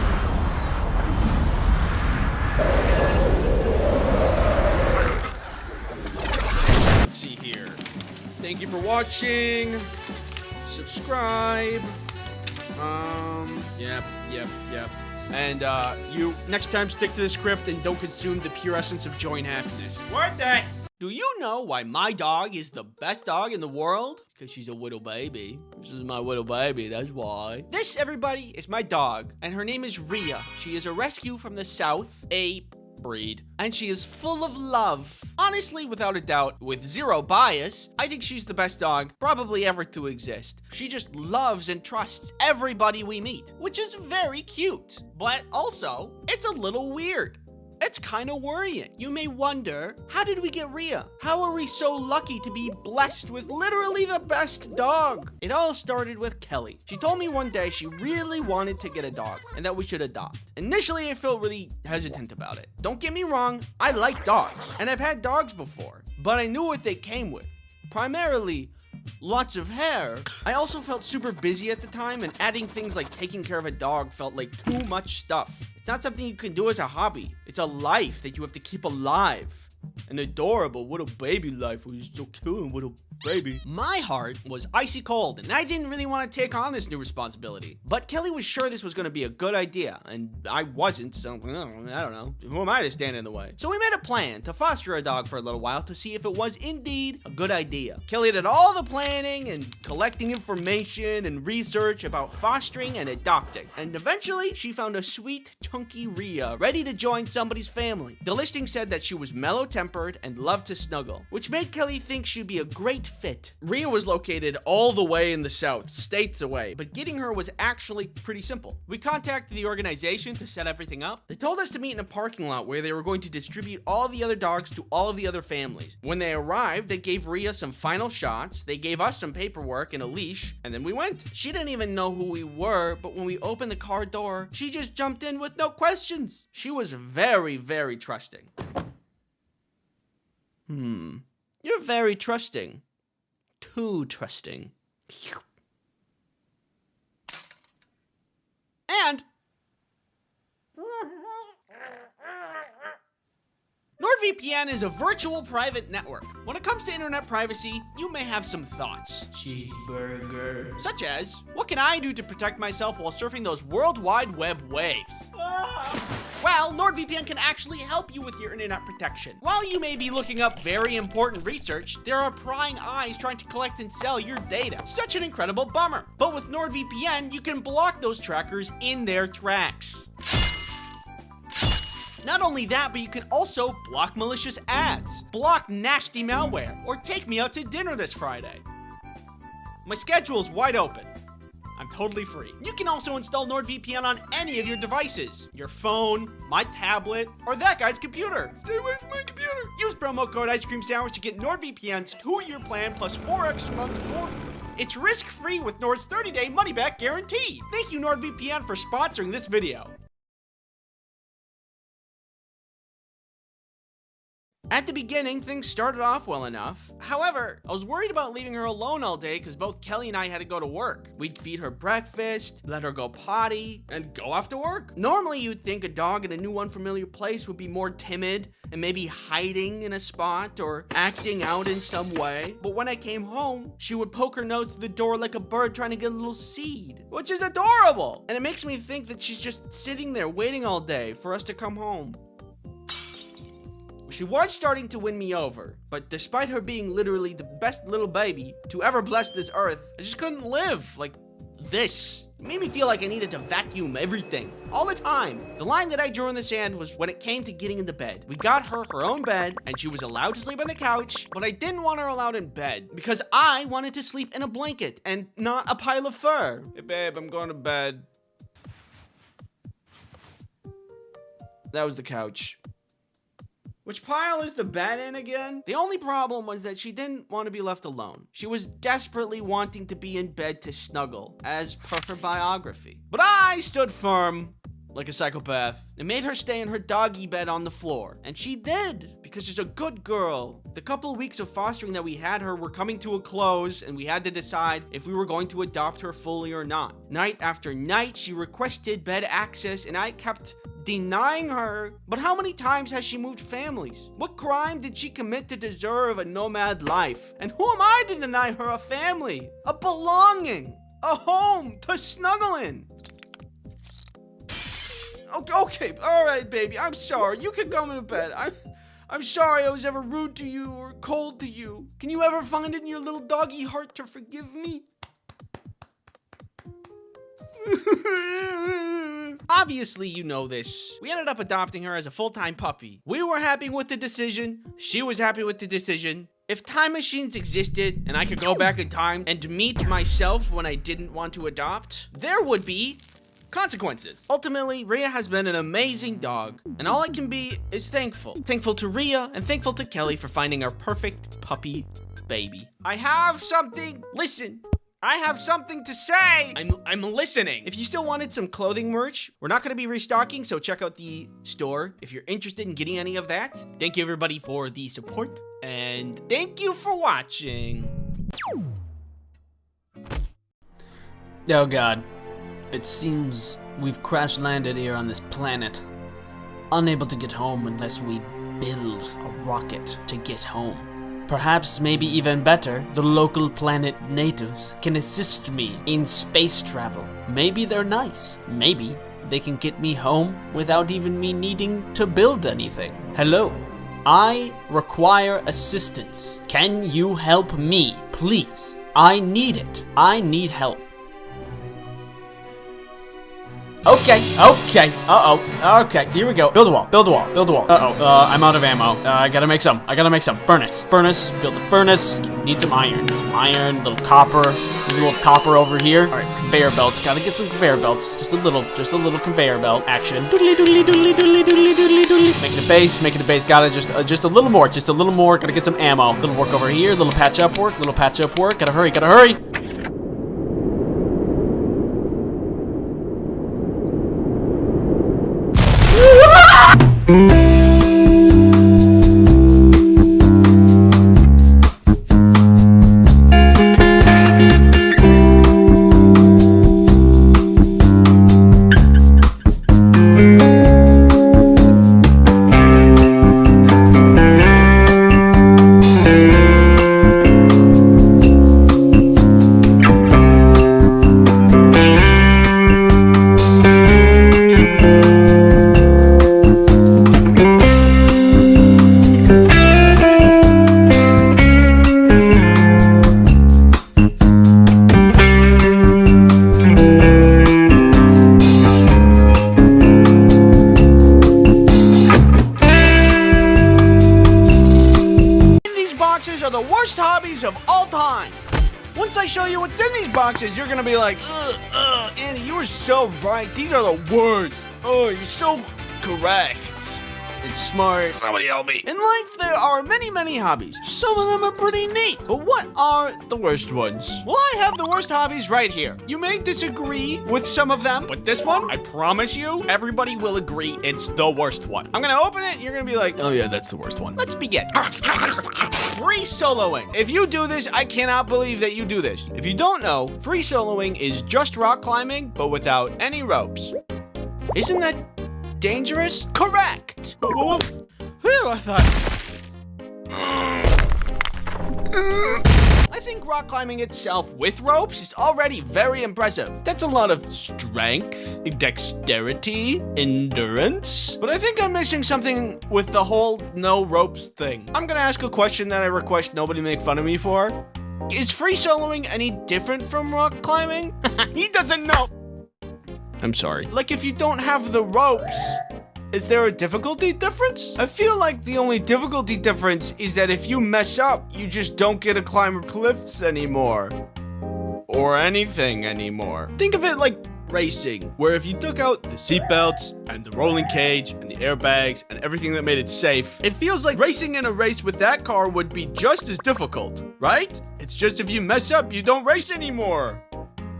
Let's see here. Thank you for watching. Subscribe. Yep. And you next time stick to the script and don't consume the pure essence of joy and happiness. Worth it! Do you know why my dog is the best dog in the world? Because she's a little baby. This is my little baby, that's why. This, everybody, is my dog, and her name is Rhea. She is a rescue from the south, a breed, and she is full of love. Honestly, without a doubt, with zero bias, I think she's the best dog probably ever to exist. She just loves and trusts everybody we meet, which is very cute, but also, it's a little weird. It's kind of worrying. You may wonder, how did we get Rhea? How are we so lucky to be blessed with literally the best dog? It all started with Kelly. She told me one day she really wanted to get a dog and that we should adopt. Initially, I felt really hesitant about it. Don't get me wrong, I like dogs and I've had dogs before, but I knew what they came with. Primarily, lots of hair. I also felt super busy at the time, and adding things like taking care of a dog felt like too much stuff. It's not something you can do as a hobby. It's a life that you have to keep alive. An adorable little baby life who's so cute and little baby. My heart was icy cold, and I didn't really want to take on this new responsibility. But Kelly was sure this was going to be a good idea, and I wasn't, so I don't know. Who am I to stand in the way? So we made a plan to foster a dog for a little while to see if it was indeed a good idea. Kelly did all the planning and collecting information and research about fostering and adopting. And eventually, she found a sweet, chunky Rhea ready to join somebody's family. The listing said that she was mellow-tempered and loved to snuggle, which made Kelly think she'd be a great fit. Rhea was located all the way in the south, states away, but getting her was actually pretty simple. We contacted the organization to set everything up. They told us to meet in a parking lot where they were going to distribute all the other dogs to all of the other families. When they arrived, they gave Rhea some final shots, they gave us some paperwork and a leash, and then we went. She didn't even know who we were, but when we opened the car door, she just jumped in with no questions. She was very, very trusting. You're very trusting. Too trusting. And NordVPN is a virtual private network. When it comes to internet privacy, you may have some thoughts. Cheeseburger. Such as, what can I do to protect myself while surfing those World Wide Web waves? Well, NordVPN can actually help you with your internet protection. While you may be looking up very important research, there are prying eyes trying to collect and sell your data. Such an incredible bummer. But with NordVPN, you can block those trackers in their tracks. Not only that, but you can also block malicious ads, block nasty malware, or take me out to dinner this Friday. My schedule's wide open. I'm totally free. You can also install NordVPN on any of your devices. Your phone, my tablet, or that guy's computer. Stay away from my computer. Use promo code Ice Cream Sandwich to get NordVPN's 2-year plan plus 4 extra months for free. It's risk-free with Nord's 30-day money-back guarantee. Thank you, NordVPN, for sponsoring this video. At the beginning, things started off well enough. However, I was worried about leaving her alone all day because both Kelly and I had to go to work. We'd feed her breakfast, let her go potty, and go off to work. Normally, you'd think a dog in a new unfamiliar place would be more timid and maybe hiding in a spot or acting out in some way. But when I came home, she would poke her nose through the door like a bird trying to get a little seed, which is adorable. And it makes me think that she's just sitting there waiting all day for us to come home. She was starting to win me over, but despite her being literally the best little baby to ever bless this earth, I just couldn't live like this. It made me feel like I needed to vacuum everything, all the time. The line that I drew in the sand was when it came to getting into bed. We got her her own bed, and she was allowed to sleep on the couch, but I didn't want her allowed in bed, because I wanted to sleep in a blanket, and not a pile of fur. Hey babe, I'm going to bed. That was the couch. Which pile is the bed in again? The only problem was that she didn't want to be left alone. She was desperately wanting to be in bed to snuggle, as per her biography. But I stood firm, like a psychopath, and made her stay in her doggy bed on the floor. And she did, because she's a good girl. The couple of weeks of fostering that we had her were coming to a close, and we had to decide if we were going to adopt her fully or not. Night after night, she requested bed access, and I kept denying her. But how many times has she moved families? What crime did she commit to deserve a nomad life? And who am I to deny her a family, a belonging, a home to snuggle in? Okay, all right, baby, I'm sorry. You can come to bed. I'm sorry I was ever rude to you or cold to you. Can you ever find it in your little doggy heart to forgive me? Obviously, you know this. We ended up adopting her as a full-time puppy. We were happy with the decision. She was happy with the decision. If time machines existed and I could go back in time and meet myself when I didn't want to adopt, there would be consequences. Ultimately, Rhea has been an amazing dog, and all I can be is thankful. Thankful to Rhea and thankful to Kelly for finding our perfect puppy baby. I have something. Listen. I have something to say. I'm listening. If you still wanted some clothing merch, we're not going to be restocking, so check out the store if you're interested in getting any of that. Thank you everybody for the support, and thank you for watching. Oh god. It seems we've crash landed here on this planet. Unable to get home unless we build a rocket to get home. perhaps maybe even better, the local planet natives can assist me in space travel. Maybe they're nice. Maybe they can get me home without even me needing to build anything. Hello, I require assistance. Can you help me, please? I need it. I need help. Okay, okay, here we go. Build a wall, build a wall, build a wall. I'm out of ammo. I gotta make some. Furnace, build a furnace. Need some iron, little copper over here. All right, conveyor belts, gotta get some conveyor belts. Just a little conveyor belt action. Doodly, doodly, doodly, doodly, doodly, doodly, doodly. Making a base, gotta just a little more, gotta get some ammo. Little work over here, little patch up work, gotta hurry. Are the worst hobbies of all time. Once I show you what's in these boxes, you're gonna be like, Andy, you were so right. These are the worst. Oh, you're so correct and smart. Somebody help me. In life, there are many hobbies. Some of them are pretty neat. But what are the worst ones? Well, I have the worst hobbies right here. You may disagree with some of them, but this one, I promise you, everybody will agree it's the worst one. I'm gonna open it, and you're gonna be like, oh yeah, that's the worst one. Let's begin. Free soloing. If you do this, I cannot believe that you do this. If you don't know, free soloing is just rock climbing, but without any ropes. Isn't that dangerous? Correct. Phew, I thought. I think rock climbing itself with ropes is already very impressive. That's a lot of strength, dexterity, endurance. But I think I'm missing something with the whole no ropes thing. I'm gonna ask a question that I request nobody make fun of me for. Is free soloing any different from rock climbing? He doesn't know. I'm sorry. Like, if you don't have the ropes, is there a difficulty difference? I feel like the only difficulty difference is that if you mess up, you just don't get to climb cliffs anymore. Or anything anymore. Think of it like racing, where if you took out the seatbelts and the rolling cage and the airbags and everything that made it safe, it feels like racing in a race with that car would be just as difficult, right? It's just if you mess up, you don't race anymore.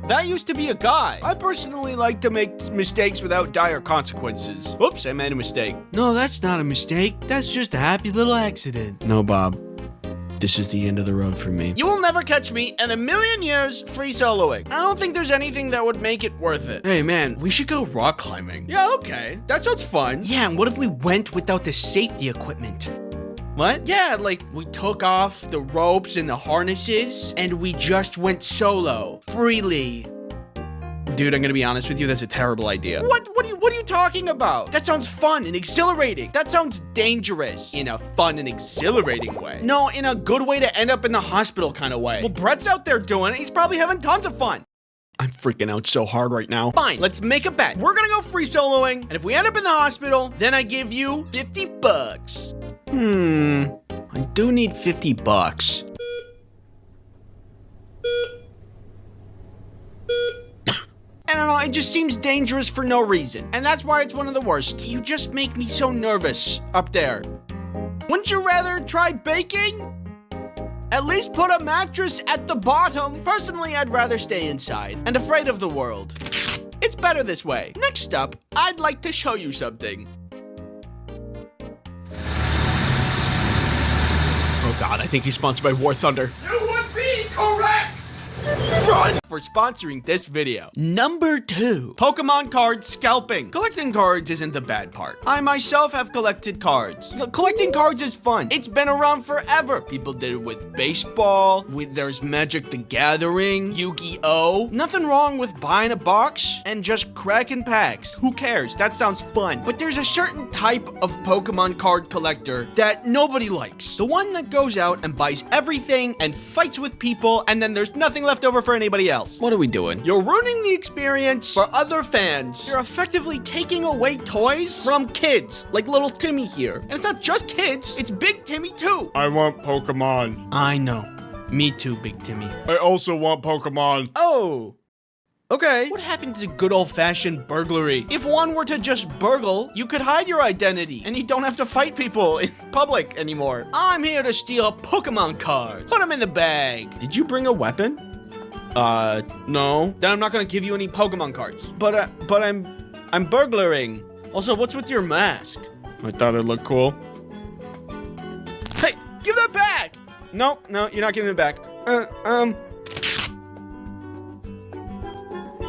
That used to be a guy. I personally like to make mistakes without dire consequences. Oops, I made a mistake. No, that's not a mistake. That's just a happy little accident. No, Bob. This is the end of the road for me. You will never catch me in a million years free soloing. I don't think there's anything that would make it worth it. Hey, man, we should go rock climbing. Yeah, okay. That sounds fun. Yeah, and what if we went without the safety equipment? What? Yeah, like, we took off the ropes and the harnesses, and we just went solo. Freely. Dude, I'm gonna be honest with you, that's a terrible idea. What are you talking about? That sounds fun and exhilarating. That sounds dangerous in a fun and exhilarating way. No, in a good way to end up in the hospital kind of way. Well, Brett's out there doing it. He's probably having tons of fun. I'm freaking out so hard right now. Fine, let's make a bet. We're gonna go free soloing, and if we end up in the hospital, then I give you 50 bucks. I do need 50 bucks. I don't know, it just seems dangerous for no reason. And that's why it's one of the worst. You just make me so nervous up there. Wouldn't you rather try baking? At least put a mattress at the bottom. Personally, I'd rather stay inside and afraid of the world. It's better this way. Next up, I'd like to show you something. Oh God, I think he's sponsored by War Thunder. You would be correct! Run! for sponsoring this video. Number 2, Pokemon card scalping. Collecting cards isn't the bad part. I myself have collected cards. Collecting cards is fun. It's been around forever. People did it with baseball, there's Magic the Gathering, Yu-Gi-Oh! Nothing wrong with buying a box and just cracking packs. Who cares? That sounds fun. But there's a certain type of Pokemon card collector that nobody likes. The one that goes out and buys everything and fights with people, and then there's nothing left over for anybody else. What are we doing? You're ruining the experience for other fans. You're effectively taking away toys from kids, like little Timmy here. And it's not just kids, it's Big Timmy too. I want Pokemon. I know. Me too, Big Timmy. I also want Pokemon. Oh. Okay. What happened to good old-fashioned burglary? If one were to just burgle, you could hide your identity, and you don't have to fight people in public anymore. I'm here to steal Pokemon cards. Put them in the bag. Did you bring a weapon? No. Then I'm not gonna give you any Pokemon cards. But I'm burglaring. Also, what's with your mask? I thought it looked cool. Hey, give that back! No, you're not giving it back.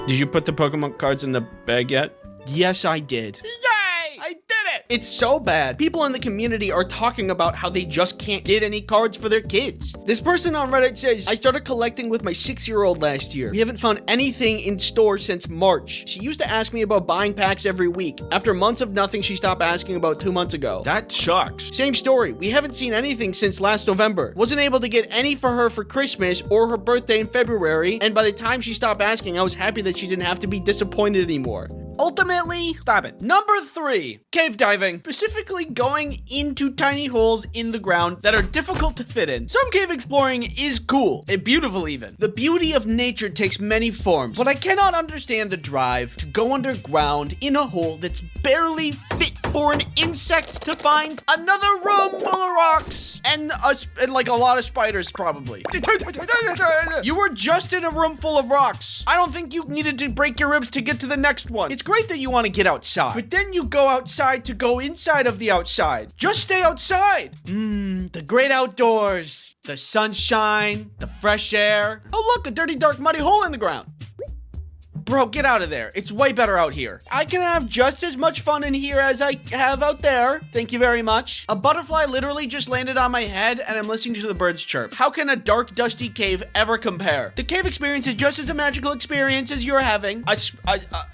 Did you put the Pokemon cards in the bag yet? Yes, I did. Yay! I did it! It's so bad. People in the community are talking about how they just can't get any cards for their kids. This person on Reddit says, I started collecting with my 6-year-old last year. We haven't found anything in stores since March. She used to ask me about buying packs every week. After months of nothing, she stopped asking about 2 months ago. That sucks. Same story. We haven't seen anything since last November. Wasn't able to get any for her for Christmas or her birthday in February, and by the time she stopped asking, I was happy that she didn't have to be disappointed anymore. Ultimately, stop it. Number 3, cave diving. Specifically going into tiny holes in the ground that are difficult to fit in. Some cave exploring is cool and beautiful even. The beauty of nature takes many forms, but I cannot understand the drive to go underground in a hole that's barely fit for an insect to find another room full of rocks and like a lot of spiders probably. You were just in a room full of rocks. I don't think you needed to break your ribs to get to the next one. It's great that you want to get outside, but then you go outside to go inside of the outside. Just stay outside. The great outdoors, the sunshine, the fresh air. Oh look, a dirty, dark, muddy hole in the ground. Bro, get out of there. It's way better out here. I can have just as much fun in here as I have out there. Thank you very much. A butterfly literally just landed on my head and I'm listening to the birds chirp. How can a dark, dusty cave ever compare? The cave experience is just as a magical experience as you're having. A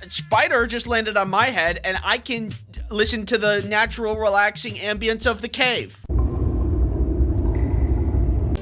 spider just landed on my head and I can listen to the natural, relaxing ambience of the cave.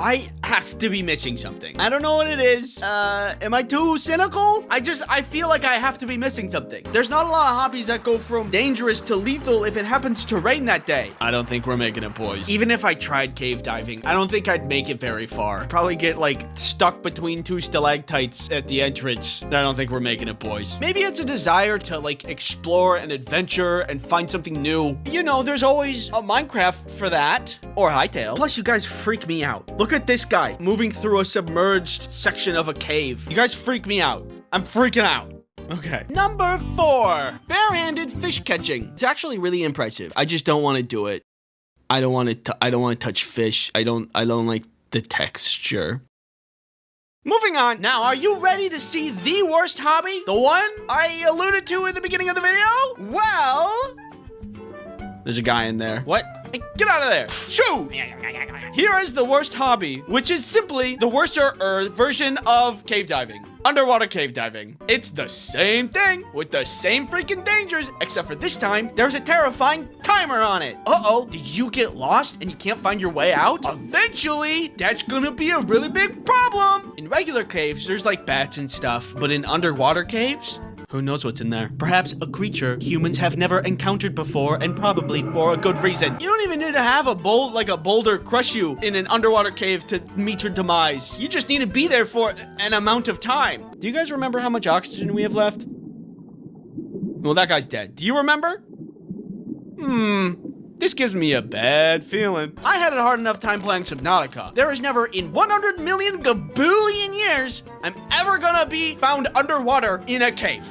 I have to be missing something. I don't know what it is. Am I too cynical? I feel like I have to be missing something. There's not a lot of hobbies that go from dangerous to lethal if it happens to rain that day. I don't think we're making it, boys. Even if I tried cave diving, I don't think I'd make it very far. Probably get like stuck between 2 stalactites at the entrance. I don't think we're making it, boys. Maybe it's a desire to like explore and adventure and find something new. You know, there's always a Minecraft for that. Or Hytale. Plus, you guys freak me out. Look at this guy moving through a submerged section of a cave. You guys freak me out. I'm freaking out. Okay. Number 4, barehanded fish catching. It's actually really impressive. I just don't want to do it. I don't want to touch fish. I don't like the texture. Moving on. Now, are you ready to see the worst hobby? The one I alluded to in the beginning of the video? Well, there's a guy in there. What? Hey, get out of there. Shoo! Here is the worst hobby, which is simply the worser version of cave diving. Underwater cave diving. It's the same thing with the same freaking dangers, except for this time, there's a terrifying timer on it. Uh-oh, did you get lost and you can't find your way out? Eventually, that's gonna be a really big problem. In regular caves, there's like bats and stuff, but in underwater caves, who knows what's in there? Perhaps a creature humans have never encountered before, and probably for a good reason. You don't even need to have a boulder crush you in an underwater cave to meet your demise. You just need to be there for an amount of time. Do you guys remember how much oxygen we have left? Well, that guy's dead. Do you remember? This gives me a bad feeling. I had a hard enough time playing Subnautica. There is never in 100 million gabillion years I'm ever gonna be found underwater in a cave.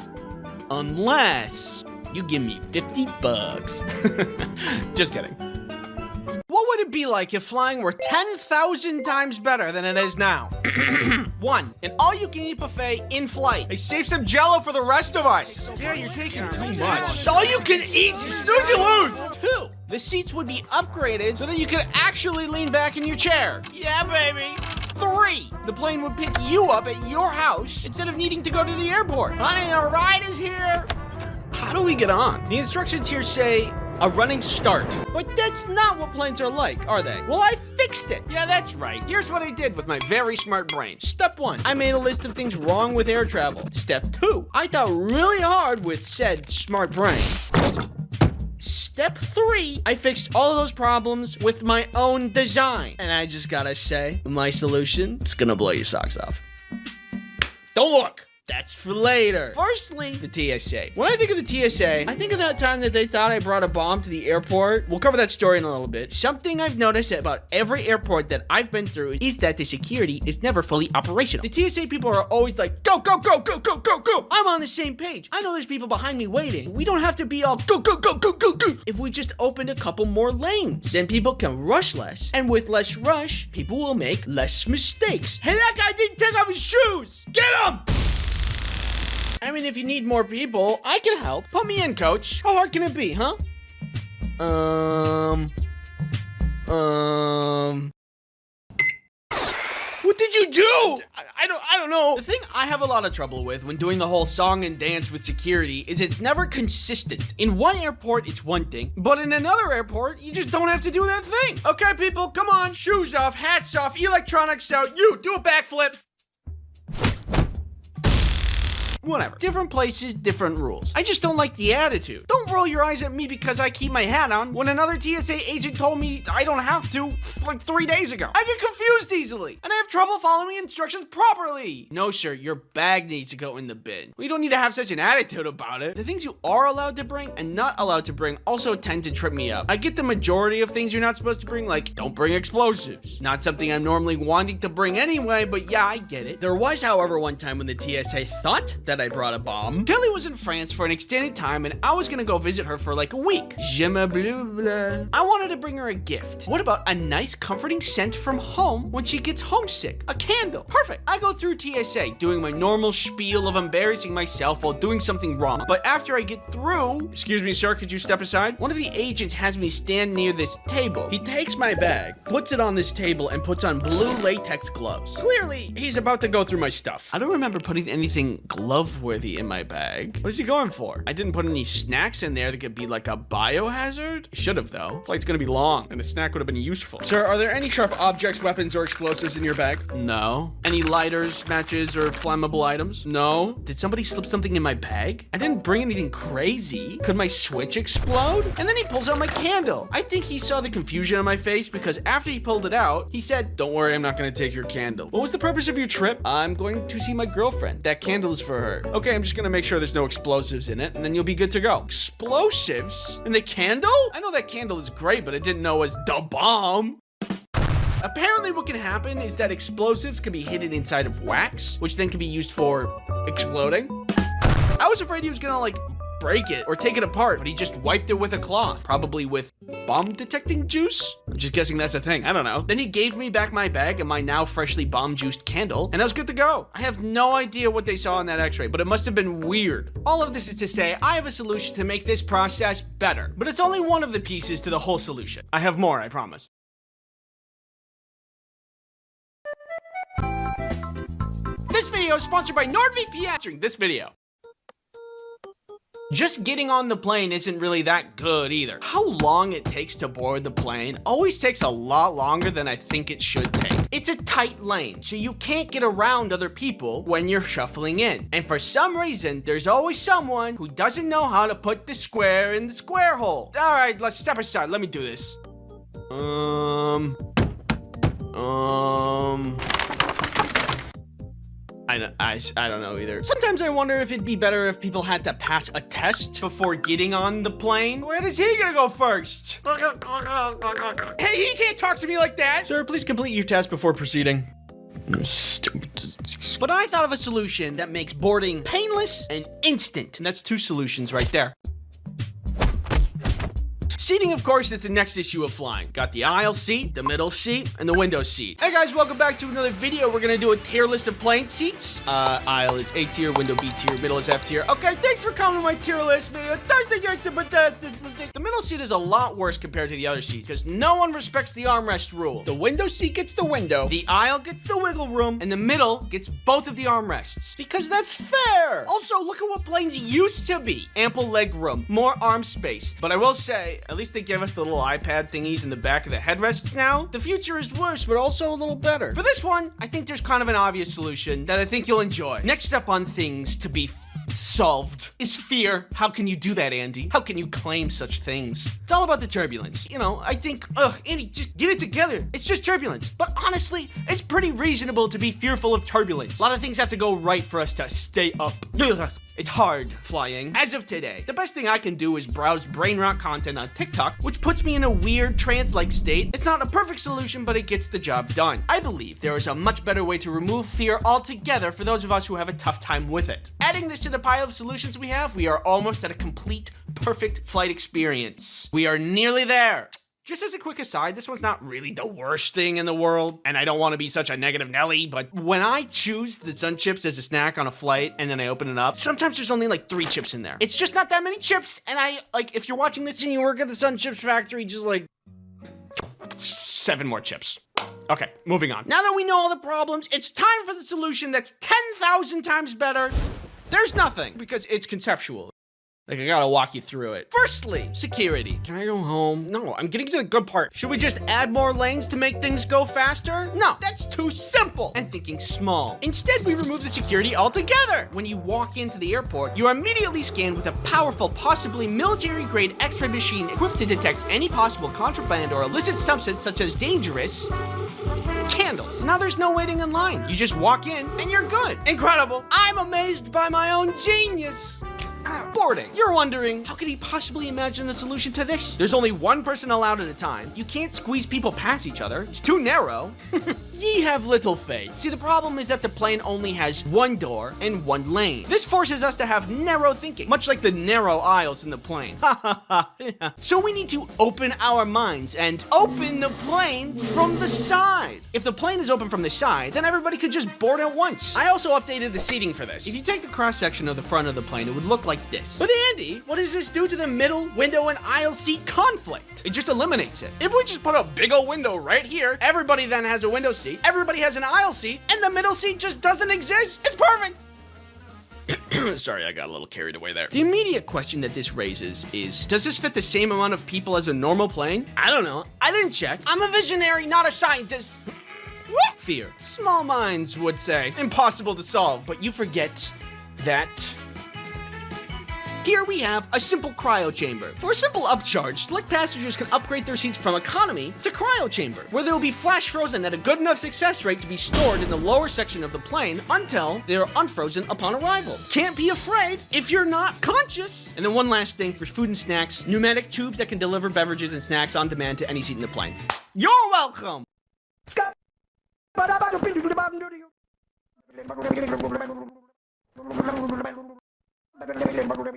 Unless you give me $50. Just kidding. What would it be like if flying were 10,000 times better than it is now? 1. An all-you-can-eat buffet in flight. Hey, save some Jell-O for the rest of us. Yeah, you're taking too much. All you can eat, you snooze, you lose. 2. The seats would be upgraded so that you could actually lean back in your chair. Yeah, baby. 3. The plane would pick you up at your house instead of needing to go to the airport. Honey, our ride is here. How do we get on? The instructions here say a running start. But that's not what planes are like, are they? Well, I fixed it. Yeah, that's right. Here's what I did with my very smart brain. Step 1, I made a list of things wrong with air travel. Step 2, I thought really hard with said smart brain. Step 3, I fixed all of those problems with my own design. And I just gotta say, my solution is gonna blow your socks off. Don't look. That's for later. Firstly, the TSA. When I think of the TSA, I think of that time that they thought I brought a bomb to the airport. We'll cover that story in a little bit. Something I've noticed about every airport that I've been through is that the security is never fully operational. The TSA people are always like, go, go, go, go, go, go, go. I'm on the same page. I know there's people behind me waiting. We don't have to be all go, go, go, go, go, go. If we just opened a couple more lanes, then people can rush less. And with less rush, people will make less mistakes. Hey, that guy didn't take off his shoes. Get him! I mean, if you need more people, I can help. Put me in, coach. How hard can it be, huh? What did you do? I don't know. The thing I have a lot of trouble with when doing the whole song and dance with security is it's never consistent. In one airport, it's one thing, but in another airport, you just don't have to do that thing. Okay, people, come on. Shoes off, hats off, electronics out. You, do a backflip. Whatever. Different places, different rules. I just don't like the attitude. Don't roll your eyes at me because I keep my hat on when another TSA agent told me I don't have to like 3 days ago. I get confused easily and I have trouble following instructions properly. No, sir, your bag needs to go in the bin. We don't need to have such an attitude about it. The things you are allowed to bring and not allowed to bring also tend to trip me up. I get the majority of things you're not supposed to bring, like don't bring explosives. Not something I'm normally wanting to bring anyway, but yeah, I get it. There was, however, one time when the TSA thought that I brought a bomb. Kelly was in France for an extended time and I was gonna go visit her for like a week. Je me bleu bleu. I wanted to bring her a gift. What about a nice comforting scent from home when she gets homesick? A candle. Perfect. I go through TSA doing my normal spiel of embarrassing myself while doing something wrong. But after I get through, excuse me, sir, could you step aside? One of the agents has me stand near this table. He takes my bag, puts it on this table, and puts on blue latex gloves. Clearly, he's about to go through my stuff. I don't remember putting anything glove-worthy in my bag. What is he going for? I didn't put any snacks in there that could be like a biohazard. I should have though. Flight's gonna be long and a snack would have been useful. Sir, are there any sharp objects, weapons, or explosives in your bag? No. Any lighters, matches, or flammable items? No. Did somebody slip something in my bag? I didn't bring anything crazy. Could my switch explode? And then he pulls out my candle. I think he saw the confusion on my face because after he pulled it out, he said, don't worry, I'm not gonna take your candle. What was the purpose of your trip? I'm going to see my girlfriend. That candle is for her. Okay, I'm just gonna make sure there's no explosives in it, and then you'll be good to go. Explosives? In the candle? I know that candle is great, but I didn't know it was the bomb. Apparently what can happen is that explosives can be hidden inside of wax, which then can be used for exploding. I was afraid he was gonna like break it or take it apart, but he just wiped it with a cloth, probably with bomb detecting juice. I'm just guessing that's a thing. I don't know. Then he gave me back my bag and my now freshly bomb juiced candle, and I was good to go. I have no idea what they saw in that x-ray, but it must have been weird. All of this is to say, I have a solution to make this process better, but it's only one of the pieces to the whole solution. I have more, I promise. This video is sponsored by NordVPN. During this video. Just getting on the plane isn't really that good either. How long it takes to board the plane always takes a lot longer than I think it should take. It's a tight lane, so you can't get around other people when you're shuffling in. And for some reason, there's always someone who doesn't know how to put the square in the square hole. All right, let's step aside. Let me do this. I don't know either. Sometimes I wonder if it'd be better if people had to pass a test before getting on the plane. Where is he gonna go first? Hey, he can't talk to me like that. Sir, please complete your test before proceeding. But I thought of a solution that makes boarding painless and instant. And that's 2 solutions right there. Seating, of course, is the next issue of flying. Got the aisle seat, the middle seat, and the window seat. Hey guys, welcome back to another video. We're gonna do a tier list of plane seats. Aisle is A tier, window B tier, middle is F tier. Okay, thanks for coming to my tier list video. The middle seat is a lot worse compared to the other seats because no one respects the armrest rule. The window seat gets the window, the aisle gets the wiggle room, and the middle gets both of the armrests. Because that's fair. Also, look at what planes used to be. Ample leg room, more arm space. But I will say, at least they give us the little iPad thingies in the back of the headrests now. The future is worse, but also a little better. For this one, I think there's kind of an obvious solution that I think you'll enjoy. Next up on things to be solved is fear. How can you do that, Andy? How can you claim such things? It's all about the turbulence. You know, I think, Andy, just get it together. It's just turbulence. But honestly, it's pretty reasonable to be fearful of turbulence. A lot of things have to go right for us to stay up. It's hard flying. As of today, the best thing I can do is browse brain rot content on TikTok, which puts me in a weird trance-like state. It's not a perfect solution, but it gets the job done. I believe there is a much better way to remove fear altogether for those of us who have a tough time with it. Adding this to the pile of solutions we have, we are almost at a complete, perfect flight experience. We are nearly there. Just as a quick aside, this one's not really the worst thing in the world, and I don't want to be such a negative Nelly, but when I choose the Sun Chips as a snack on a flight and then I open it up, sometimes there's only like 3 chips in there. It's just not that many chips, and if you're watching this and you work at the Sun Chips factory, just like 7 more chips. Okay, moving on. Now that we know all the problems, it's time for the solution that's 10,000 times better. There's nothing, because it's conceptual. Like, I gotta walk you through it. Firstly, security. Can I go home? No, I'm getting to the good part. Should we just add more lanes to make things go faster? No, that's too simple. And thinking small. Instead, we remove the security altogether. When you walk into the airport, you are immediately scanned with a powerful, possibly military-grade X-ray machine equipped to detect any possible contraband or illicit substance such as dangerous candles. Now there's no waiting in line. You just walk in and you're good. Incredible. I'm amazed by my own genius. Boarding. You're wondering, how could he possibly imagine a solution to this? There's only one person allowed at a time. You can't squeeze people past each other. It's too narrow. Ye have little faith. See, the problem is that the plane only has one door and one lane. This forces us to have narrow thinking, much like the narrow aisles in the plane. So we need to open our minds and open the plane from the side. If the plane is open from the side, then everybody could just board at once. I also updated the seating for this. If you take the cross-section of the front of the plane, it would look like this. But Andy, what does this do to the middle, window, and aisle seat conflict? It just eliminates it. If we just put a big old window right here, everybody then has a window seat, everybody has an aisle seat, and the middle seat just doesn't exist. It's perfect. Sorry, I got a little carried away there. The immediate question that this raises is, does this fit the same amount of people as a normal plane? I don't know. I didn't check. I'm a visionary, not a scientist. Fear. Small minds would say. Impossible to solve, but you forget that here we have a simple cryo chamber. For a simple upcharge, select passengers can upgrade their seats from economy to cryo chamber, where they will be flash frozen at a good enough success rate to be stored in the lower section of the plane until they are unfrozen upon arrival. Can't be afraid if you're not conscious. And then one last thing for food and snacks, pneumatic tubes that can deliver beverages and snacks on demand to any seat in the plane. You're welcome!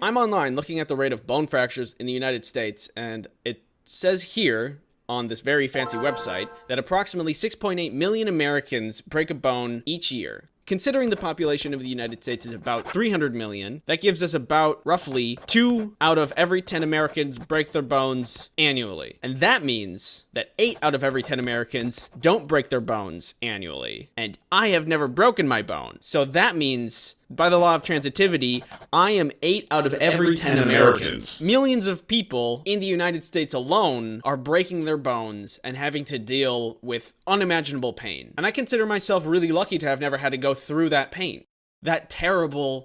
I'm online looking at the rate of bone fractures in the United States, and it says here on this very fancy website that approximately 6.8 million Americans break a bone each year. Considering the population of the United States is about 300 million, that gives us about roughly 2 out of every 10 Americans break their bones annually. And that means that 8 out of every 10 Americans don't break their bones annually. And I have never broken my bone. So that means, by the law of transitivity, I am 8 out of every 10 Americans. Millions of people in the United States alone are breaking their bones and having to deal with unimaginable pain. And I consider myself really lucky to have never had to go through that pain. That terrible,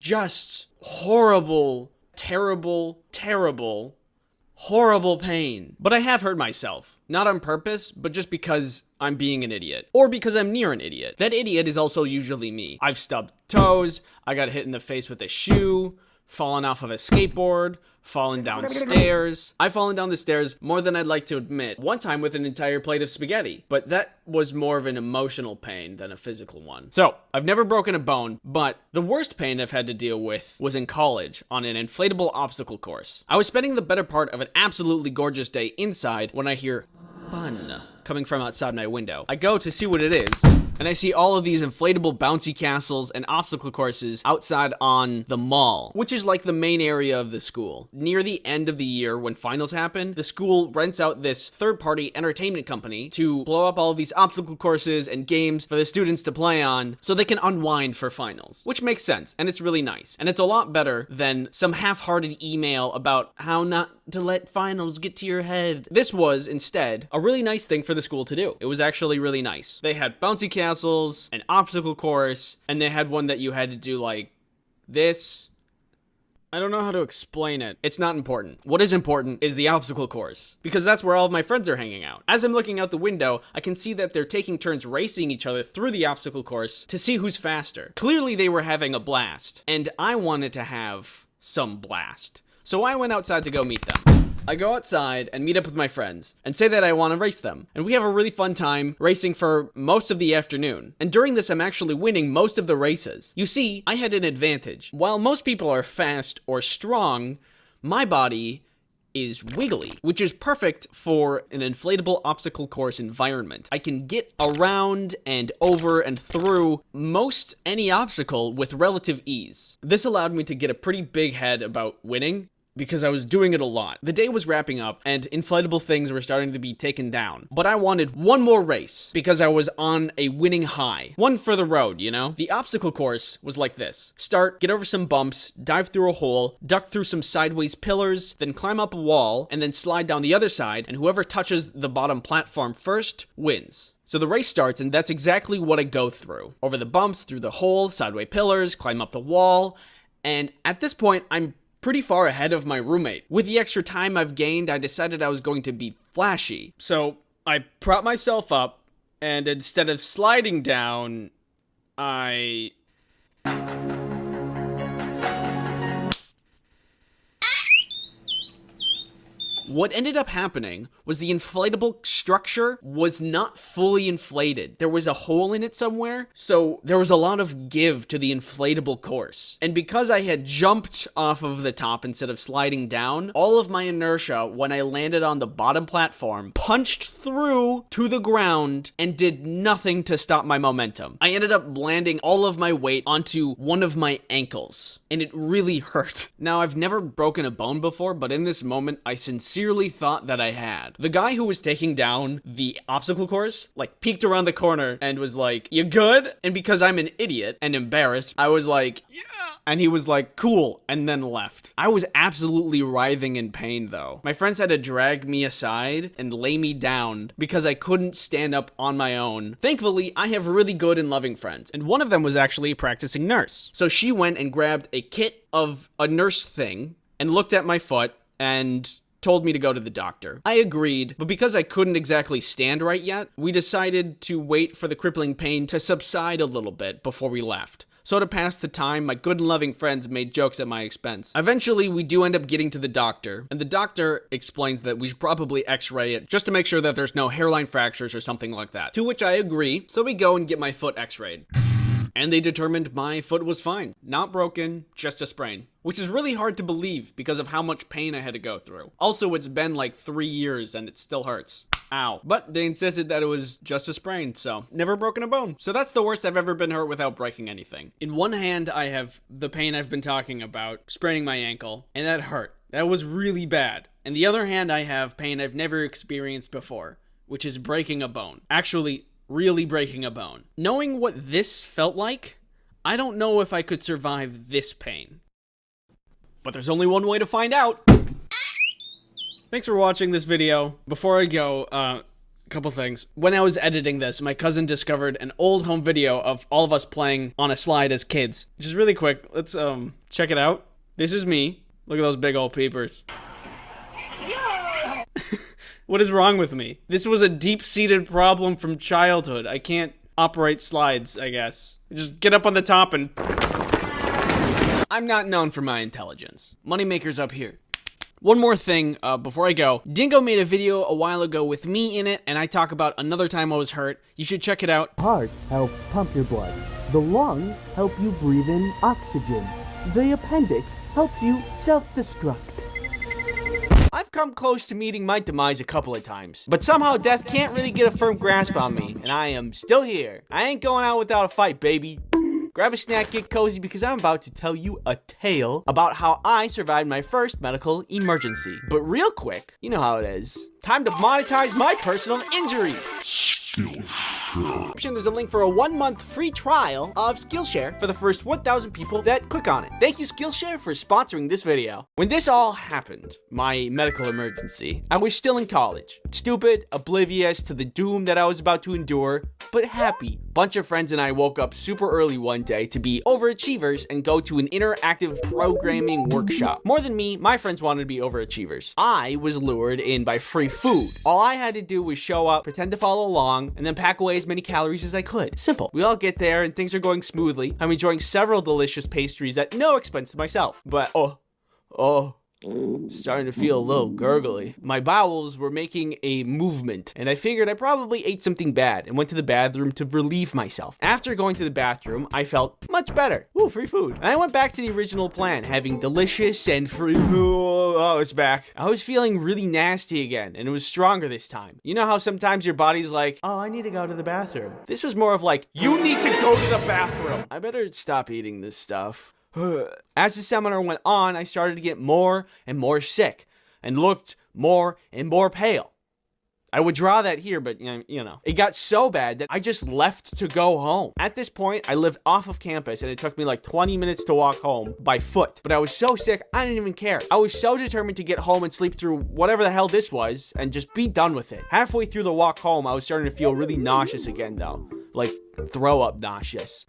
just horrible, terrible, terrible, horrible pain. But I have hurt myself. Not on purpose, but just because I'm being an idiot. Or because I'm near an idiot. That idiot is also usually me. I've stubbed toes, I got hit in the face with a shoe, fallen off of a skateboard, fallen downstairs. I've fallen down the stairs more than I'd like to admit. One time with an entire plate of spaghetti, but that was more of an emotional pain than a physical one. So, I've never broken a bone, but the worst pain I've had to deal with was in college on an inflatable obstacle course. I was spending the better part of an absolutely gorgeous day inside when I hear fun coming from outside my window. I go to see what it is, and I see all of these inflatable bouncy castles and obstacle courses outside on the mall, which is like the main area of the school. Near the end of the year, when finals happen, the school rents out this third-party entertainment company to blow up all of these obstacle courses and games for the students to play on so they can unwind for finals, which makes sense, and it's really nice. And it's a lot better than some half-hearted email about how not to let finals get to your head. This was, instead, a really nice thing for the school to do. It was actually really nice. They had bouncy castles, an obstacle course, and they had one that you had to do like this. I don't know how to explain it. It's not important. What is important is the obstacle course, because that's where all of my friends are hanging out. As I'm looking out the window, I can see that they're taking turns racing each other through the obstacle course to see who's faster. Clearly they were having a blast, and I wanted to have some blast. So I went outside to go meet them. I go outside and meet up with my friends and say that I want to race them. And we have a really fun time racing for most of the afternoon. And during this, I'm actually winning most of the races. You see, I had an advantage. While most people are fast or strong, my body is wiggly, which is perfect for an inflatable obstacle course environment. I can get around and over and through most any obstacle with relative ease. This allowed me to get a pretty big head about winning, because I was doing it a lot. The day was wrapping up and inflatable things were starting to be taken down. But I wanted one more race because I was on a winning high. One for the road, you know? The obstacle course was like this. Start, get over some bumps, dive through a hole, duck through some sideways pillars, then climb up a wall, and then slide down the other side, and whoever touches the bottom platform first wins. So the race starts, and that's exactly what I go through. Over the bumps, through the hole, sideways pillars, climb up the wall, and at this point, I'm pretty far ahead of my roommate. With the extra time I've gained, I decided I was going to be flashy. So I prop myself up, and instead of sliding down, I... What ended up happening was the inflatable structure was not fully inflated. There was a hole in it somewhere, so there was a lot of give to the inflatable course. And because I had jumped off of the top instead of sliding down, all of my inertia when I landed on the bottom platform punched through to the ground and did nothing to stop my momentum. I ended up landing all of my weight onto one of my ankles, and it really hurt. Now, I've never broken a bone before, but in this moment, I sincerely thought that I had. The guy who was taking down the obstacle course, like, peeked around the corner and was like, "You good?" And because I'm an idiot and embarrassed, I was like, "Yeah." And he was like, "Cool," and then left. I was absolutely writhing in pain, though. My friends had to drag me aside and lay me down because I couldn't stand up on my own. Thankfully, I have really good and loving friends, and one of them was actually a practicing nurse. So she went and grabbed a kit of a nurse thing and looked at my foot and told me to go to the doctor. I agreed, but because I couldn't exactly stand right yet, we decided to wait for the crippling pain to subside a little bit before we left. So to pass the time, my good and loving friends made jokes at my expense. Eventually, we do end up getting to the doctor, and the doctor explains that we should probably x-ray it just to make sure that there's no hairline fractures or something like that. To which I agree, so we go and get my foot x-rayed. And they determined my foot was fine. Not broken, just a sprain. Which is really hard to believe because of how much pain I had to go through. Also, it's been like 3 years and it still hurts. Ow. But they insisted that it was just a sprain, so never broken a bone. So that's the worst I've ever been hurt without breaking anything. In one hand, I have the pain I've been talking about, spraining my ankle, and that hurt. That was really bad. In the other hand, I have pain I've never experienced before, which is breaking a bone. Actually, really breaking a bone. Knowing what this felt like, I don't know if I could survive this pain. But there's only one way to find out. Thanks for watching this video. Before I go, a couple things. When I was editing this, my cousin discovered an old home video of all of us playing on a slide as kids. Just really quick, let's check it out. This is me. Look at those big old peepers. What is wrong with me? This was a deep-seated problem from childhood. I can't operate slides, I guess. Just get up on the top and... I'm not known for my intelligence. Moneymaker's up here. One more thing before I go. Dingo made a video a while ago with me in it, and I talk about another time I was hurt. You should check it out. Heart helps pump your blood. The lungs help you breathe in oxygen. The appendix helps you self-destruct. I've come close to meeting my demise a couple of times, but somehow death can't really get a firm grasp on me, and I am still here. I ain't going out without a fight, baby. Grab a snack, get cozy, because I'm about to tell you a tale about how I survived my first medical emergency. But real quick, you know how it is. Time to monetize my personal injuries. There's a link for a 1-month free trial of Skillshare for the first 1,000 people that click on it. Thank you, Skillshare, for sponsoring this video. When this all happened, my medical emergency, I was still in college. Stupid, oblivious to the doom that I was about to endure, but happy. Bunch of friends and I woke up super early one day to be overachievers and go to an interactive programming workshop. More than me, my friends wanted to be overachievers. I was lured in by free food. All I had to do was show up, pretend to follow along, and then pack away as many calories as I could. Simple. We all get there and things are going smoothly. I'm enjoying several delicious pastries at no expense to myself. But starting to feel a little gurgly. My bowels were making a movement, and I figured I probably ate something bad and went to the bathroom to relieve myself. After going to the bathroom, I felt much better. Ooh, free food. And I went back to the original plan, having delicious and free. Oh, it's back. I was feeling really nasty again, and it was stronger this time. You know how sometimes your body's like, oh, I need to go to the bathroom. This was more of like, you need to go to the bathroom. I better stop eating this stuff. As the seminar went on, I started to get more and more sick and looked more and more pale. I would draw that here, but you know, it got so bad that I just left to go home. At this point, I lived off of campus and it took me like 20 minutes to walk home by foot. But I was so sick, I didn't even care. I was so determined to get home and sleep through whatever the hell this was and just be done with it. Halfway through the walk home, I was starting to feel really nauseous again though. Like throw up nauseous.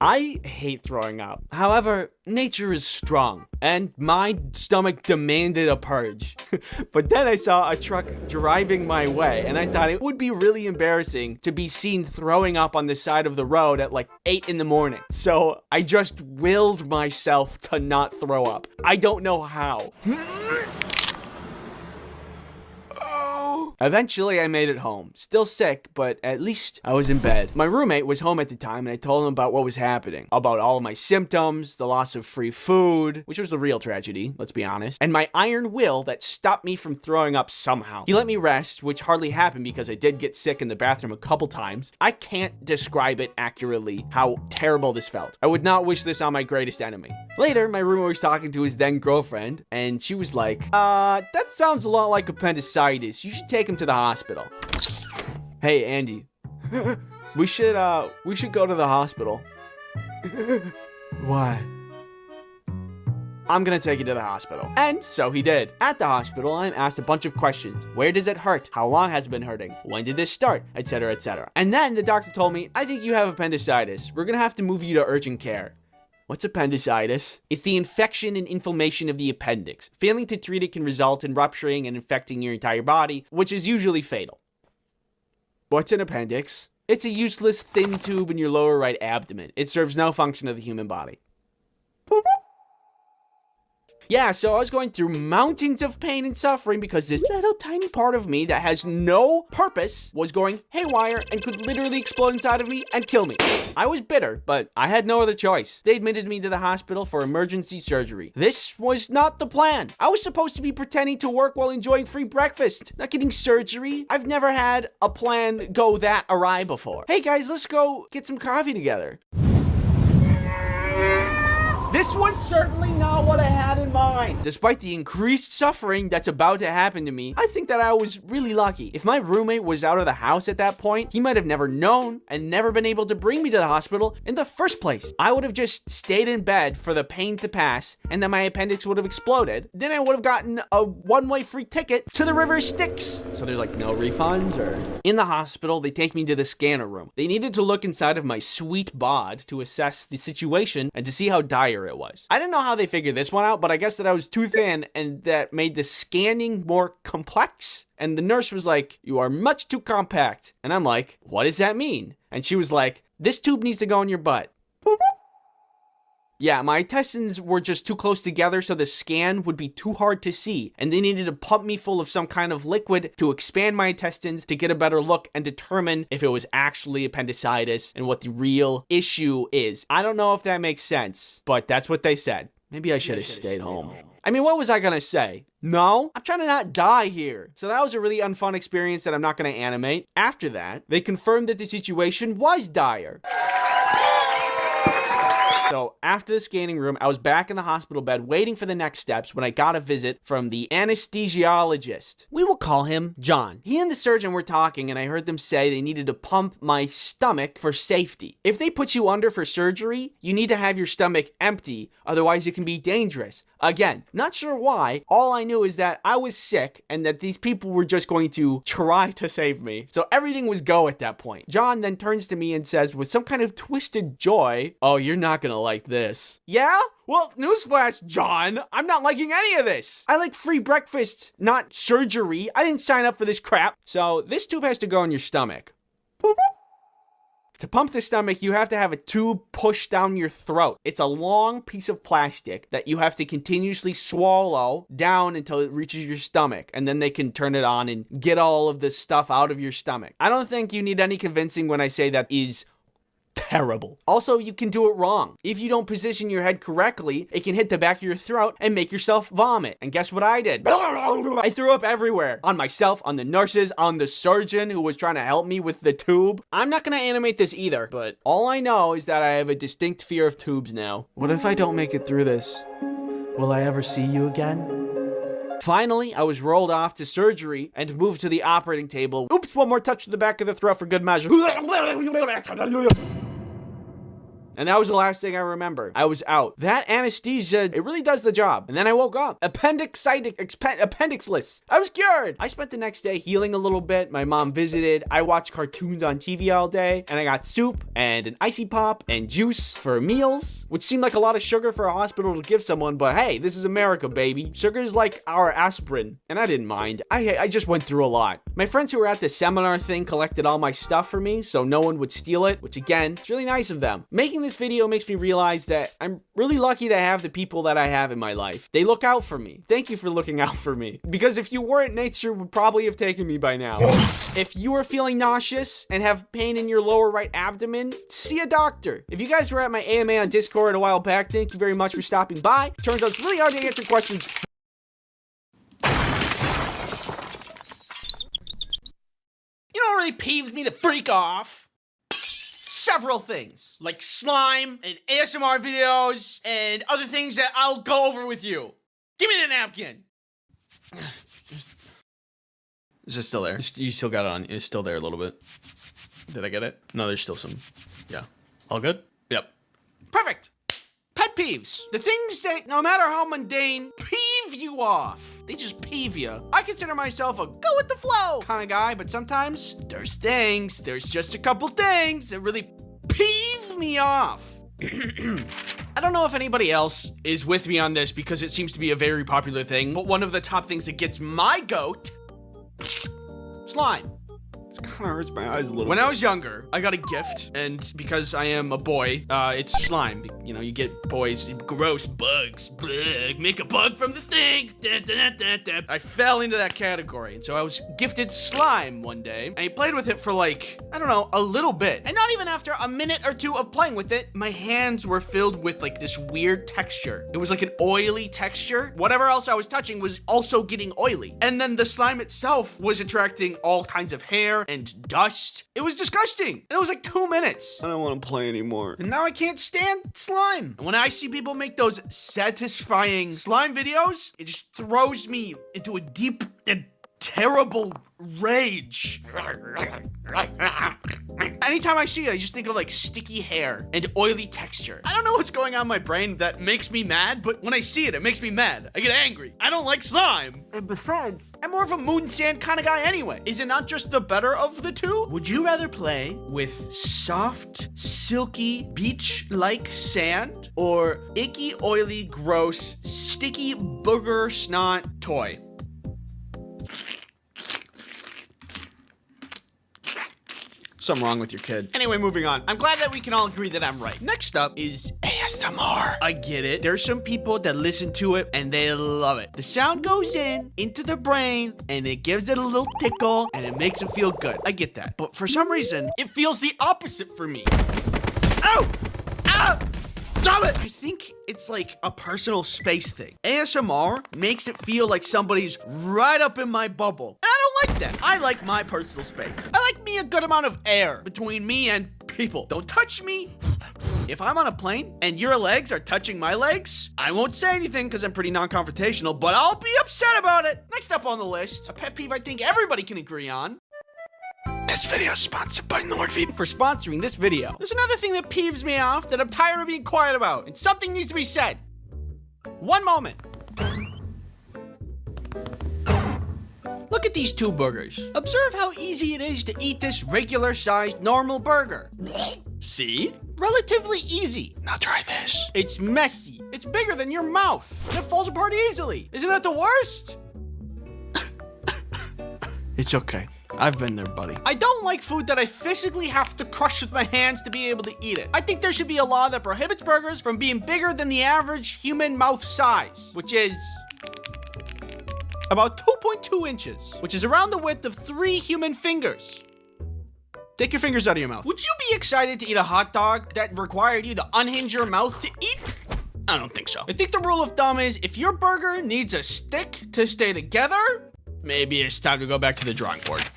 I hate throwing up. However, nature is strong, and my stomach demanded a purge. But then I saw a truck driving my way, and I thought it would be really embarrassing to be seen throwing up on the side of the road at like 8 in the morning. So I just willed myself to not throw up. I don't know how. Eventually, I made it home. Still sick, but at least I was in bed. My roommate was home at the time, and I told him about what was happening. About all of my symptoms, the loss of free food, which was the real tragedy, let's be honest, and my iron will that stopped me from throwing up somehow. He let me rest, which hardly happened because I did get sick in the bathroom a couple times. I can't describe it accurately how terrible this felt. I would not wish this on my greatest enemy. Later, my roommate was talking to his then girlfriend, and she was like, that sounds a lot like appendicitis. You should take him to the hospital. Hey, Andy. we should go to the hospital. Why? I'm gonna take you to the hospital. And so he did. At the hospital, I'm asked a bunch of questions. Where does it hurt? How long has it been hurting? When did this start? Etc., etc. And then the doctor told me, I think you have appendicitis. We're gonna have to move you to urgent care. What's appendicitis? It's the infection and inflammation of the appendix. Failing to treat it can result in rupturing and infecting your entire body, which is usually fatal. What's an appendix? It's a useless thin tube in your lower right abdomen. It serves no function of the human body. Yeah, so I was going through mountains of pain and suffering because this little tiny part of me that has no purpose was going haywire and could literally explode inside of me and kill me. I was bitter, but I had no other choice. They admitted me to the hospital for emergency surgery. This was not the plan. I was supposed to be pretending to work while enjoying free breakfast, not getting surgery. I've never had a plan go that awry before. Hey guys, let's go get some coffee together. This was certainly not what I had in mind. Despite the increased suffering that's about to happen to me, I think that I was really lucky. If my roommate was out of the house at that point, he might have never known and never been able to bring me to the hospital in the first place. I would have just stayed in bed for the pain to pass, and then my appendix would have exploded. Then I would have gotten a one-way free ticket to the River Styx. So there's like no refunds or... In the hospital, they take me to the scanner room. They needed to look inside of my sweet bod to assess the situation and to see how dire it was. I didn't know how they figured this one out, but I guess that I was too thin and that made the scanning more complex. And the nurse was like, you are much too compact. And I'm like, what does that mean? And she was like, this tube needs to go in your butt. Yeah, my intestines were just too close together, so the scan would be too hard to see. And they needed to pump me full of some kind of liquid to expand my intestines to get a better look and determine if it was actually appendicitis and what the real issue is. I don't know if that makes sense, but that's what they said. Maybe I should have stayed home. I mean, what was I gonna say? No, I'm trying to not die here. So that was a really unfun experience that I'm not gonna animate. After that, they confirmed that the situation was dire. So after the scanning room, I was back in the hospital bed waiting for the next steps when I got a visit from the anesthesiologist. We will call him John. He and the surgeon were talking and I heard them say they needed to pump my stomach for safety. If they put you under for surgery, you need to have your stomach empty, otherwise it can be dangerous. Again, not sure why. All I knew is that I was sick and that these people were just going to try to save me. So everything was go at that point. John then turns to me and says with some kind of twisted joy, "Oh, you're not gonna like this." Yeah? Well, newsflash, John, I'm not liking any of this. I like free breakfast, not surgery. I didn't sign up for this crap. So this tube has to go in your stomach. To pump the stomach, you have to have a tube pushed down your throat. It's a long piece of plastic that you have to continuously swallow down until it reaches your stomach, and then they can turn it on and get all of the stuff out of your stomach. I don't think you need any convincing when I say that is terrible. Also, you can do it wrong. If you don't position your head correctly, it can hit the back of your throat and make yourself vomit. And guess what I did? I threw up everywhere. On myself, on the nurses, on the surgeon who was trying to help me with the tube. I'm not gonna animate this either, but all I know is that I have a distinct fear of tubes now. What if I don't make it through this? Will I ever see you again? Finally, I was rolled off to surgery and moved to the operating table. Oops, one more touch to the back of the throat for good measure. And that was the last thing I remember. I was out. That anesthesia, it really does the job. And then I woke up. Appendixless. I was cured. I spent the next day healing a little bit. My mom visited. I watched cartoons on TV all day. And I got soup and an icy pop and juice for meals, which seemed like a lot of sugar for a hospital to give someone. But hey, this is America, baby. Sugar is like our aspirin. And I didn't mind. I just went through a lot. My friends who were at the seminar thing collected all my stuff for me so no one would steal it, which again, it's really nice of them. Making this video makes me realize that I'm really lucky to have the people that I have in my life. They look out for me. Thank you for looking out for me. Because if you weren't, nature would probably have taken me by now. If you are feeling nauseous and have pain in your lower right abdomen, see a doctor. If you guys were at my AMA on Discord a while back, thank you very much for stopping by. Turns out it's really hard to answer questions. You know what really peeves me the freak off? Several things, like slime and ASMR videos and other things that I'll go over with you. Give me the napkin. Is it still there? You still got it on. It's still there a little bit. Did I get it? No, there's still some. Yeah. All good? Yep. Perfect. Pet peeves. The things that, no matter how mundane, peeve you off. They just peeve you. I consider myself a go with the flow kind of guy, but sometimes there's just a couple things that really peeve me off. I don't know if anybody else is with me on this because it seems to be a very popular thing, but one of the top things that gets my goat, slime. It kind of hurts my eyes a little. When I was younger, I got a gift, and because I am a boy, it's slime. You know, you get boys, gross bugs, bleh, make a bug from the thing. Da, da, da, da. I fell into that category, and so I was gifted slime one day, and I played with it for like, I don't know, a little bit. And not even after a minute or two of playing with it, my hands were filled with like this weird texture. It was like an oily texture. Whatever else I was touching was also getting oily. And then the slime itself was attracting all kinds of hair and dust. It was disgusting. And it was like 2 minutes. I don't want to play anymore. And now I can't stand slime. And when I see people make those satisfying slime videos, it just throws me into a deep and terrible rage. Anytime I see it, I just think of like sticky hair and oily texture. I don't know what's going on in my brain that makes me mad, but when I see it, it makes me mad. I get angry. I don't like slime. And besides, I'm more of a moon sand kind of guy anyway. Is it not just the better of the two? Would you rather play with soft, silky, beach-like sand or icky, oily, gross, sticky booger snot toy? Something wrong with your kid. Anyway, moving on. I'm glad that we can all agree that I'm right. Next up is ASMR. ASMR. I get it. There's some people that listen to it and they love it. The sound goes into the brain and it gives it a little tickle and it makes it feel good. I get that. But for some reason, it feels the opposite for me. Ow! Ow! Stop it! I think it's like a personal space thing. ASMR makes it feel like somebody's right up in my bubble. And I don't like that. I like my personal space. I like me a good amount of air between me and people. Don't touch me. If I'm on a plane and your legs are touching my legs, I won't say anything because I'm pretty non-confrontational, but I'll be upset about it. Next up on the list, a pet peeve I think everybody can agree on. This video is sponsored by NordVPN for sponsoring this video. There's another thing that peeves me off that I'm tired of being quiet about, and something needs to be said. One moment. Look at these two burgers. Observe how easy it is to eat this regular-sized normal burger. See? Relatively easy. Now try this. It's messy. It's bigger than your mouth. And it falls apart easily. Isn't that the worst? It's okay. I've been there, buddy. I don't like food that I physically have to crush with my hands to be able to eat it. I think there should be a law that prohibits burgers from being bigger than the average human mouth size, which is about 2.2 inches, which is around the width of 3 human fingers. Take your fingers out of your mouth. Would you be excited to eat a hot dog that required you to unhinge your mouth to eat? I don't think so. I think the rule of thumb is if your burger needs a stick to stay together, maybe it's time to go back to the drawing board.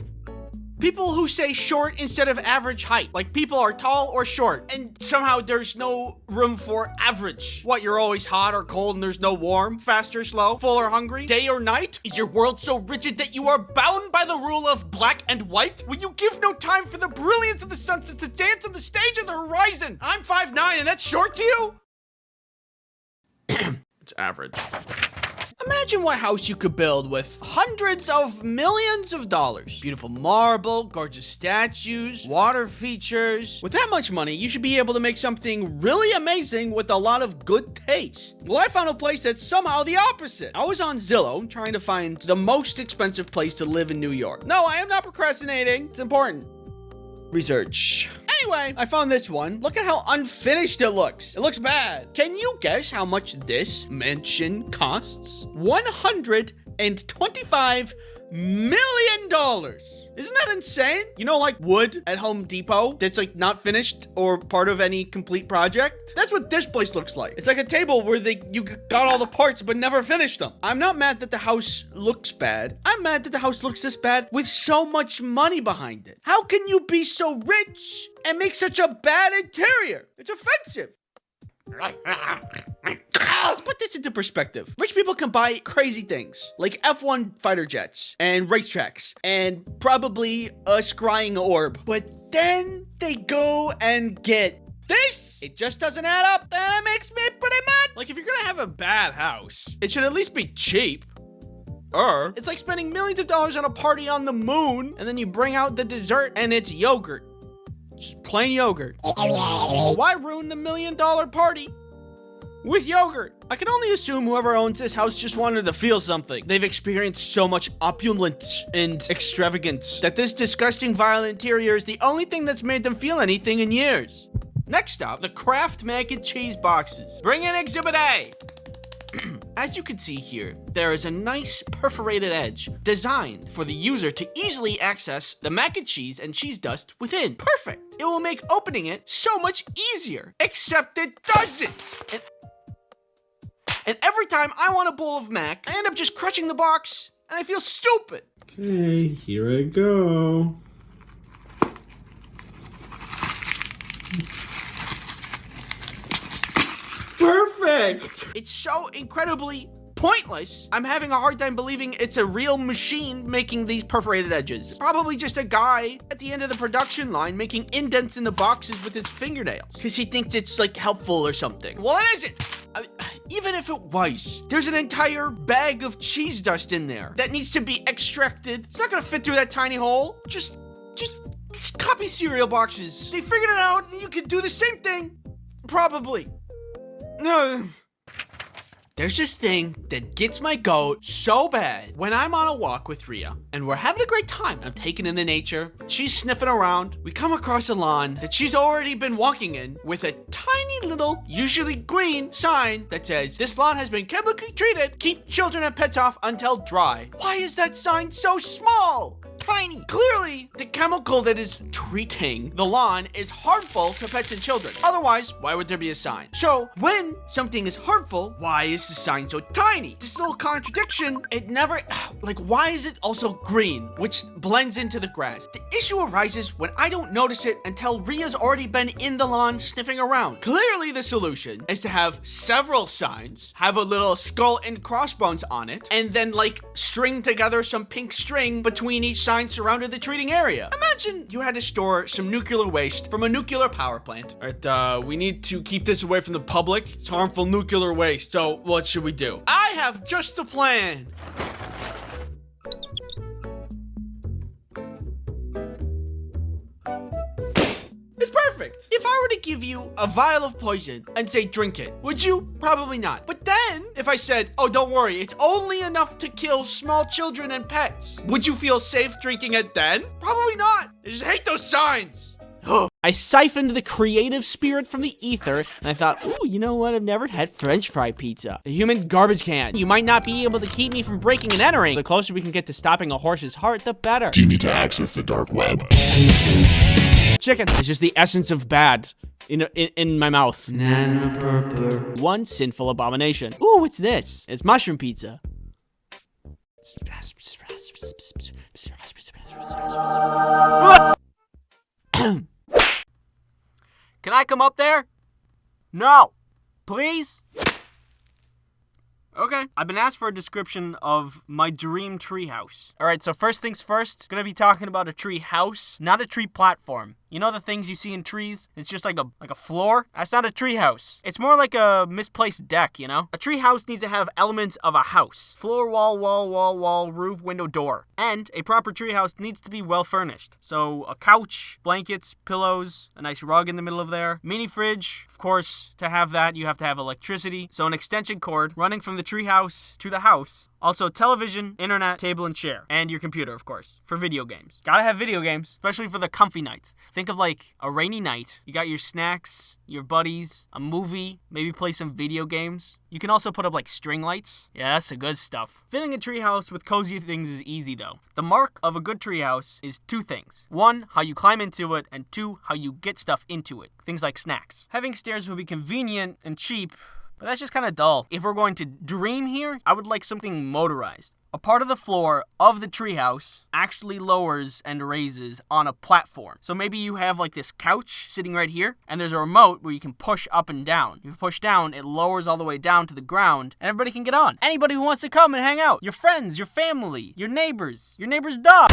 People who say short instead of average height, like people are tall or short, and somehow there's no room for average. What, you're always hot or cold and there's no warm, fast or slow, full or hungry, day or night? Is your world so rigid that you are bound by the rule of black and white? Will you give no time for the brilliance of the sunset to dance on the stage of the horizon? I'm 5'9" and that's short to you? It's average. Imagine what house you could build with hundreds of millions of dollars. Beautiful marble, gorgeous statues, water features. With that much money, you should be able to make something really amazing with a lot of good taste. Well, I found a place that's somehow the opposite. I was on Zillow trying to find the most expensive place to live in New York. No, I am not procrastinating. It's important. Research. Anyway, I found this one. Look at how unfinished it looks. It looks bad. Can you guess how much this mansion costs? $125 million. Isn't that insane? You know, like wood at Home Depot that's like not finished or part of any complete project? That's what this place looks like. It's like a table where you got all the parts but never finished them. I'm not mad that the house looks bad. I'm mad that the house looks this bad with so much money behind it. How can you be so rich and make such a bad interior? It's offensive. Let's put this into perspective. Rich people can buy crazy things like F1 fighter jets and racetracks and probably a scrying orb. But then they go and get this. It just doesn't add up and it makes me pretty mad. Like if you're gonna have a bad house, it should at least be cheap. It's like spending millions of dollars on a party on the moon and then you bring out the dessert and it's yogurt. Just plain yogurt. Why ruin the $1 million party with yogurt? I can only assume whoever owns this house just wanted to feel something. They've experienced so much opulence and extravagance that this disgusting vile interior is the only thing that's made them feel anything in years. Next up, the Kraft mac and cheese boxes. Bring in Exhibit A. As you can see here, there is a nice perforated edge designed for the user to easily access the mac and cheese dust within. Perfect! It will make opening it so much easier, except it doesn't! And every time I want a bowl of mac, I end up just crushing the box, and I feel stupid. Okay, here I go. Perfect! It's so incredibly pointless. I'm having a hard time believing it's a real machine making these perforated edges. Probably just a guy at the end of the production line making indents in the boxes with his fingernails because he thinks it's like helpful or something. Well, it isn't. Even if it was, there's an entire bag of cheese dust in there that needs to be extracted. It's not gonna fit through that tiny hole. Just copy cereal boxes. They figured it out and you can do the same thing. Probably. No. There's this thing that gets my goat so bad when I'm on a walk with Rhea and we're having a great time. I'm taking in the nature. She's sniffing around. We come across a lawn that she's already been walking in with a tiny little, usually green, sign that says, "This lawn has been chemically treated. Keep children and pets off until dry." Why is that sign so small? Tiny. Clearly, the chemical that is treating the lawn is harmful to pets and children. Otherwise, why would there be a sign? So, when something is harmful, why is the sign so tiny? This little contradiction, it never, like, why is it also green, which blends into the grass? The issue arises when I don't notice it until Ria's already been in the lawn sniffing around. Clearly, the solution is to have several signs, have a little skull and crossbones on it, and then, like, string together some pink string between each sign surrounded the treating area. Imagine you had to store some nuclear waste from a nuclear power plant. All right, we need to keep this away from the public. It's harmful nuclear waste. So what should we do? I have just a plan. It's perfect. If I were to give you a vial of poison and say drink it, would you? Probably not. But then, if I said, oh, don't worry, it's only enough to kill small children and pets, would you feel safe drinking it then? Probably not. I just hate those signs. I siphoned the creative spirit from the ether, and I thought, ooh, you know what? I've never had French fry pizza. A human garbage can. You might not be able to keep me from breaking and entering. The closer we can get to stopping a horse's heart, the better. Do you need to access the dark web? Chicken is just the essence of bad in my mouth. One sinful abomination. Ooh, what's this? It's mushroom pizza. Can I come up there? No. Please? Okay. I've been asked for a description of my dream treehouse. Alright, so first things first, gonna be talking about a tree house, not a tree platform. You know the things you see in trees? It's just like a floor? That's not a tree house. It's more like a misplaced deck, you know? A tree house needs to have elements of a house. Floor, wall, roof, window, door. And a proper tree house needs to be well furnished. So a couch, blankets, pillows, a nice rug in the middle of there, mini fridge. Of course, to have that, you have to have electricity. So an extension cord running from the tree house to the house. Also, television, internet, table, and chair. And your computer, of course, for video games. Gotta have video games, especially for the comfy nights. Think of like a rainy night. You got your snacks, your buddies, a movie, maybe play some video games. You can also put up like string lights. Yeah, that's the good stuff. Filling a treehouse with cozy things is easy though. The mark of a good treehouse is two things. One, how you climb into it, and two, how you get stuff into it. Things like snacks. Having stairs would be convenient and cheap, but that's just kind of dull. If we're going to dream here, I would like something motorized. A part of the floor of the treehouse actually lowers and raises on a platform. So maybe you have like this couch sitting right here, and there's a remote where you can push up and down. If you push down, it lowers all the way down to the ground, and everybody can get on. Anybody who wants to come and hang out. Your friends, your family, your neighbor's dog.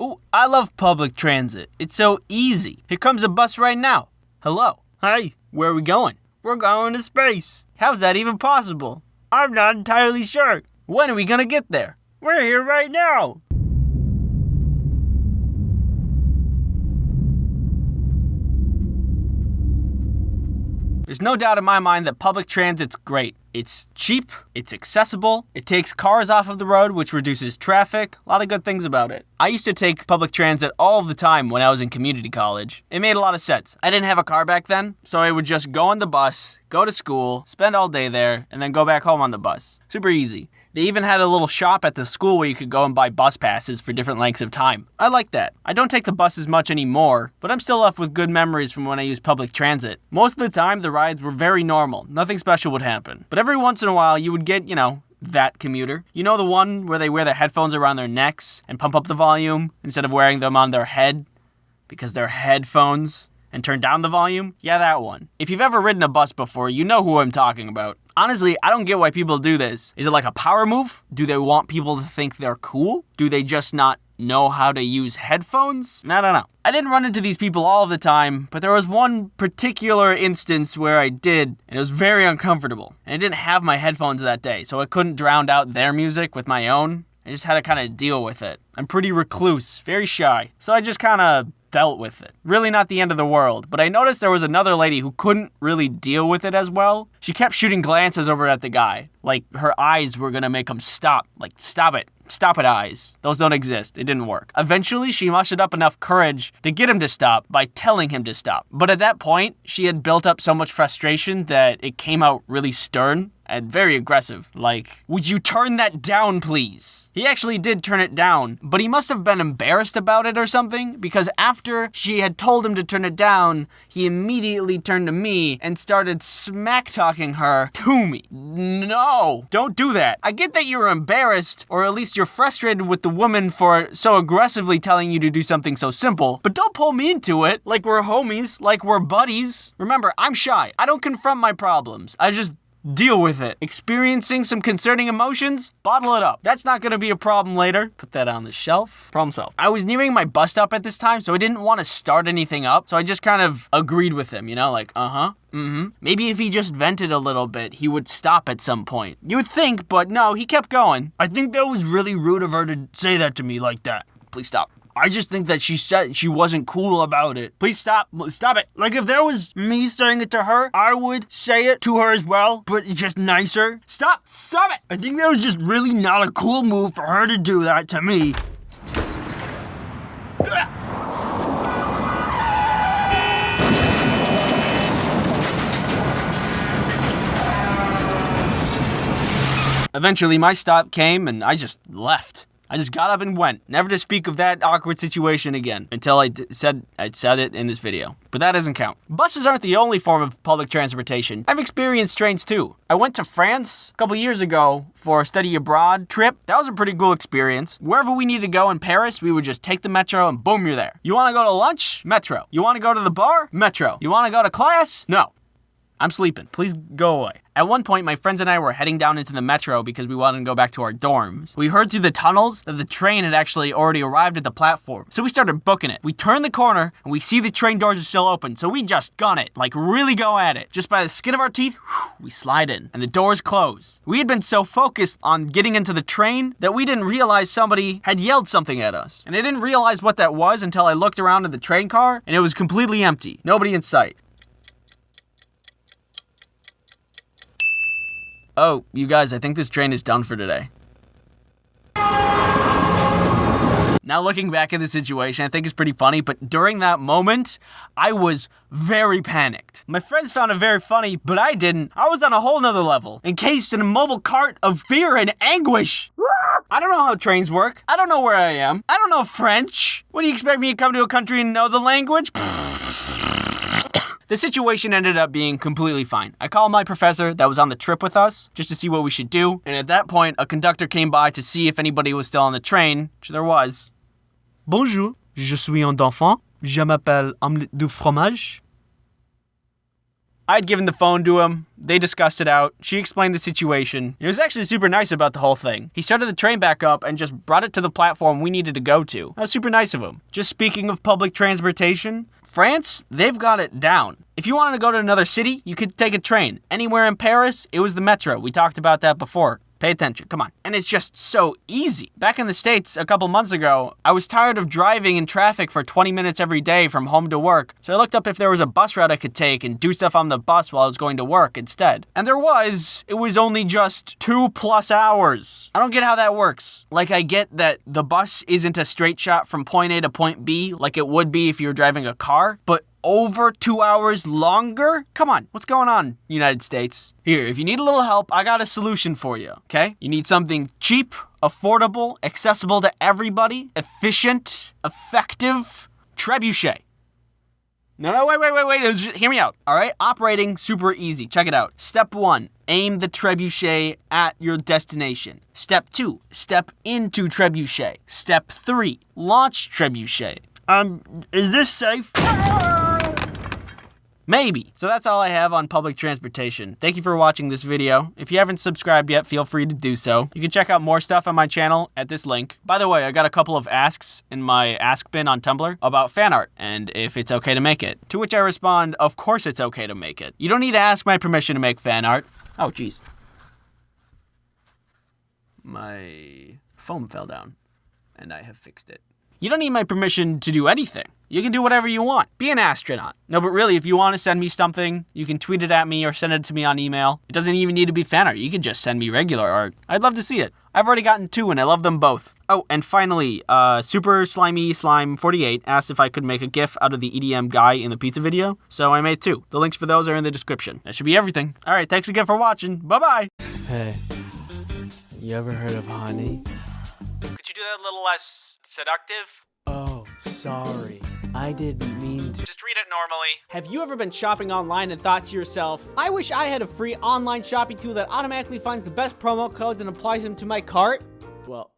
Ooh, I love public transit. It's so easy. Here comes a bus right now. Hello. Hi, where are we going? We're going to space. How's that even possible? I'm not entirely sure. When are we gonna get there? We're here right now. There's no doubt in my mind that public transit's great. It's cheap, it's accessible, it takes cars off of the road, which reduces traffic. A lot of good things about it. I used to take public transit all of the time when I was in community college. It made a lot of sense. I didn't have a car back then, so I would just go on the bus, go to school, spend all day there, and then go back home on the bus. Super easy. They even had a little shop at the school where you could go and buy bus passes for different lengths of time. I like that. I don't take the bus as much anymore, but I'm still left with good memories from when I used public transit. Most of the time, the rides were very normal. Nothing special would happen. But every once in a while, you would get, that commuter. You know the one where they wear their headphones around their necks and pump up the volume instead of wearing them on their head because they're headphones, and turn down the volume? Yeah, that one. If you've ever ridden a bus before, you know who I'm talking about. Honestly, I don't get why people do this. Is it like a power move? Do they want people to think they're cool? Do they just not know how to use headphones? I don't know. I didn't run into these people all the time, but there was one particular instance where I did, and it was very uncomfortable. And I didn't have my headphones that day, so I couldn't drown out their music with my own. I just had to kind of deal with it. I'm pretty recluse, very shy, so I just kind of dealt with it. Really not the end of the world, but I noticed there was another lady who couldn't really deal with it as well. She kept shooting glances over at the guy, like her eyes were gonna make him stop. Like, stop it. Stop it, eyes. Those don't exist. It didn't work. Eventually, she mustered up enough courage to get him to stop by telling him to stop. But at that point, she had built up so much frustration that it came out really stern and very aggressive. Like, would you turn that down, please? He actually did turn it down, but he must have been embarrassed about it or something, because after she had told him to turn it down, he immediately turned to me and started smack-talking her to me. No, don't do that. I get that you're embarrassed, or at least you're frustrated with the woman for so aggressively telling you to do something so simple, but don't pull me into it like we're homies, like we're buddies. Remember, I'm shy. I don't confront my problems. I just deal with it. Experiencing some concerning emotions? Bottle it up. That's not gonna be a problem later. Put that on the shelf. Problem solved. I was nearing my bus stop at this time, so I didn't want to start anything up, so I just kind of agreed with him, you know, like, Maybe if he just vented a little bit, he would stop at some point. You would think, but no, he kept going. I think that was really rude of her to say that to me like that. Please stop. I just think that she said she wasn't cool about it. Please stop. Stop it. Like, if there was me saying it to her, I would say it to her as well, but just nicer. Stop. Stop it. I think that was just really not a cool move for her to do that to me. Eventually, my stop came and I just left. I just got up and went, never to speak of that awkward situation again, until I said it in this video. But that doesn't count. Buses aren't the only form of public transportation. I've experienced trains too. I went to France a couple years ago for a study abroad trip. That was a pretty cool experience. Wherever we needed to go in Paris, we would just take the metro and boom, you're there. You wanna go to lunch? Metro. You wanna go to the bar? Metro. You wanna go to class? No. I'm sleeping. Please go away. At one point, my friends and I were heading down into the metro because we wanted to go back to our dorms. We heard through the tunnels that the train had actually already arrived at the platform. So we started booking it. We turn the corner and we see the train doors are still open. So we just gun it, like really go at it. Just by the skin of our teeth, we slide in and the doors close. We had been so focused on getting into the train that we didn't realize somebody had yelled something at us. And I didn't realize what that was until I looked around at the train car and it was completely empty. Nobody in sight. Oh, you guys, I think this train is done for today. Now looking back at the situation, I think it's pretty funny, but during that moment, I was very panicked. My friends found it very funny, but I didn't. I was on a whole nother level, encased in a mobile cart of fear and anguish. I don't know how trains work. I don't know where I am. I don't know French. What do you expect me to come to a country and know the language? The situation ended up being completely fine. I called my professor that was on the trip with us just to see what we should do. And at that point, a conductor came by to see if anybody was still on the train, which there was. Bonjour, je suis un enfant. Je m'appelle omelette du fromage. I'd given the phone to him. They discussed it out. She explained the situation. He was actually super nice about the whole thing. He started the train back up and just brought it to the platform we needed to go to. That was super nice of him. Just speaking of public transportation, France, they've got it down. If you wanted to go to another city, you could take a train. Anywhere in Paris, it was the metro. We talked about that before. Pay attention, come on. And it's just so easy. Back in the States a couple months ago, I was tired of driving in traffic for 20 minutes every day from home to work. So I looked up if there was a bus route I could take and do stuff on the bus while I was going to work instead. And there was. It was only just 2+ hours. I don't get how that works. Like, I get that the bus isn't a straight shot from point A to point B like it would be if you were driving a car, but over 2 hours longer? Come on, what's going on, United States? Here, if you need a little help, I got a solution for you, okay? You need something cheap, affordable, accessible to everybody, efficient, effective, trebuchet. No, wait, hear me out, all right? Operating, super easy, check it out. Step 1, aim the trebuchet at your destination. Step 2, step into trebuchet. Step 3, launch trebuchet. Is this safe? Maybe. So that's all I have on public transportation. Thank you for watching this video. If you haven't subscribed yet, feel free to do so. You can check out more stuff on my channel at this link. By the way, I got a couple of asks in my ask bin on Tumblr about fan art and if it's okay to make it. To which I respond, of course it's okay to make it. You don't need to ask my permission to make fan art. Oh, jeez. My foam fell down and I have fixed it. You don't need my permission to do anything. You can do whatever you want. Be an astronaut. No, but really, if you want to send me something, you can tweet it at me or send it to me on email. It doesn't even need to be fan art. You can just send me regular art. I'd love to see it. I've already gotten 2 and I love them both. Oh, and finally, Super Slimy Slime 48 asked if I could make a GIF out of the EDM guy in the pizza video. So I made 2. The links for those are in the description. That should be everything. All right, thanks again for watching. Bye-bye. Hey, you ever heard of honey? Could you do that a little less seductive? Oh, sorry. I didn't mean to. Just read it normally. Have you ever been shopping online and thought to yourself, I wish I had a free online shopping tool that automatically finds the best promo codes and applies them to my cart? Well,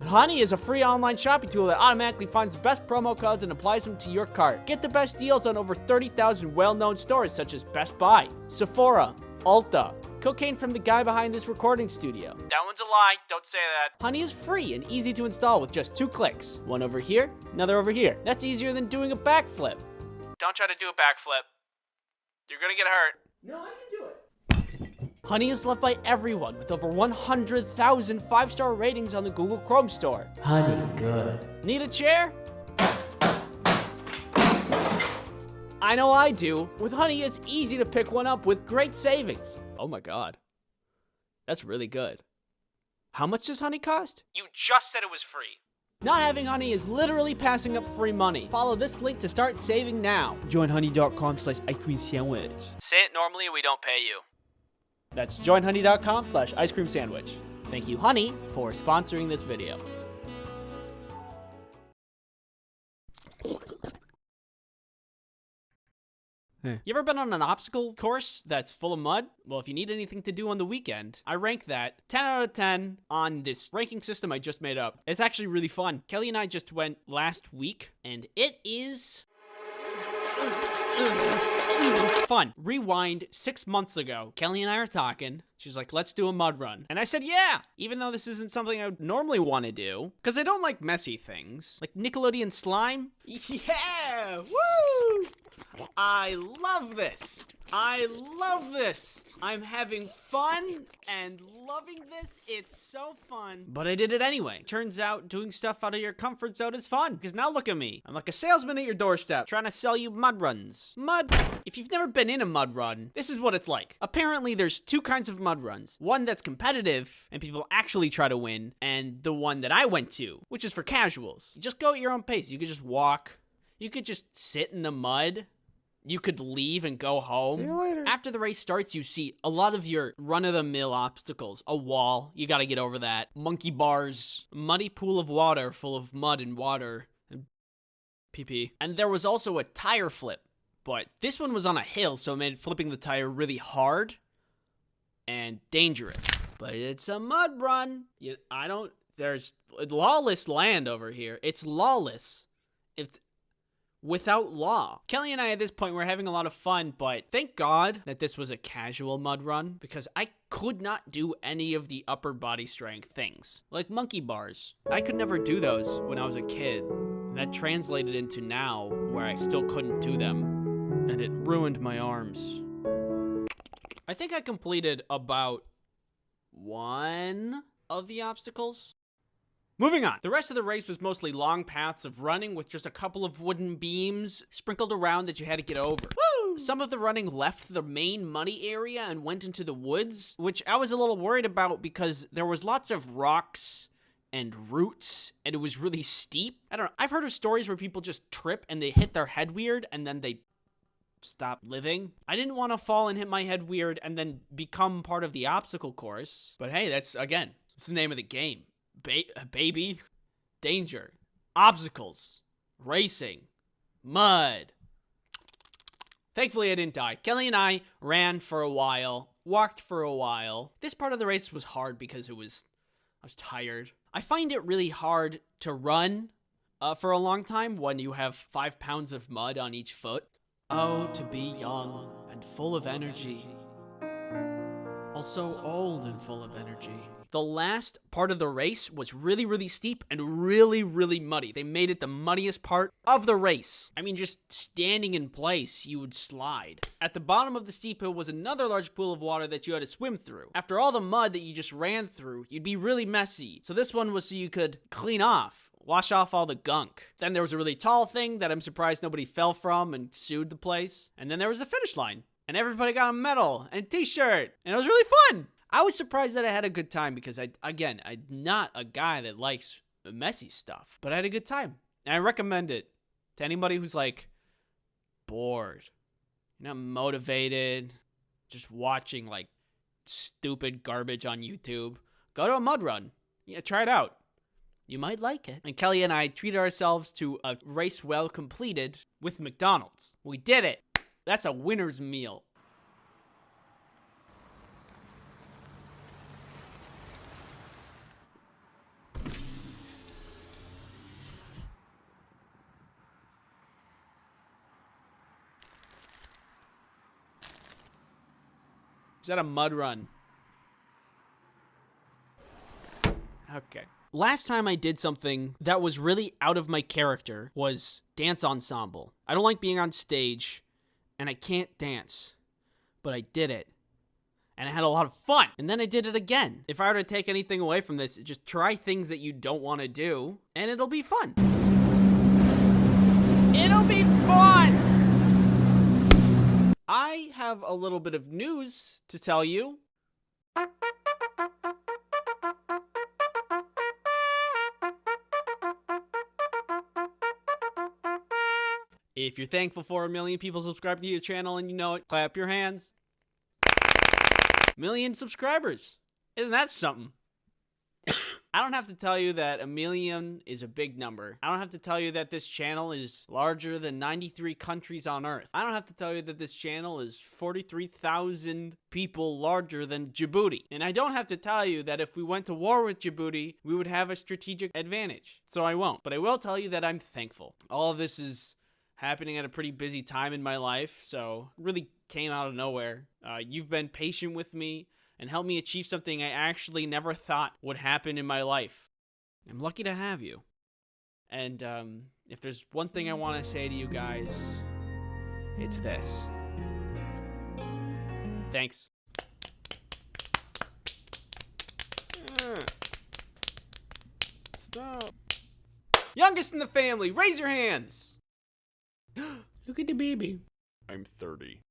Honey is a free online shopping tool that automatically finds the best promo codes and applies them to your cart. Get the best deals on over 30,000 well-known stores such as Best Buy, Sephora, Ulta. Cocaine from the guy behind this recording studio. That one's a lie. Don't say that. Honey is free and easy to install with just 2 clicks. One over here, another over here. That's easier than doing a backflip. Don't try to do a backflip. You're gonna get hurt. No, I can do it. Honey is loved by everyone with over 100,000 5-star ratings on the Google Chrome store. Honey, good. Need a chair? I know I do. With Honey, it's easy to pick one up with great savings. Oh my god. That's really good. How much does Honey cost? You just said it was free. Not having Honey is literally passing up free money. Follow this link to start saving now. Join honey.com/ice cream sandwich. Say it normally, we don't pay you. That's joinhoney.com/ice cream sandwich. Thank you, Honey, for sponsoring this video. You ever been on an obstacle course that's full of mud? Well, if you need anything to do on the weekend, I rank that 10 out of 10 on this ranking system I just made up. It's actually really fun. Kelly and I just went last week, and it is fun. Rewind 6 months ago. Kelly and I are talking. She's like, let's do a mud run. And I said, yeah, even though this isn't something I would normally want to do, because I don't like messy things. Like Nickelodeon slime. Yeah, woo! I love this. I love this. I'm having fun and loving this. It's so fun. But I did it anyway. Turns out doing stuff out of your comfort zone is fun. Because now look at me. I'm like a salesman at your doorstep trying to sell you mud runs. Mud. If you've never been in a mud run, this is what it's like. Apparently there's 2 kinds of mud runs. One that's competitive and people actually try to win. And the one that I went to, which is for casuals. You just go at your own pace. You could just walk. You could just sit in the mud. You could leave and go home. See you later. After the race starts, you see a lot of your run-of-the-mill obstacles. A wall, you gotta get over that. Monkey bars, muddy pool of water full of mud and water, and pee-pee. And there was also a tire flip, but this one was on a hill, so it made flipping the tire really hard and dangerous. But it's a mud run. There's lawless land over here. It's lawless. It's without law. Kelly and I at this point were having a lot of fun, but thank God that this was a casual mud run because I could not do any of the upper body strength things. Like monkey bars. I could never do those when I was a kid. And that translated into now where I still couldn't do them. And it ruined my arms. I think I completed about 1 of the obstacles. Moving on. The rest of the race was mostly long paths of running with just a couple of wooden beams sprinkled around that you had to get over. Woo! Some of the running left the main muddy area and went into the woods, which I was a little worried about because there was lots of rocks and roots and it was really steep. I don't know. I've heard of stories where people just trip and they hit their head weird and then they stop living. I didn't want to fall and hit my head weird and then become part of the obstacle course. But hey, that's the name of the game. Baby, danger, obstacles, racing, mud. Thankfully, I didn't die. Kelly and I ran for a while, walked for a while. This part of the race was hard because I was tired. I find it really hard to run for a long time when you have 5 pounds of mud on each foot. Oh, to be young and full of energy. Also old and full of energy. The last part of the race was really, really steep and really, really muddy. They made it the muddiest part of the race. I mean, just standing in place, you would slide. At the bottom of the steep hill was another large pool of water that you had to swim through. After all the mud that you just ran through, you'd be really messy. So this one was so you could clean off wash off all the gunk. Then there was a really tall thing that I'm surprised nobody fell from and sued the place. And then there was the finish line. And everybody got a medal and a t-shirt. And it was really fun. I was surprised that I had a good time because, I'm not a guy that likes messy stuff. But I had a good time. And I recommend it to anybody who's like bored, you're not motivated, just watching like stupid garbage on YouTube. Go to a mud run. Yeah, try it out. You might like it. And Kelly and I treated ourselves to a race well completed with McDonald's. We did it. That's a winner's meal. Is that a mud run? Okay. Last time I did something that was really out of my character was dance ensemble. I don't like being on stage, and I can't dance, but I did it. And I had a lot of fun. And then I did it again. If I were to take anything away from this, just try things that you don't want to do, and it'll be fun. It'll be fun! I have a little bit of news to tell you. If you're thankful for 1 million people subscribing to your channel and you know it, clap your hands. 1 million subscribers. Isn't that something? I don't have to tell you that 1 million is a big number. I don't have to tell you that this channel is larger than 93 countries on Earth. I don't have to tell you that this channel is 43,000 people larger than Djibouti. And I don't have to tell you that if we went to war with Djibouti, we would have a strategic advantage. So I won't. But I will tell you that I'm thankful. All of this is happening at a pretty busy time in my life, so it really came out of nowhere. You've been patient with me and helped me achieve something I actually never thought would happen in my life. I'm lucky to have you. And if there's one thing I want to say to you guys, it's this. Thanks. Stop. Youngest in the family, raise your hands. Look at the baby. I'm 30.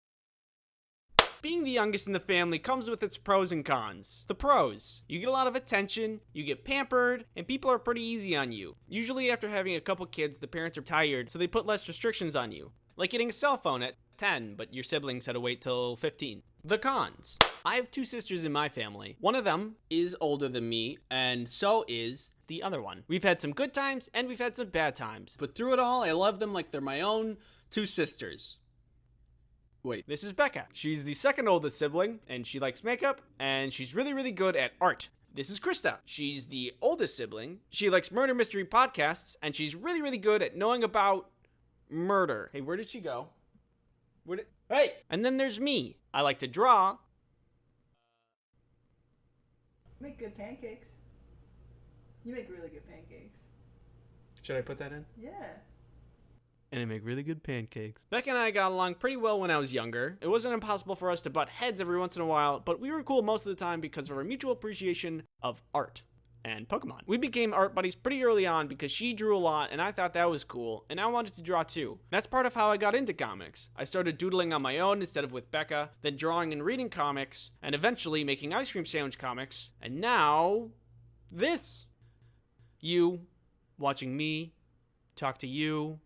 Being the youngest in the family comes with its pros and cons. The pros: you get a lot of attention, you get pampered, and people are pretty easy on you. Usually after having a couple kids, the parents are tired, so they put less restrictions on you. Like getting a cell phone at 10, but your siblings had to wait till 15. The cons: I have 2 sisters in my family. One of them is older than me, and so is the other one. We've had some good times, and we've had some bad times. But through it all, I love them like they're my own 2 sisters. Wait, this is Becca. She's the second oldest sibling, and she likes makeup, and she's really, really good at art. This is Krista. She's the oldest sibling. She likes murder mystery podcasts, and she's really, really good at knowing about murder. Hey, where did she go? Hey! And then there's me. I like to draw. Make good pancakes. You make really good pancakes. Should I put that in? Yeah. And I make really good pancakes. Becca and I got along pretty well when I was younger. It wasn't impossible for us to butt heads every once in a while, but we were cool most of the time because of our mutual appreciation of art and Pokemon. We became art buddies pretty early on because she drew a lot and I thought that was cool, and I wanted to draw too. That's part of how I got into comics. I started doodling on my own instead of with Becca, then drawing and reading comics, and eventually making ice cream sandwich comics, and now this. You watching me talk to you,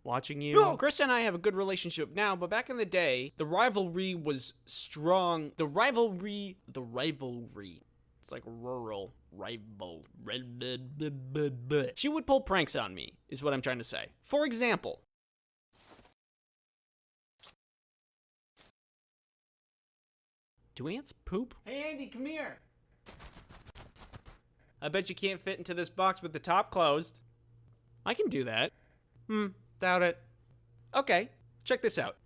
watching you. No, Chris and I have a good relationship now, but back in the day, the rivalry was strong. The rivalry. It's like rural rival. She would pull pranks on me, is what I'm trying to say. For example, do ants poop? Hey Andy, come here. I bet you can't fit into this box with the top closed. I can do that. Doubt it. Okay, check this out.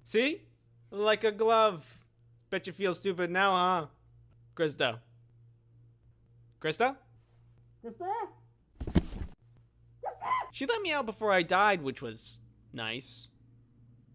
See? Like a glove. Bet you feel stupid now, huh? Krista. Krista? She let me out before I died, which was nice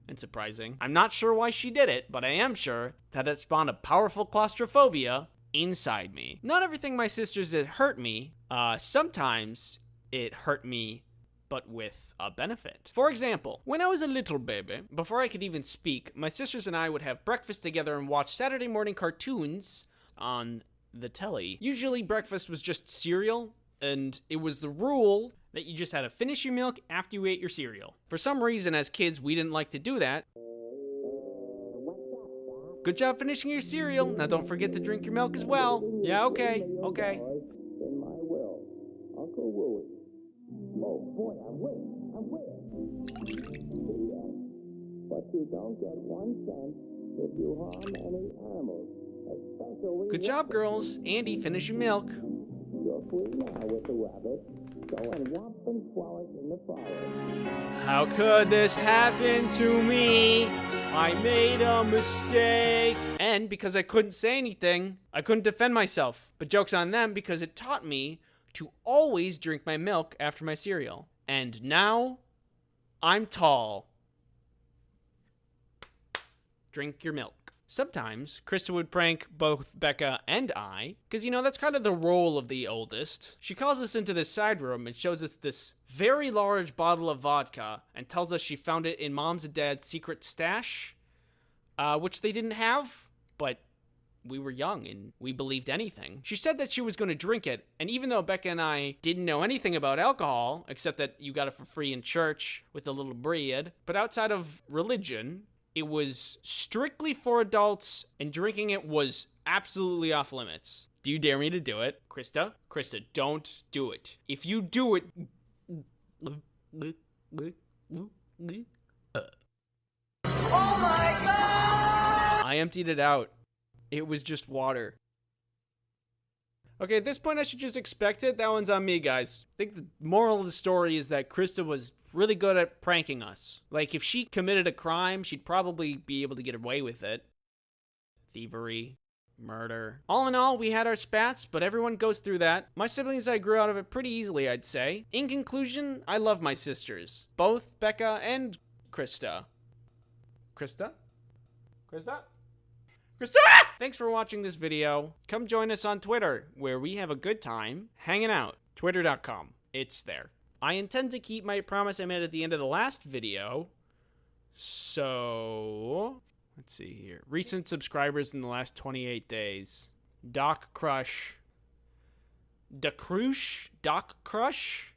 and surprising. I'm not sure why she did it, but I am sure that it spawned a powerful claustrophobia inside me. Not everything my sisters did hurt me. Sometimes it hurt me, but with a benefit. For example, when I was a little baby, before I could even speak, my sisters and I would have breakfast together and watch Saturday morning cartoons on the telly. Usually breakfast was just cereal, and it was the rule that you just had to finish your milk after you ate your cereal. For some reason, as kids, we didn't like to do that. Good job finishing your cereal. Now don't forget to drink your milk as well. Yeah, okay. In my will, Uncle Willie. Oh boy, I wish. But you don't get 1 cent if you harm any animals, especially. Good job, girls. Andy, finish your milk. You're free now with the rabbit. Go and whomp and frolic in the forest. How could this happen to me? I made a mistake. And because I couldn't say anything, I couldn't defend myself. But joke's on them because it taught me to always drink my milk after my cereal. And now, I'm tall. Drink your milk. Sometimes, Krista would prank both Becca and I, because, you know, that's kind of the role of the oldest. She calls us into this side room and shows us this very large bottle of vodka and tells us she found it in Mom's and Dad's secret stash, which they didn't have, but we were young and we believed anything. She said that she was going to drink it, and even though Becca and I didn't know anything about alcohol, except that you got it for free in church with a little bread, but outside of religion, it was strictly for adults, and drinking it was absolutely off limits. Do you dare me to do it? Krista? Krista, don't do it. If you do it... Oh my god! I emptied it out. It was just water. Okay, at this point I should just expect it. That one's on me, guys. I think the moral of the story is that Krista was really good at pranking us. Like, if she committed a crime, she'd probably be able to get away with it. Thievery, murder. All in all, we had our spats, but everyone goes through that. My siblings and I grew out of it pretty easily, I'd say. In conclusion, I love my sisters. Both Becca and Krista. Krista? Krista? Krista! Thanks for watching this video. Come join us on Twitter, where we have a good time hanging out. Twitter.com. It's there. I intend to keep my promise I made at the end of the last video. So, let's see here. Recent subscribers in the last 28 days. Doc Crush. DeCrush? Doc Crush?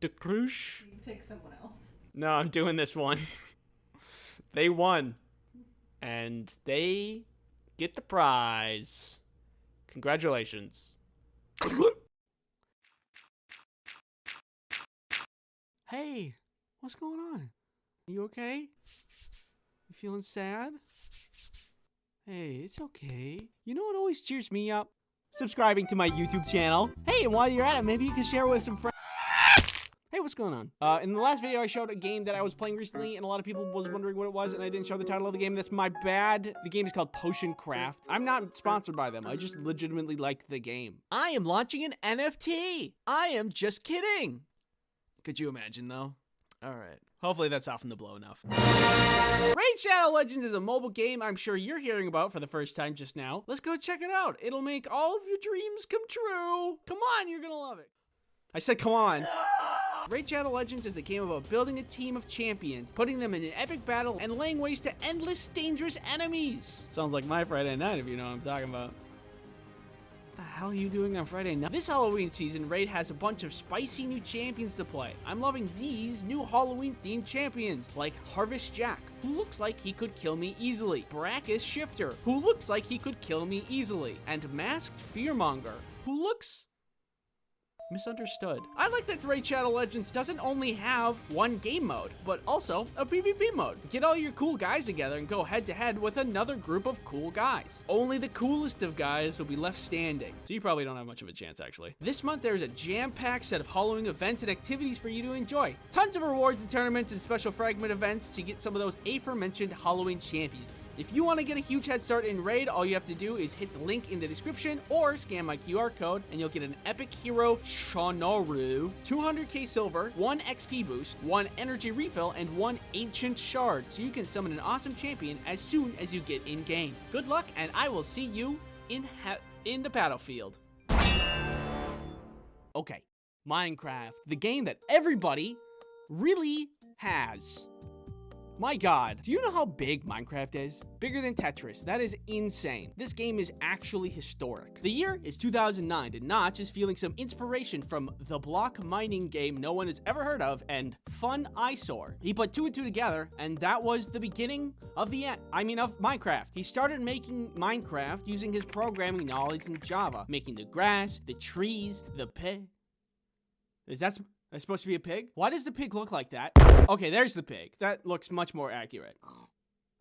DeCrush? You can pick someone else. No, I'm doing this one. They won. And they get the prize. Congratulations. Hey, what's going on? You okay? You feeling sad? Hey, it's okay. You know what always cheers me up? Subscribing to my YouTube channel. Hey, and while you're at it, maybe you can share it with some friends. Hey, what's going on? In the last video, I showed a game that I was playing recently, and a lot of people was wondering what it was, and I didn't show the title of the game. That's my bad. The game is called Potion Craft. I'm not sponsored by them. I just legitimately like the game. I am launching an NFT. I am just kidding. Could you imagine, though? All right. Hopefully that's softened the blow enough. Raid Shadow Legends is a mobile game I'm sure you're hearing about for the first time just now. Let's go check it out. It'll make all of your dreams come true. Come on, you're gonna love it. I said come on. Raid Shadow Legends is a game about building a team of champions, putting them in an epic battle, and laying waste to endless dangerous enemies. Sounds like my Friday night, if you know what I'm talking about. What the hell are you doing on Friday night? This Halloween season, Raid has a bunch of spicy new champions to play. I'm loving these new Halloween-themed champions, like Harvest Jack, who looks like he could kill me easily, Brackus Shifter, who looks like he could kill me easily, and Masked Fearmonger, who looks misunderstood. I like that Raid Shadow Legends doesn't only have one game mode, but also a PvP mode. Get all your cool guys together and go head to head with another group of cool guys. Only the coolest of guys will be left standing. So you probably don't have much of a chance, actually. This month, there's a jam-packed set of Halloween events and activities for you to enjoy. Tons of rewards and tournaments and special fragment events to get some of those aforementioned Halloween champions. If you want to get a huge head start in Raid, all you have to do is hit the link in the description or scan my QR code and you'll get an epic hero Shanoru, 200k silver, 1 XP boost, 1 energy refill, and 1 ancient shard, so you can summon an awesome champion as soon as you get in game. Good luck, and I will see you in the battlefield. Okay, Minecraft, the game that everybody really has. My God, do you know how big Minecraft is? Bigger than Tetris. That is insane. This game is actually historic. The year is 2009, and Notch is feeling some inspiration from the block mining game no one has ever heard of and Fun Eyesore. He put 2 and 2 together, and that was the beginning of of Minecraft. He started making Minecraft using his programming knowledge in Java, making the grass, the trees, the pig. Is that supposed to be a pig? Why does the pig look like that? Okay, there's the pig. That looks much more accurate.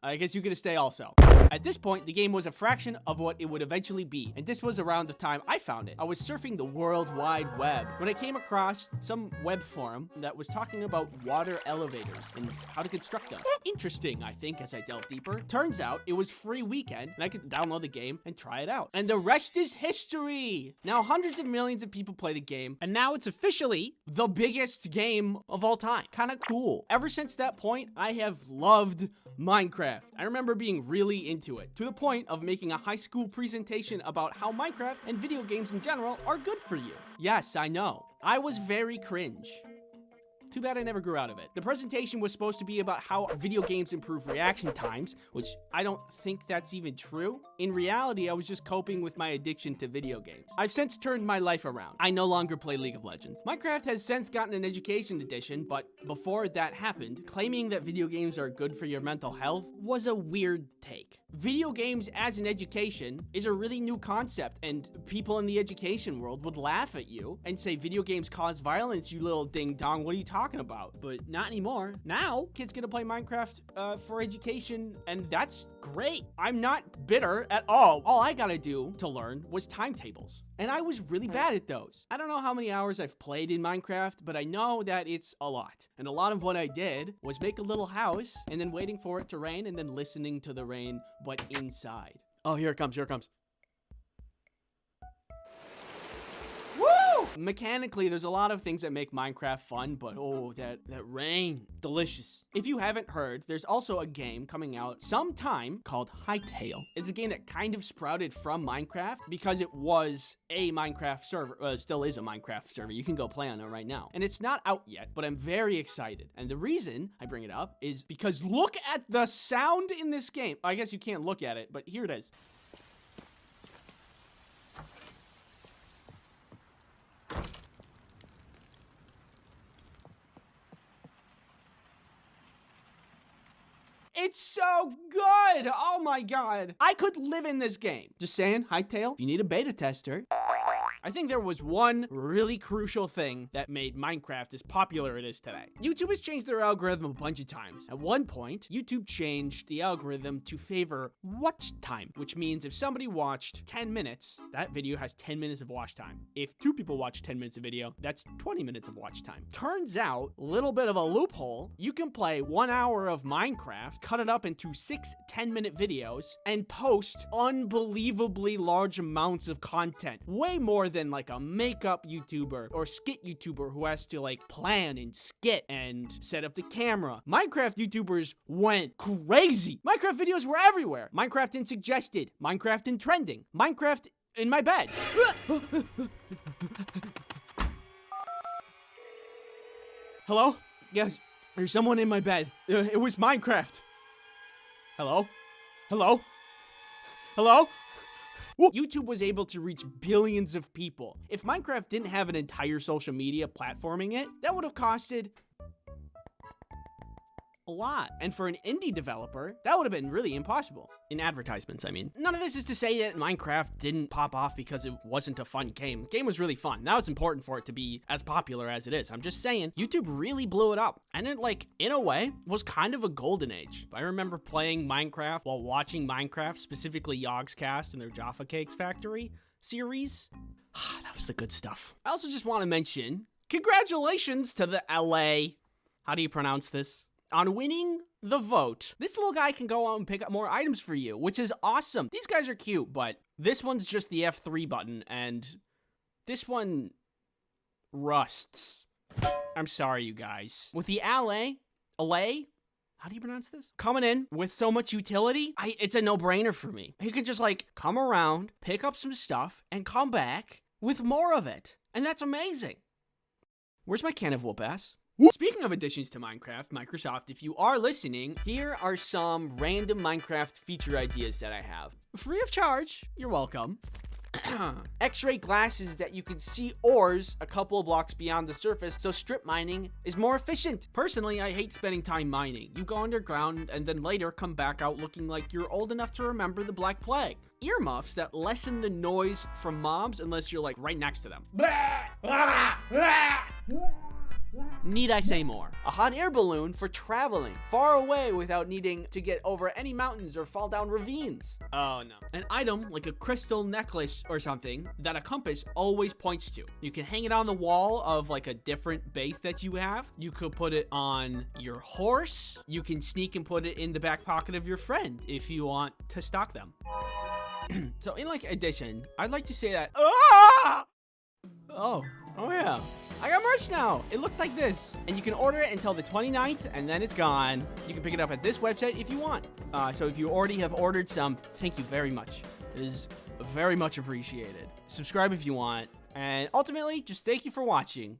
I guess you get to stay also. At this point, the game was a fraction of what it would eventually be, and this was around the time I found it. I was surfing the World Wide Web when I came across some web forum that was talking about water elevators and how to construct them. Interesting, I think, as I delved deeper. Turns out it was free weekend, and I could download the game and try it out. And the rest is history! Now, hundreds of millions of people play the game, and now it's officially the biggest game of all time. Kinda cool. Ever since that point, I have loved Minecraft. I remember being really into it, to the point of making a high school presentation about how Minecraft and video games in general are good for you. Yes, I know. I was very cringe. Too bad I never grew out of it. The presentation was supposed to be about how video games improve reaction times, which I don't think that's even true. In reality, I was just coping with my addiction to video games. I've since turned my life around. I no longer play League of Legends. Minecraft has since gotten an education edition, but before that happened, claiming that video games are good for your mental health was a weird take. Video games as an education is a really new concept, and people in the education world would laugh at you and say video games cause violence, you little ding-dong, what are you talking about? But not anymore. Now, kids get to play Minecraft for education, and that's great. I'm not bitter at all. All I gotta do to learn was timetables. And I was really bad at those. I don't know how many hours I've played in Minecraft, but I know that it's a lot. And a lot of what I did was make a little house and then waiting for it to rain and then listening to the rain, but inside. Oh, here it comes, here it comes. Woo! Mechanically, there's a lot of things that make Minecraft fun, but oh, that rain, delicious. If you haven't heard, there's also a game coming out sometime called Hytale. It's a game that kind of sprouted from Minecraft because it was a Minecraft server, still is a Minecraft server. You can go play on it right now. And it's not out yet, but I'm very excited. And the reason I bring it up is because look at the sound in this game. I guess you can't look at it, but here it is. It's so good! Oh my God. I could live in this game. Just saying, Hytale, if you need a beta tester. I think there was one really crucial thing that made Minecraft as popular it is today. YouTube has changed their algorithm a bunch of times. At one point, YouTube changed the algorithm to favor watch time, which means if somebody watched 10 minutes, that video has 10 minutes of watch time. If 2 people watch 10 minutes of video, that's 20 minutes of watch time. Turns out, a little bit of a loophole, you can play 1 hour of Minecraft, cut it up into 6 10-minute videos, and post unbelievably large amounts of content. Way more than like a makeup YouTuber or skit YouTuber who has to like plan and skit and set up the camera. Minecraft YouTubers went crazy. Minecraft videos were everywhere. Minecraft in suggested, Minecraft in trending, Minecraft in my bed. Hello? Yes, there's someone in my bed. It was Minecraft. Hello? Hello? Hello? YouTube was able to reach billions of people. If Minecraft didn't have an entire social media platforming it, that would have costed a lot. And for an indie developer, that would have been really impossible. In advertisements, I mean. None of this is to say that Minecraft didn't pop off because it wasn't a fun game. The game was really fun. Now it's important for it to be as popular as it is. I'm just saying, YouTube really blew it up. And it, like, in a way, was kind of a golden age. I remember playing Minecraft while watching Minecraft, specifically Yogscast and their Jaffa Cakes Factory series. That was the good stuff. I also just want to mention, congratulations to the LA, how do you pronounce this? On winning the vote. This little guy can go out and pick up more items for you, which is awesome. These guys are cute, but this one's just the F3 button, and this one rusts. I'm sorry, you guys. With the LA, how do you pronounce this? Coming in with so much utility, it's a no-brainer for me. He can just like come around, pick up some stuff, and come back with more of it. And that's amazing. Where's my can of whoop ass? Speaking of additions to Minecraft, Microsoft, if you are listening, here are some random Minecraft feature ideas that I have. Free of charge, you're welcome. X-ray glasses that you can see ores a couple of blocks beyond the surface, so strip mining is more efficient. Personally, I hate spending time mining. You go underground and then later come back out looking like you're old enough to remember the Black Plague. Earmuffs that lessen the noise from mobs unless you're like right next to them. Need I say more? A hot air balloon for traveling far away without needing to get over any mountains or fall down ravines. Oh no. An item like a crystal necklace or something that a compass always points to. You can hang it on the wall of like a different base that you have. You could put it on your horse. You can sneak and put it in the back pocket of your friend if you want to stalk them. So in like addition, I'd like to say that Oh yeah. I got merch now. It looks like this. And you can order it until the 29th and then it's gone. You can pick it up at this website if you want. So if you already have ordered some, thank you very much. It is very much appreciated. Subscribe if you want. And ultimately, just thank you for watching.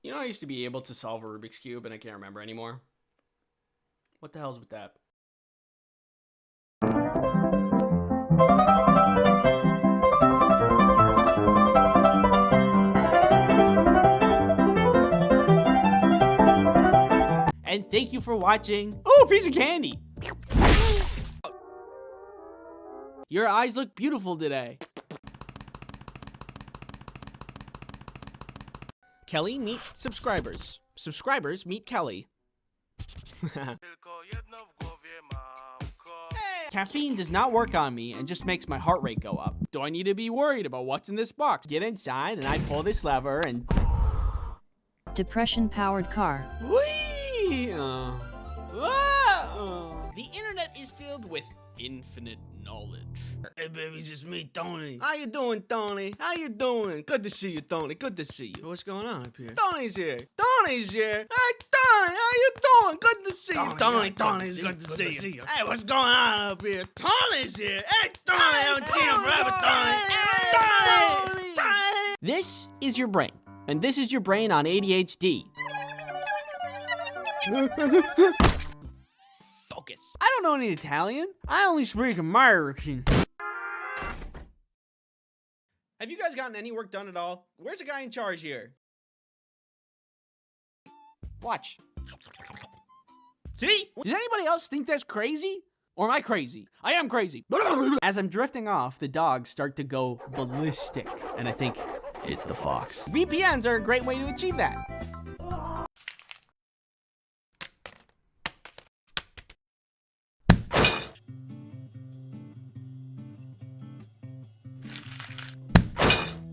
You know, I used to be able to solve a Rubik's Cube and I can't remember anymore. What the hell's with that? And thank you for watching. Oh, a piece of candy. Your eyes look beautiful today. Kelly meet subscribers. Subscribers meet Kelly. Caffeine does not work on me and just makes my heart rate go up. Do I need to be worried about what's in this box? Get inside and I pull this lever and... Depression-powered car. Whee! The internet is filled with infinite knowledge. Hey baby, it's just me, Tony. How you doing, Tony? How you doing? Good to see you, Tony. Good to see you. What's going on up here? Tony's here. Tony's here. Hey, Tony, how you doing? Good to see you, Tony. Tony's good to see you. Hey, what's going on up here? Tony's here. Hey, Tony, I haven't seen you forever, Tony. Tony. This is your brain, and this is your brain on ADHD. Focus. I don't know any Italian. I only speak American. Have you guys gotten any work done at all? Where's the guy in charge here? Watch. See? Does anybody else think that's crazy? Or am I crazy? I am crazy. As I'm drifting off, the dogs start to go ballistic. And I think it's the fox. VPNs are a great way to achieve that.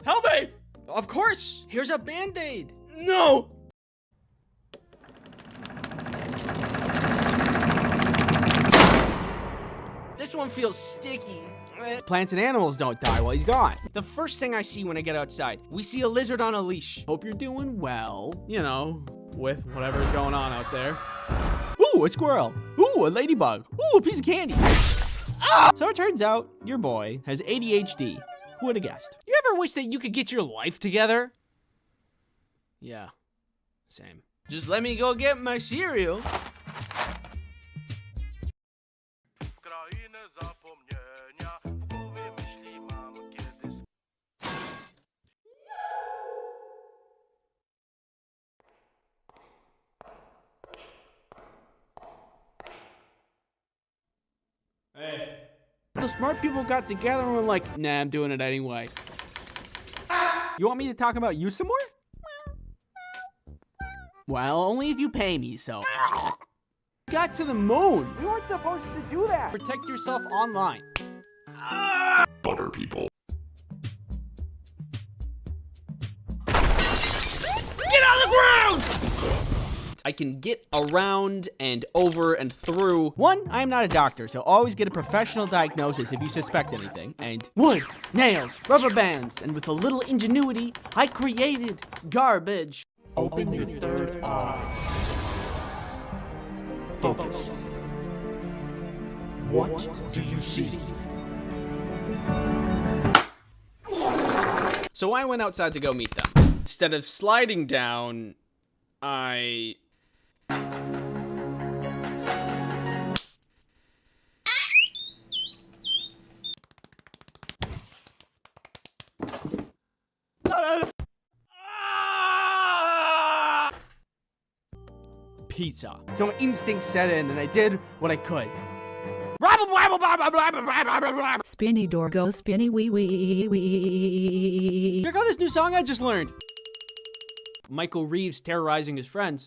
Help me! Of course! Here's a band-aid! No! This one feels sticky. Plants and animals don't die while he's gone. The first thing I see when I get outside, we see a lizard on a leash. Hope you're doing well, you know, with whatever's going on out there. Ooh, a squirrel. Ooh, a ladybug. Ooh, a piece of candy. Ah! So it turns out your boy has ADHD. Who would have guessed? You ever wish that you could get your life together? Yeah, same. Just let me go get my cereal. Hey. The smart people got together and were like, nah, I'm doing it anyway. You want me to talk about you some more? Well, only if you pay me, so. Got to the moon. You weren't supposed to do that. Protect yourself online. Butter people. Get on the ground! I can get around and over and through. One, I am not a doctor, so always get a professional diagnosis if you suspect anything. And wood, nails, rubber bands, and with a little ingenuity, I created garbage. Open your third eye. Focus. What do you see? So I went outside to go meet them. Instead of sliding down, I... Pizza. So instinct set in, and I did what I could. Spinny door go spinny wee wee wee. Check out this new song I just learned. Michael Reeves terrorizing his friends.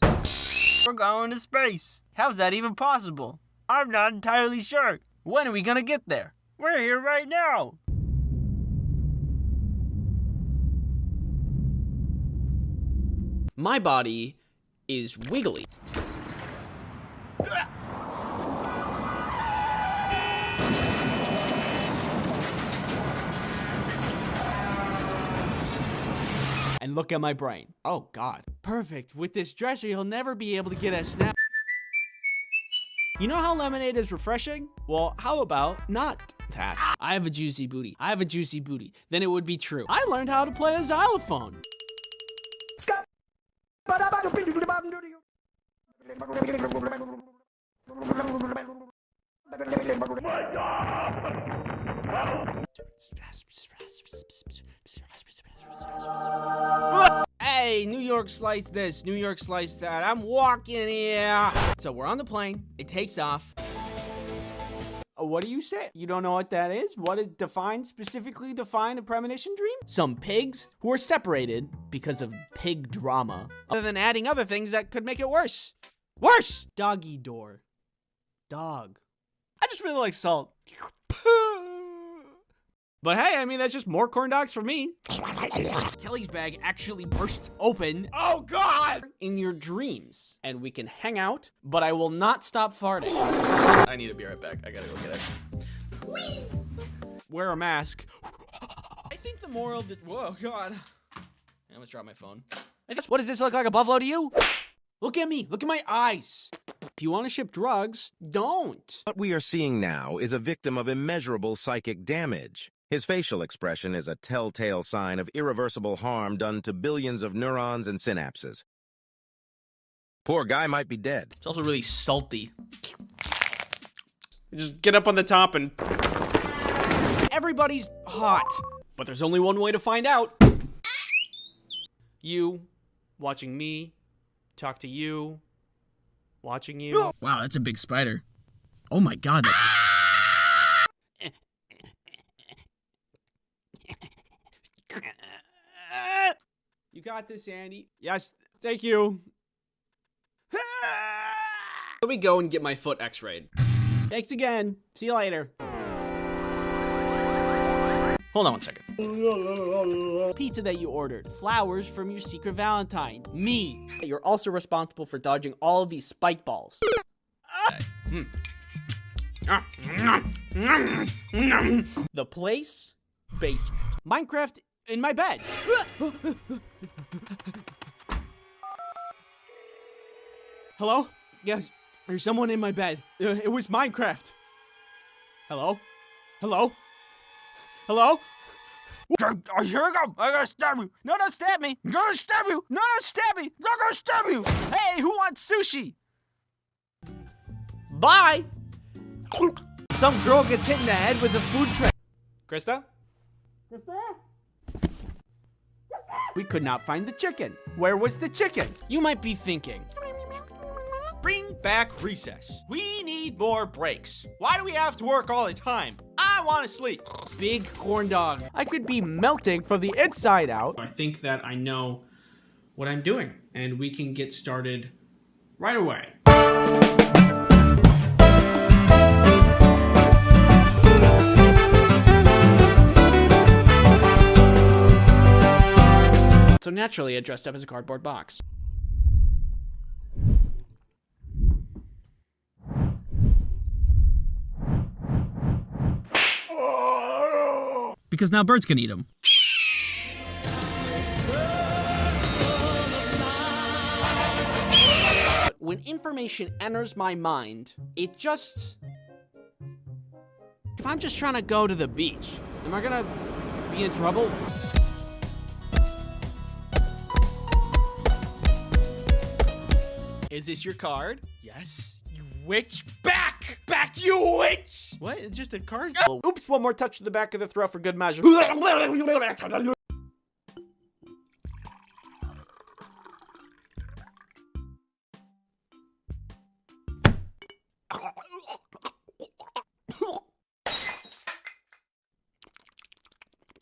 We're going to space. How's that even possible? I'm not entirely sure. When are we gonna get there? We're here right now. My body is wiggly. And look at my brain. Oh, God. Perfect. With this dresser, you'll never be able to get a snap. You know how lemonade is refreshing? Well, how about not that? I have a juicy booty. I have a juicy booty. Then it would be true. I learned how to play a xylophone. Hey, New York slice this, New York slice that. I'm walking here. So we're on the plane. It takes off. What do you say? You don't know what that is? What it specifically define a premonition dream? Some pigs who are separated because of pig drama. Other than adding other things that could make it worse. Worse! Doggy door. Dog. I just really like salt. But hey, I mean, that's just more corn dogs for me. Kelly's bag actually bursts open. Oh, God! In your dreams. And we can hang out, but I will not stop farting. I need to be right back. I gotta go get it. Wear a mask. I think the moral did. Whoa, God. I almost dropped my phone. What does this look like, a buffalo to you? Look at me. Look at my eyes. If you want to ship drugs, don't. What we are seeing now is a victim of immeasurable psychic damage. His facial expression is a telltale sign of irreversible harm done to billions of neurons and synapses. Poor guy might be dead. It's also really salty. Just get up on the top and... Everybody's hot. But there's only one way to find out. You watching me talk to you watching you. Wow, that's a big spider. Oh my God. You got this, Andy. Yes, thank you. Let me go and get my foot x-rayed. Thanks again. See you later. Hold on one second. Pizza that you ordered. Flowers from your secret Valentine. Me. You're also responsible for dodging all of these spike balls. The place? Basement. Minecraft in my bed. Hello? Yes, there's someone in my bed. It was Minecraft. Hello? Hello? Hello? Oh, here we go. I'm gonna stab you. No, don't stab me. I'm gonna stab you. No, don't stab me. I'm gonna stab you. Hey, who wants sushi? Bye. Some girl gets hit in the head with a food tray. Krista? We could not find the chicken. Where was the chicken? You might be thinking, bring back recess. We need more breaks. Why do we have to work all the time? I want to sleep. Big corn dog. I could be melting from the inside out. I think that I know what I'm doing, and we can get started right away. So naturally, I dressed up as a cardboard box. Because now birds can eat them. when information enters my mind, it just... If I'm just trying to go to the beach, am I gonna be in trouble? Is this your card? Yes. You witch. Back! Back, you witch! What? It's just a card? Oops, one more touch to the back of the throat for good measure.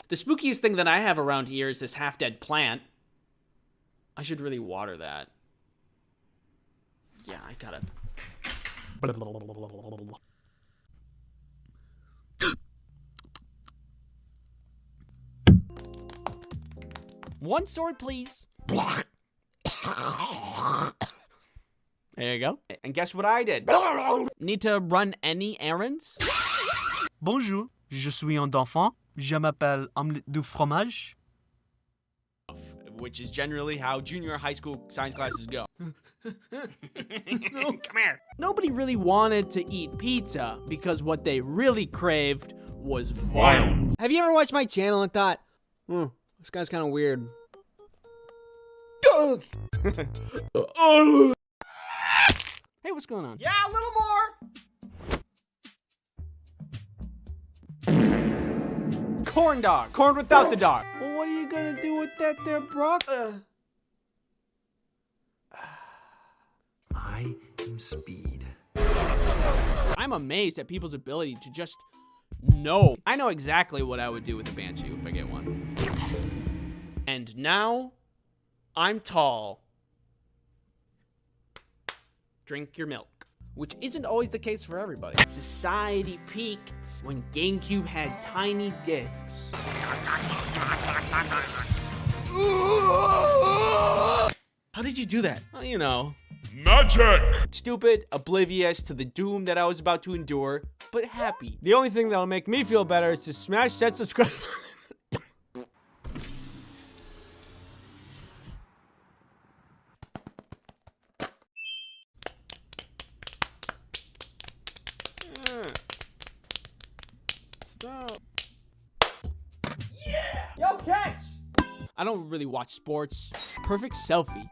The spookiest thing that I have around here is this half-dead plant. I should really water that. Yeah, I gotta... One sword, please. There you go. And guess what I did? Need to run any errands? Bonjour, je suis un enfant. Je m'appelle omelette du fromage. Which is generally how junior high school science classes go. Come here. Nobody really wanted to eat pizza because what they really craved was violence. Have you ever watched my channel and thought, this guy's kind of weird? Hey, what's going on? Yeah, a little more. Corn dog. Corn without the dog. Well, what are you gonna do with that there, Brock? I am speed. I'm amazed at people's ability to just know. I know exactly what I would do with a banshee if I get one. And now, I'm tall. Drink your milk. Which isn't always the case for everybody. Society peaked when GameCube had tiny discs. How did you do that? Well, you know. Magic! Stupid, oblivious to the doom that I was about to endure, but happy. The only thing that'll make me feel better is to smash that subscribe. Stop. Yeah! Yo, catch! I don't really watch sports. Perfect selfie.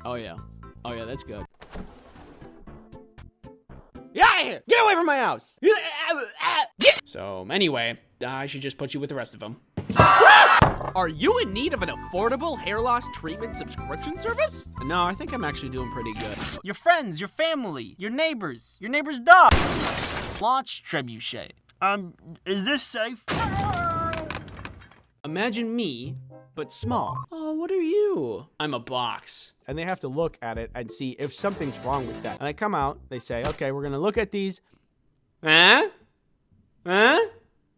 Oh yeah, that's good. Get out of here! Get away from my house! So, anyway, I should just put you with the rest of them. Are you in need of an affordable hair loss treatment subscription service? No, I think I'm actually doing pretty good. Your friends, your family, your neighbor's dog. Launch trebuchet. Is this safe? Imagine me, but small. Oh, what are you? I'm a box. And they have to look at it and see if something's wrong with that. And I come out, they say, okay, we're gonna look at these. Huh?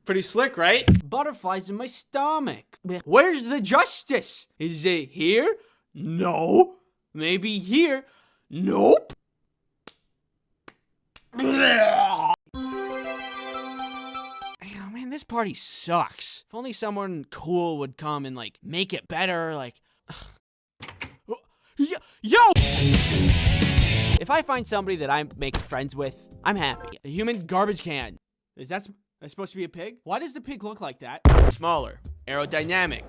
Pretty slick, right? Butterflies in my stomach. Where's the justice? Is it here? No. Maybe here? Nope. Oh man, this party sucks. If only someone cool would come and like make it better, like yo! If I find somebody that I'm making friends with, I'm happy. A human garbage can. Is that supposed to be a pig? Why does the pig look like that? Smaller, aerodynamic,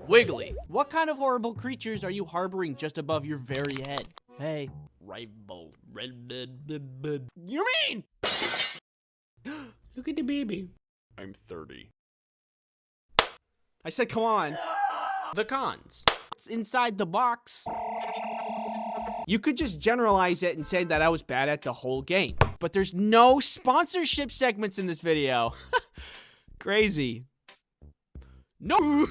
wiggly. What kind of horrible creatures are you harboring just above your very head? Hey, rival, you mean? Look at the baby. I'm 30. I said, come on. The cons. It's inside the box. You could just generalize it and say that I was bad at the whole game. But there's no sponsorship segments in this video. Crazy. No. Use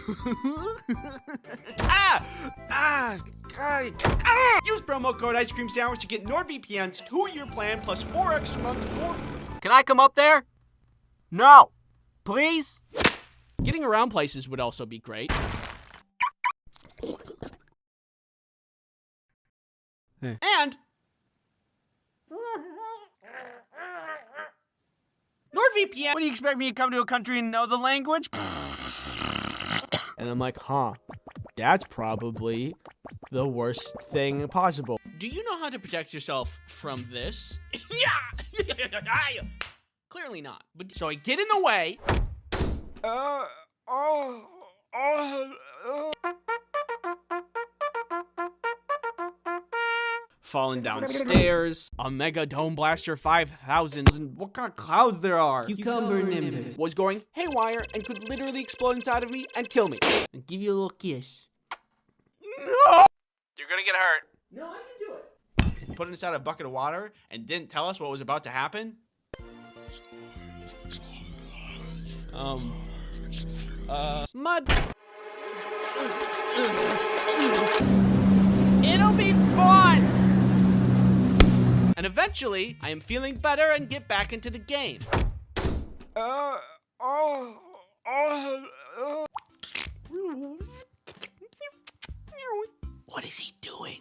promo code Ice Cream Sandwich to get NordVPN's 2-year plan plus 4 extra months for free. Can I come up there? No. Please? Getting around places would also be great. And NordVPN. What do you expect me to come to a country and know the language? And I'm like, huh. That's probably the worst thing possible. Do you know how to protect yourself from this? Yeah! Clearly not. But so I get in the way. Falling downstairs. A Mega Dome Blaster 5000. And what kind of clouds there are? Cucumber Nimbus. Was going haywire and could literally explode inside of me and kill me. And give you a little kiss. No! You're gonna get hurt. No, I can do it. Put it inside a bucket of water and didn't tell us what was about to happen? Mud. It'll be fun! And eventually, I am feeling better and get back into the game. What is he doing?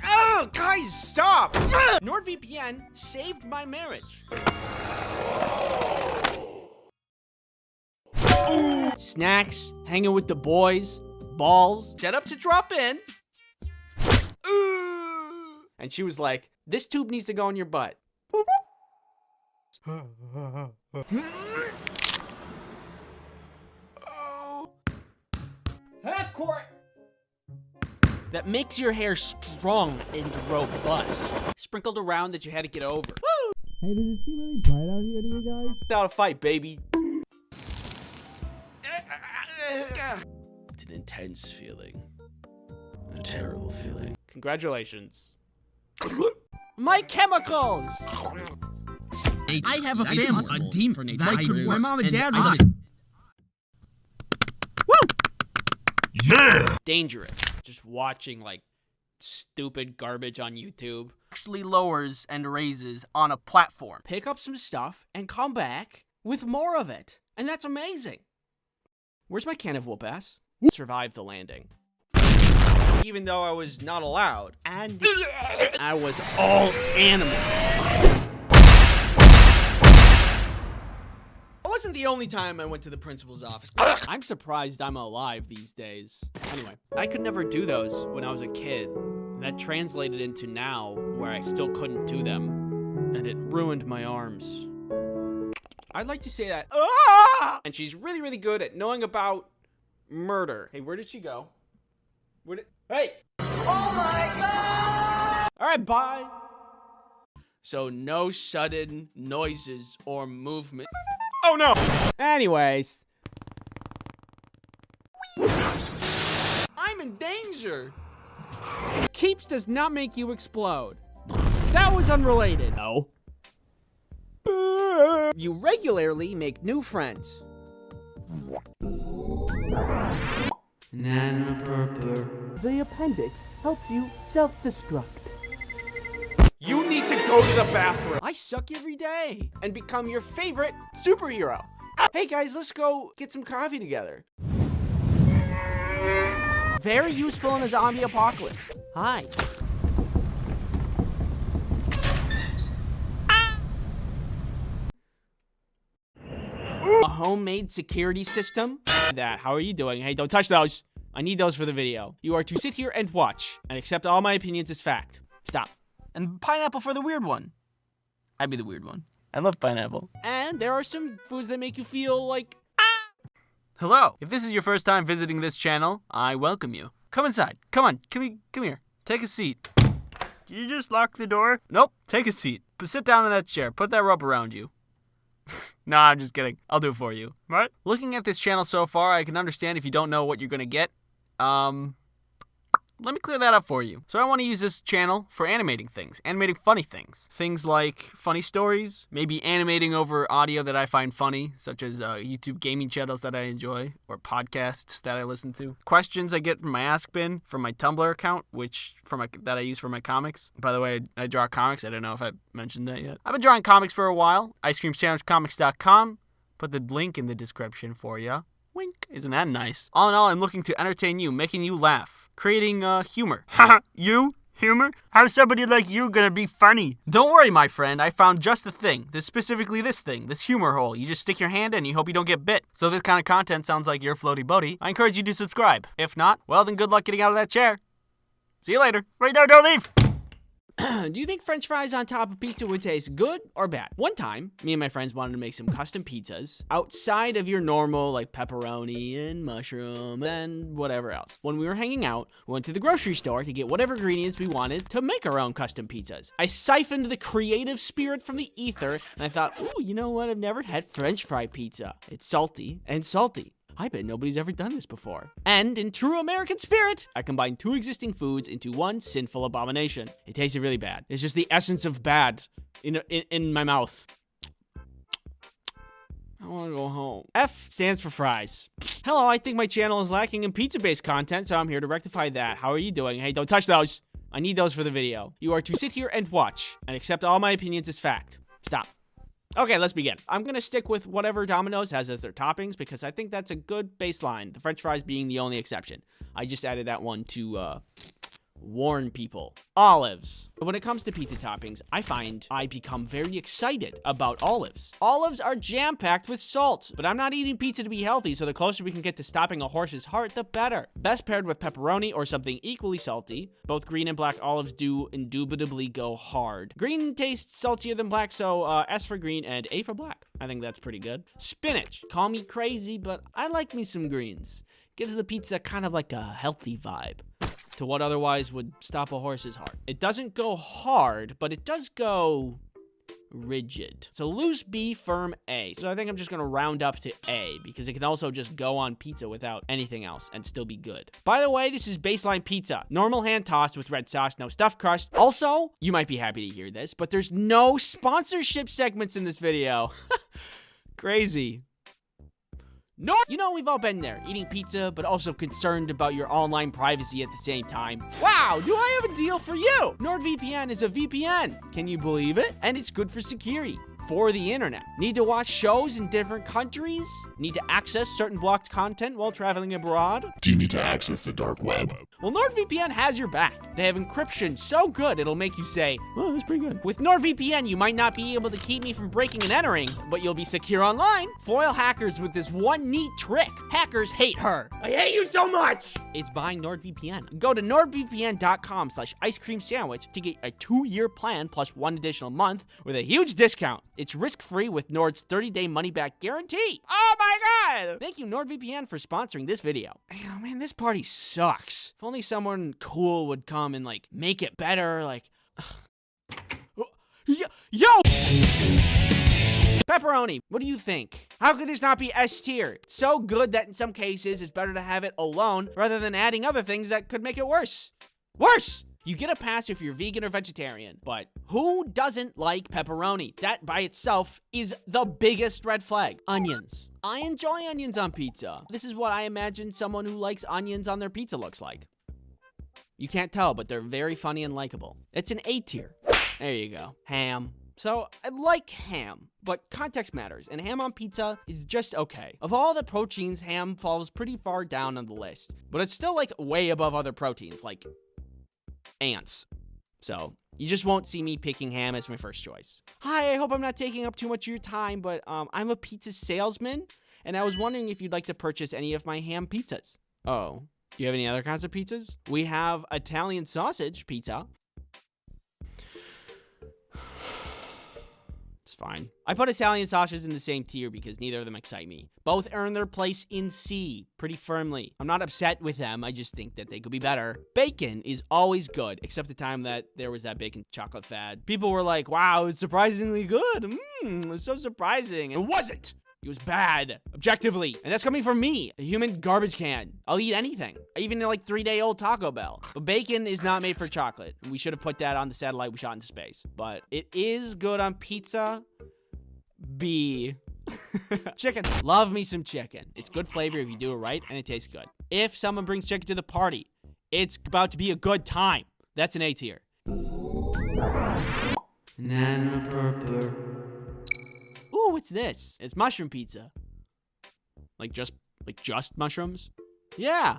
Oh, guys, stop! NordVPN saved my marriage. Snacks, hanging with the boys, balls, set up to drop in. And she was like, this tube needs to go in your butt. Half court. That makes your hair strong and robust. Sprinkled around that you had to get over. Woo! Hey, does it seem really bright out here to you guys? Without a fight, baby. It's an intense feeling. A terrible feeling. Congratulations. My chemicals! I have a family, a team for nature. My mom and dad Woo! Yeah! Dangerous. Just watching, like, stupid garbage on YouTube. Actually lowers and raises on a platform. Pick up some stuff and come back with more of it. And that's amazing. Where's my can of whoop ass? Survived the landing. Even though I was not allowed. And I was all animal. It wasn't the only time I went to the principal's office. I'm surprised I'm alive these days. Anyway, I could never do those when I was a kid. And that translated into now, where I still couldn't do them. And it ruined my arms. I'd like to say that. Ah! And she's really, really good at knowing about murder. Hey, where did she go? Hey! Oh my god! Alright, bye! So no sudden noises or movement. Oh no! Anyways. I'm in danger! Keeps does not make you explode. That was unrelated. No. You regularly make new friends. The appendix helps you self-destruct. You need to go to the bathroom. I suck every day and become your favorite superhero. Hey guys, let's go get some coffee together. Very useful in a zombie apocalypse. Hi. A homemade security system? How are you doing? Hey, don't touch those. I need those for the video. You are to sit here and watch and accept all my opinions as fact. Stop. And pineapple for the weird one. I'd be the weird one. I love pineapple. And there are some foods that make you feel like... Hello. If this is your first time visiting this channel, I welcome you. Come inside. Come on. Come here. Take a seat. Did you just lock the door? Nope. Take a seat. But sit down in that chair. Put that rope around you. No, I'm just kidding. I'll do it for you. Right? Looking at this channel so far, I can understand if you don't know what you're gonna get. Let me clear that up for you. So I want to use this channel for animating things, animating funny things. Things like funny stories, maybe animating over audio that I find funny, such as YouTube gaming channels that I enjoy, or podcasts that I listen to. Questions I get from my Ask Bin, from my Tumblr account, that I use for my comics. By the way, I draw comics. I don't know if I mentioned that yet. I've been drawing comics for a while. IceCreamSandwichComics.com. Put the link in the description for ya. Wink. Isn't that nice? All in all, I'm looking to entertain you, making you laugh. Creating humor. You? Humor? How's somebody like you gonna be funny? Don't worry, my friend. I found just the thing. Specifically this thing. This humor hole. You just stick your hand in and you hope you don't get bit. So if this kind of content sounds like your floaty boaty, I encourage you to subscribe. If not, well then good luck getting out of that chair. See you later. Wait, no, don't leave! Do you think french fries on top of pizza would taste good or bad? One time, me and my friends wanted to make some custom pizzas outside of your normal, like, pepperoni and mushroom and whatever else. When we were hanging out, we went to the grocery store to get whatever ingredients we wanted to make our own custom pizzas. I siphoned the creative spirit from the ether, and I thought, ooh, you know what? I've never had french fry pizza. It's salty and salty. I bet nobody's ever done this before. And in true American spirit, I combined two existing foods into one sinful abomination. It tasted really bad. It's just the essence of bad in my mouth. I want to go home. F stands for fries. Hello, I think my channel is lacking in pizza-based content, so I'm here to rectify that. How are you doing? Hey, don't touch those. I need those for the video. You are to sit here and watch and accept all my opinions as fact. Stop. Okay, let's begin. I'm gonna stick with whatever Domino's has as their toppings because I think that's a good baseline, the french fries being the only exception. I just added that one to warn people. Olives. When it comes to pizza toppings, I find I become very excited about olives. Olives are jam-packed with salt, but I'm not eating pizza to be healthy, so the closer we can get to stopping a horse's heart, the better. Best paired with pepperoni or something equally salty. Both green and black olives do indubitably go hard. Green tastes saltier than black, so S for green and A for black. I think that's pretty good. Spinach. Call me crazy, but I like me some greens. Gives the pizza kind of like a healthy vibe to what otherwise would stop a horse's heart. It doesn't go hard, but it does go rigid. So loose B, firm A. So I think I'm just gonna round up to A because it can also just go on pizza without anything else and still be good. By the way, this is baseline pizza. Normal hand tossed with red sauce, no stuffed crust. Also, you might be happy to hear this, but there's no sponsorship segments in this video. Crazy. No, you know, we've all been there, eating pizza, but also concerned about your online privacy at the same time. Wow, do I have a deal for you? NordVPN is a VPN. Can you believe it? And it's good for security. For the internet. Need to watch shows in different countries? Need to access certain blocked content while traveling abroad? Do you need to access the dark web? Well, NordVPN has your back. They have encryption so good it'll make you say, oh, that's pretty good. With NordVPN, you might not be able to keep me from breaking and entering, but you'll be secure online. Foil hackers with this one neat trick. Hackers hate her. I hate you so much. It's buying NordVPN. Go to nordvpn.com/icecreamsandwich to get a 2-year plan plus 1 additional month with a huge discount. It's risk-free with Nord's 30-day money-back guarantee. Oh my god! Thank you, NordVPN, for sponsoring this video. Oh man, this party sucks. If only someone cool would come and, like, make it better, like... Yo! Pepperoni, what do you think? How could this not be S tier? It's so good that in some cases it's better to have it alone rather than adding other things that could make it worse. Worse! You get a pass if you're vegan or vegetarian, but who doesn't like pepperoni? That by itself is the biggest red flag. Onions. I enjoy onions on pizza. This is what I imagine someone who likes onions on their pizza looks like. You can't tell, but they're very funny and likable. It's an A tier. There you go. Ham. So, I like ham, but context matters, and ham on pizza is just okay. Of all the proteins, ham falls pretty far down on the list, but it's still, like, way above other proteins, like ants. So, you just won't see me picking ham as my first choice. Hi, I hope I'm not taking up too much of your time, but I'm a pizza salesman, and I was wondering if you'd like to purchase any of my ham pizzas. Oh, do you have any other kinds of pizzas? We have Italian sausage pizza. It's fine. I put Italian sausages in the same tier because neither of them excite me. Both earn their place in C pretty firmly. I'm not upset with them, I just think that they could be better. Bacon is always good, except the time that there was that bacon chocolate fad. People were like, wow, it's surprisingly good. It's so surprising. It wasn't. It was bad, objectively. And that's coming from me, a human garbage can. I'll eat anything. I even like 3-day-old Taco Bell. But bacon is not made for chocolate. And we should have put that on the satellite we shot into space. But it is good on pizza. B. Chicken. Love me some chicken. It's good flavor if you do it right, and it tastes good. If someone brings chicken to the party, it's about to be a good time. That's an A tier. Nana purple. Ooh, what's this? It's mushroom pizza. Like just mushrooms? Yeah.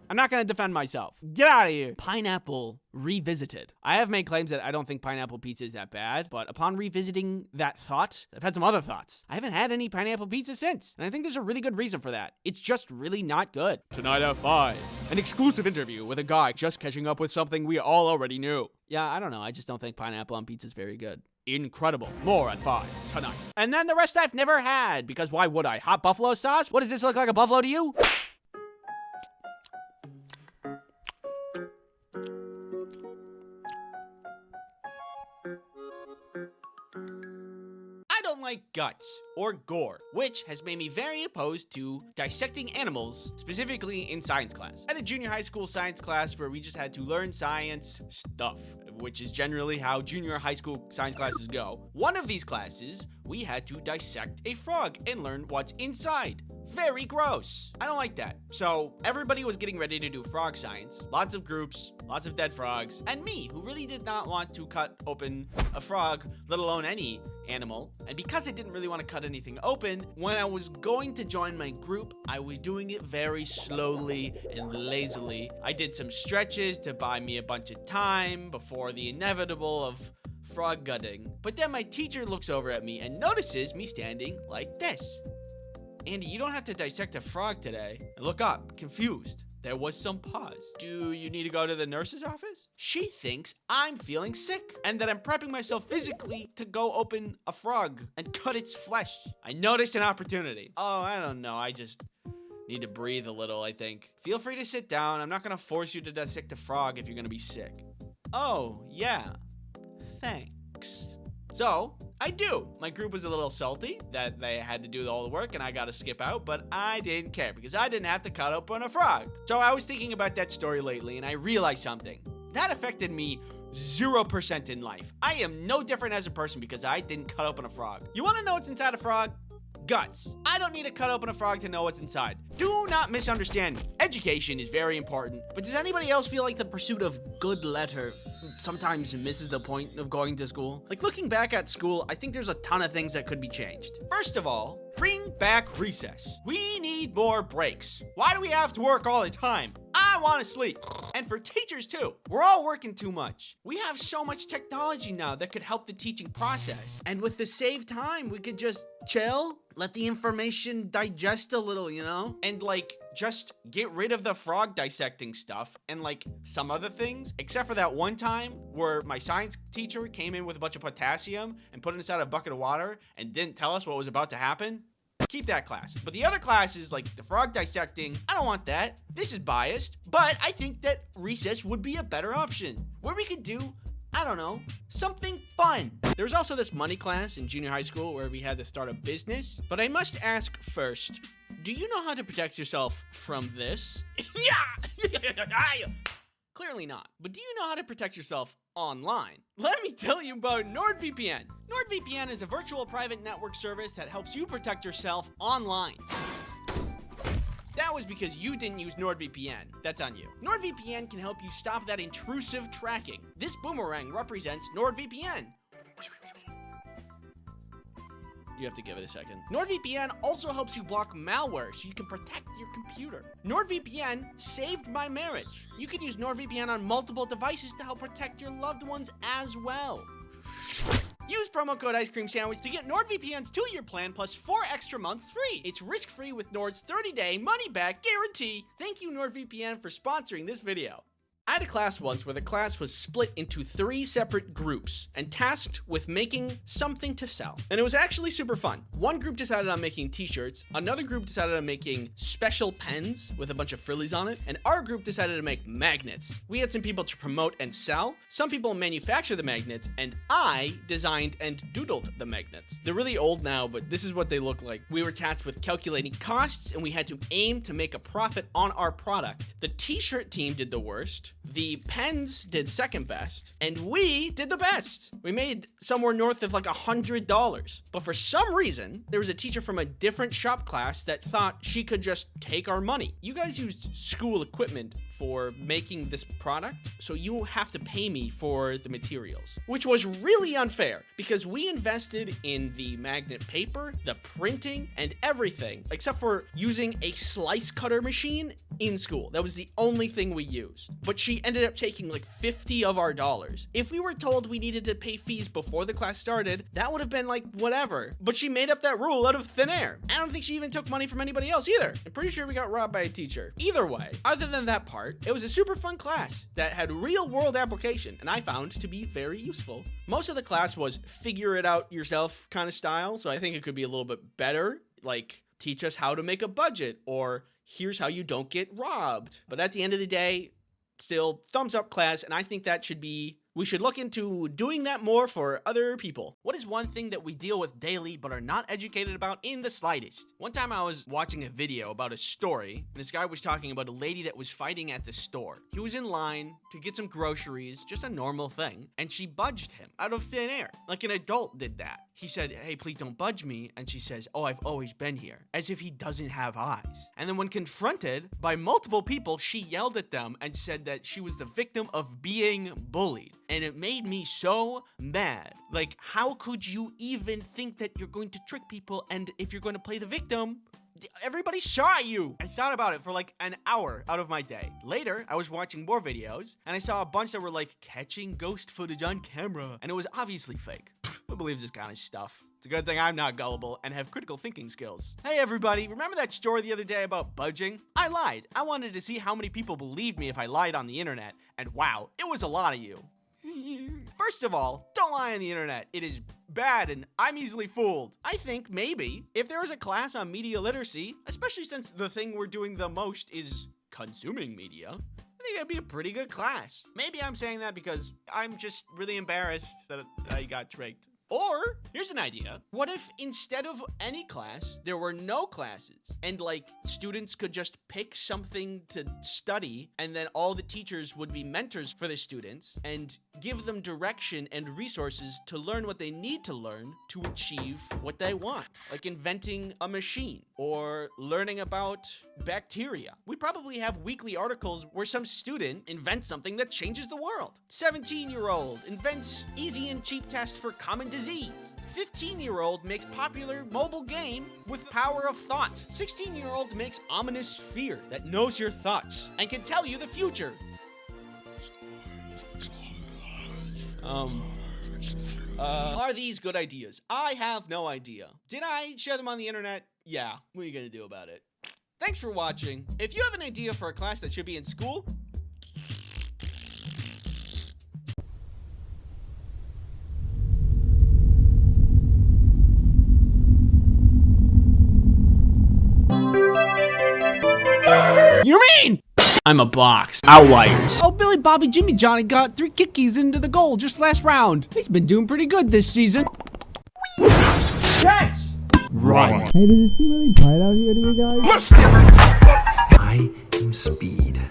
I'm not gonna defend myself. Get out of here. Pineapple revisited. I have made claims that I don't think pineapple pizza is that bad, but upon revisiting that thought, I've had some other thoughts. I haven't had any pineapple pizza since, and I think there's a really good reason for that. It's just really not good. Tonight at 5, an exclusive interview with a guy just catching up with something we all already knew. Yeah, I don't know. I just don't think pineapple on pizza is very good. Incredible. More at 5 tonight. And then the rest I've never had, because why would I? Hot buffalo sauce? What does this look like, a buffalo to you? I don't like guts or gore, which has made me very opposed to dissecting animals, specifically in science class. I had a junior high school science class where we just had to learn science stuff, which is generally how junior high school science classes go. One of these classes, we had to dissect a frog and learn what's inside. Very gross. I don't like that. So everybody was getting ready to do frog science. Lots of groups, lots of dead frogs, and me, who really did not want to cut open a frog, let alone any animal. And because I didn't really want to cut anything open, when I was going to join my group, I was doing it very slowly and lazily. I did some stretches to buy me a bunch of time before the inevitable of frog gutting. But then my teacher looks over at me and notices me standing like this. Andy, you don't have to dissect a frog today. I look up, confused. There was some pause. Do you need to go to the nurse's office? She thinks I'm feeling sick and that I'm prepping myself physically to go open a frog and cut its flesh. I noticed an opportunity. Oh, I don't know. I just need to breathe a little, I think. Feel free to sit down. I'm not going to force you to dissect a frog if you're going to be sick. Oh, yeah. Thanks. So, I do. My group was a little salty that they had to do all the work and I got to skip out, but I didn't care because I didn't have to cut open a frog. So I was thinking about that story lately and I realized something. That affected me 0% in life. I am no different as a person because I didn't cut open a frog. You want to know what's inside a frog? Guts. I don't need to cut open a frog to know what's inside. Do not misunderstand me. Education is very important, but does anybody else feel like the pursuit of good letter sometimes misses the point of going to school? Like, looking back at school, I think there's a ton of things that could be changed. First of all, bring back recess. We need more breaks. Why do we have to work all the time? I want to sleep. And for teachers too. We're all working too much. We have so much technology now that could help the teaching process. And with the saved time, we could just chill, let the information digest a little, you know? And like, just get rid of the frog dissecting stuff and like some other things, except for that one time where my science teacher came in with a bunch of potassium and put it inside a bucket of water and didn't tell us what was about to happen. Keep that class. But the other classes, like the frog dissecting, I don't want that. This is biased, but I think that recess would be a better option where we could do, I don't know, something fun. There was also this money class in junior high school where we had to start a business. But I must ask first, do you know how to protect yourself from this? Yeah! Clearly not. But do you know how to protect yourself online? Let me tell you about NordVPN. NordVPN is a virtual private network service that helps you protect yourself online. That was because you didn't use NordVPN. That's on you. NordVPN can help you stop that intrusive tracking. This boomerang represents NordVPN. You have to give it a second. NordVPN also helps you block malware so you can protect your computer. NordVPN saved my marriage. You can use NordVPN on multiple devices to help protect your loved ones as well. Use promo code Ice Cream Sandwich to get NordVPN's 2-year plan plus 4 extra months free. It's risk-free with Nord's 30-day money-back guarantee. Thank you, NordVPN, for sponsoring this video. I had a class once where the class was split into 3 separate groups and tasked with making something to sell. And it was actually super fun. One group decided on making t-shirts, another group decided on making special pens with a bunch of frillies on it, and our group decided to make magnets. We had some people to promote and sell, some people manufacture the magnets, and I designed and doodled the magnets. They're really old now, but this is what they look like. We were tasked with calculating costs, and we had to aim to make a profit on our product. The t-shirt team did the worst. The Pens did second best, and we did the best. We made somewhere north of like $100. But for some reason, there was a teacher from a different shop class that thought she could just take our money. You guys used school equipment for making this product, so you have to pay me for the materials, which was really unfair because we invested in the magnet paper, the printing, and everything, except for using a slice cutter machine in school. That was the only thing we used. But she ended up taking like 50 of our dollars. If we were told we needed to pay fees before the class started, that would have been like whatever. But she made up that rule out of thin air. I don't think she even took money from anybody else either. I'm pretty sure we got robbed by a teacher. Either way, other than that part, it was a super fun class that had real world application and I found to be very useful. Most of the class was figure it out yourself kind of style, so I think it could be a little bit better, like teach us how to make a budget or here's how you don't get robbed. But at the end of the day, still thumbs up class, and I think that we should look into doing that more for other people. What is one thing that we deal with daily but are not educated about in the slightest? One time I was watching a video about a story, and this guy was talking about a lady that was fighting at the store. He was in line to get some groceries, just a normal thing, and she budged him out of thin air, like an adult did that. He said, "Hey, please don't budge me," and she says, "Oh, I've always been here," as if he doesn't have eyes. And then when confronted by multiple people, she yelled at them and said that she was the victim of being bullied. And it made me so mad. Like, how could you even think that you're going to trick people, and if you're going to play the victim, everybody saw you? I thought about it for like an hour out of my day. Later, I was watching more videos, and I saw a bunch that were like catching ghost footage on camera, and it was obviously fake. Who believes this kind of stuff? It's a good thing I'm not gullible and have critical thinking skills. Hey everybody, remember that story the other day about budging? I lied. I wanted to see how many people believed me if I lied on the internet, and wow, it was a lot of you. First of all, don't lie on the internet. It is bad and I'm easily fooled. I think maybe if there was a class on media literacy, especially since the thing we're doing the most is consuming media, I think that'd be a pretty good class. Maybe I'm saying that because I'm just really embarrassed that I got tricked. Or, here's an idea. What if instead of any class, there were no classes? And like, students could just pick something to study, and then all the teachers would be mentors for the students and give them direction and resources to learn what they need to learn to achieve what they want. Like inventing a machine or learning about bacteria. We probably have weekly articles where some student invents something that changes the world. 17-year-old invents easy and cheap test for common disease. 15-year-old makes popular mobile game with power of thought. 16-year-old makes ominous fear that knows your thoughts and can tell you the future. Are these good ideas? I have no idea. Did I share them on the internet? Yeah. What are you gonna do about it? Thanks for watching. If you have an idea for a class that should be in school, you mean? I'm a box. Outliers. Oh, Billy Bobby Jimmy Johnny got 3 kickies into the goal just last round. He's been doing pretty good this season. Catch! Run. Hey, does it seem really bright out here to you guys? I am speed.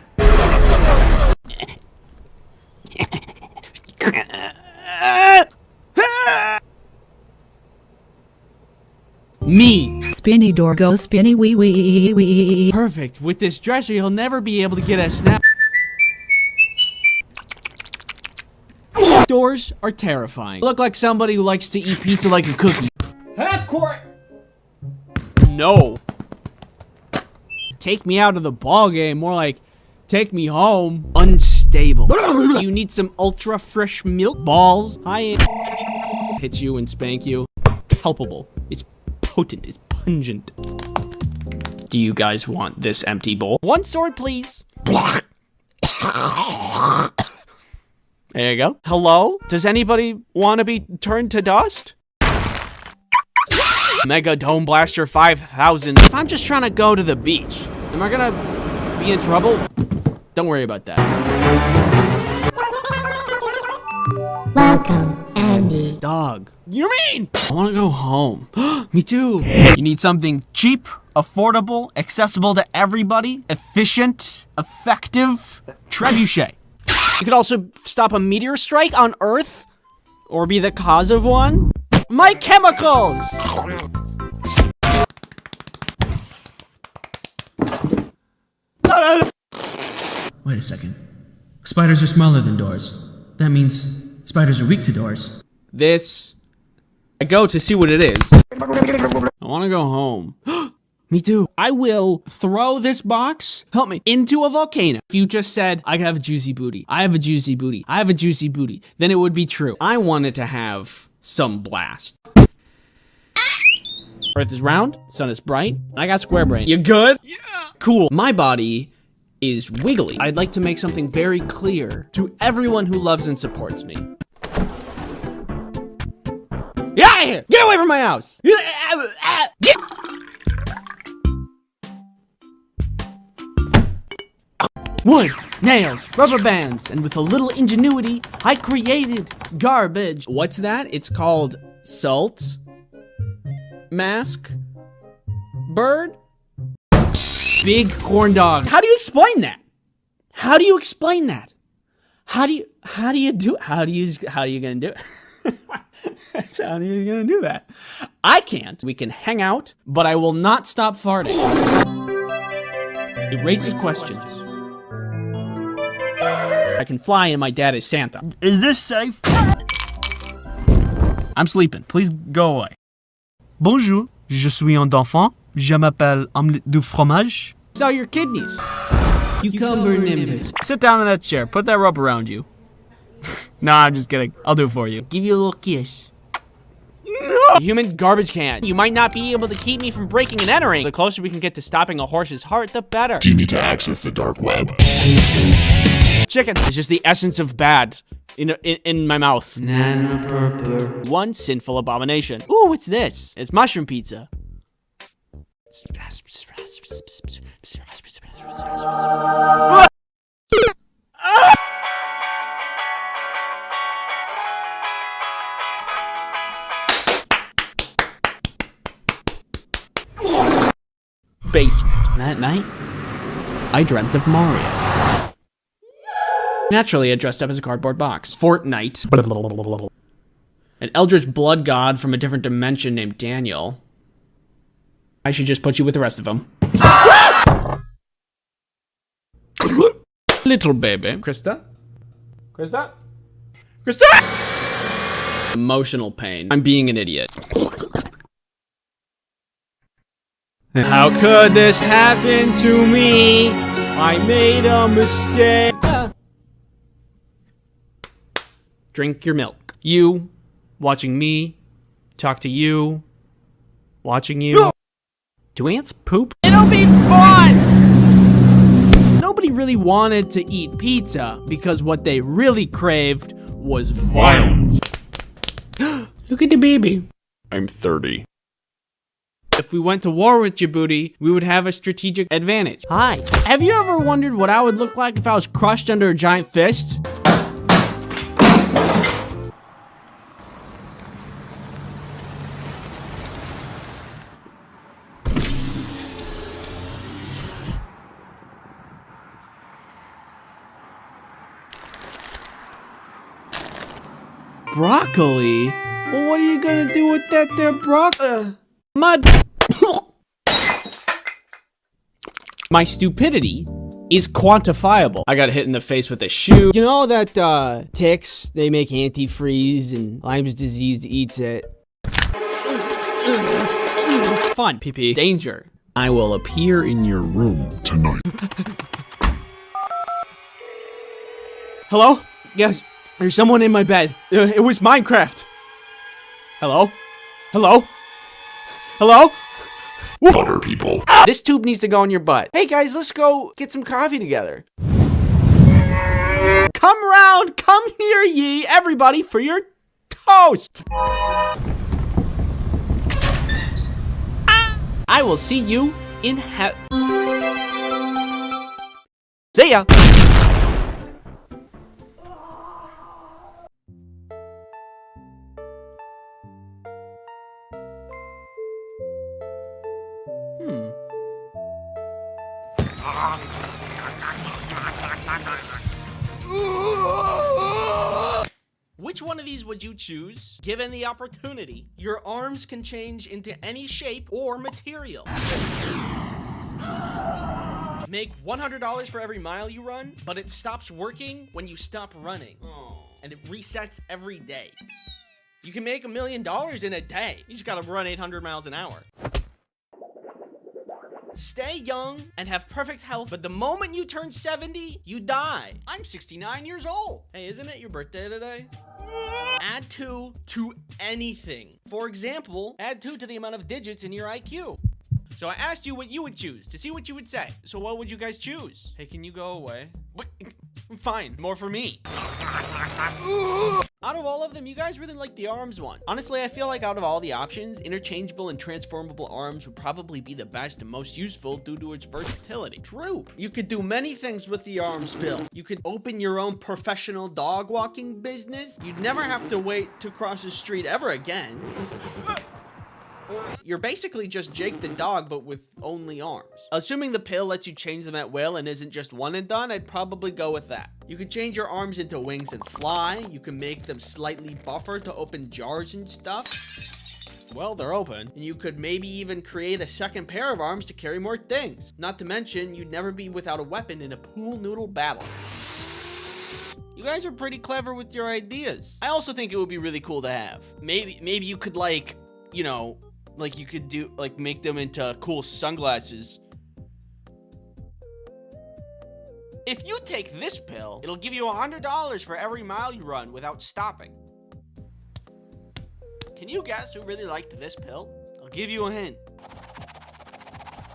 Me. Spinny door go spinny wee wee wee. Perfect. With this dresser, he'll never be able to get a snap. Doors are terrifying. Look like somebody who likes to eat pizza like a cookie. Half court. No. Take me out of the ball game. More like, take me home. Unstable. Do you need some ultra fresh milk? Balls. Hi. Hits you and spank you. Palpable. It's potent. It's pungent. Do you guys want this empty bowl? One sword, please. There you go. Hello? Does anybody want to be turned to dust? Mega Dome Blaster 5000. If I'm just trying to go to the beach, am I gonna be in trouble? Don't worry about that. Welcome, Andy. Dog. You mean? I want to go home. Me too. You need something cheap, affordable, accessible to everybody, efficient, effective. Trebuchet. You could also stop a meteor strike on Earth, or be the cause of one. My chemicals! Wait a second. Spiders are smaller than doors. That means spiders are weak to doors. I go to see what it is. I want to go home. Me too. I will throw this box, help me, into a volcano. If you just said, I have a juicy booty, I have a juicy booty, I have a juicy booty, then it would be true. I wanted to have some blast. Earth is round, sun is bright, I got square brain. You good? Yeah. Cool. My body is wiggly. I'd like to make something very clear to everyone who loves and supports me. Get out of here! Get away from my house! Get Wood, nails, rubber bands, and with a little ingenuity, I created garbage. What's that? It's called salt, mask, bird, big corn dog. How do you explain that? How do you explain that? How are you gonna do it? How are you gonna do that? I can't. We can hang out, but I will not stop farting. It raises questions. I can fly and my dad is Santa. Is this safe? I'm sleeping. Please go away. Bonjour, je suis un enfant. Je m'appelle omelette du fromage. Sell your kidneys. Cucumber nimbus. Sit down in that chair. Put that rope around you. No, I'm just kidding. I'll do it for you. Give you a little kiss. No! Human garbage can. You might not be able to keep me from breaking and entering. The closer we can get to stopping a horse's heart, the better. Do you need to access the dark web? Chicken is just the essence of bad in my mouth. One sinful abomination. Ooh, what's this? It's mushroom pizza. Basement. That night, I dreamt of Mario. Naturally, I dressed up as a cardboard box. Fortnite. An eldritch blood god from a different dimension named Daniel. I should just put you with the rest of them. Little baby. Krista? Krista? Krista? Emotional pain. I'm being an idiot. How could this happen to me? I made a mistake. Drink your milk. You, watching me, talk to you, watching you. Do ants poop? It'll be fun! Nobody really wanted to eat pizza because what they really craved was violence. Look at the baby. I'm 30. If we went to war with Djibouti, we would have a strategic advantage. Hi. Have you ever wondered what I would look like if I was crushed under a giant fist? Broccoli? Well, what are you gonna do with that there broccoli? My stupidity is quantifiable. I got hit in the face with a shoe. You know that ticks, they make antifreeze and Lyme's disease eats it. Fun, PP. Danger. I will appear in your room tonight. Hello? Yes, there's someone in my bed. It was Minecraft. Hello? Hello? Hello? Butter people. This tube needs to go in your butt. Hey guys, let's go get some coffee together. Come round, come here ye, everybody, for your toast. I will see you in See ya. Which one of these would you choose? Given the opportunity, your arms can change into any shape or material. Make $100 for every mile you run, but it stops working when you stop running. And it resets every day. You can make $1 million in a day. You just gotta run 800 miles an hour. Stay young and have perfect health, but the moment you turn 70, you die. I'm 69 years old. Hey, isn't it your birthday today? Add 2 to anything. For example, add 2 to the amount of digits in your IQ. So I asked you what you would choose to see what you would say. So what would you guys choose? Hey, can you go away? What? Fine, more for me. Out of all of them, you guys really like the arms one. Honestly, I feel like out of all the options, interchangeable and transformable arms would probably be the best and most useful due to its versatility. True. You could do many things with the arms, Bill. You could open your own professional dog walking business. You'd never have to wait to cross the street ever again. You're basically just Jake the dog, but with only arms. Assuming the pill lets you change them at will and isn't just one and done, I'd probably go with that. You could change your arms into wings and fly. You can make them slightly buffer to open jars and stuff. Well, they're open. And you could maybe even create a second pair of arms to carry more things. Not to mention, you'd never be without a weapon in a pool noodle battle. You guys are pretty clever with your ideas. I also think it would be really cool to have. Maybe you could like, you know, like you could do, like make them into cool sunglasses. If you take this pill, it'll give you $100 for every mile you run without stopping. Can you guess who really liked this pill? I'll give you a hint.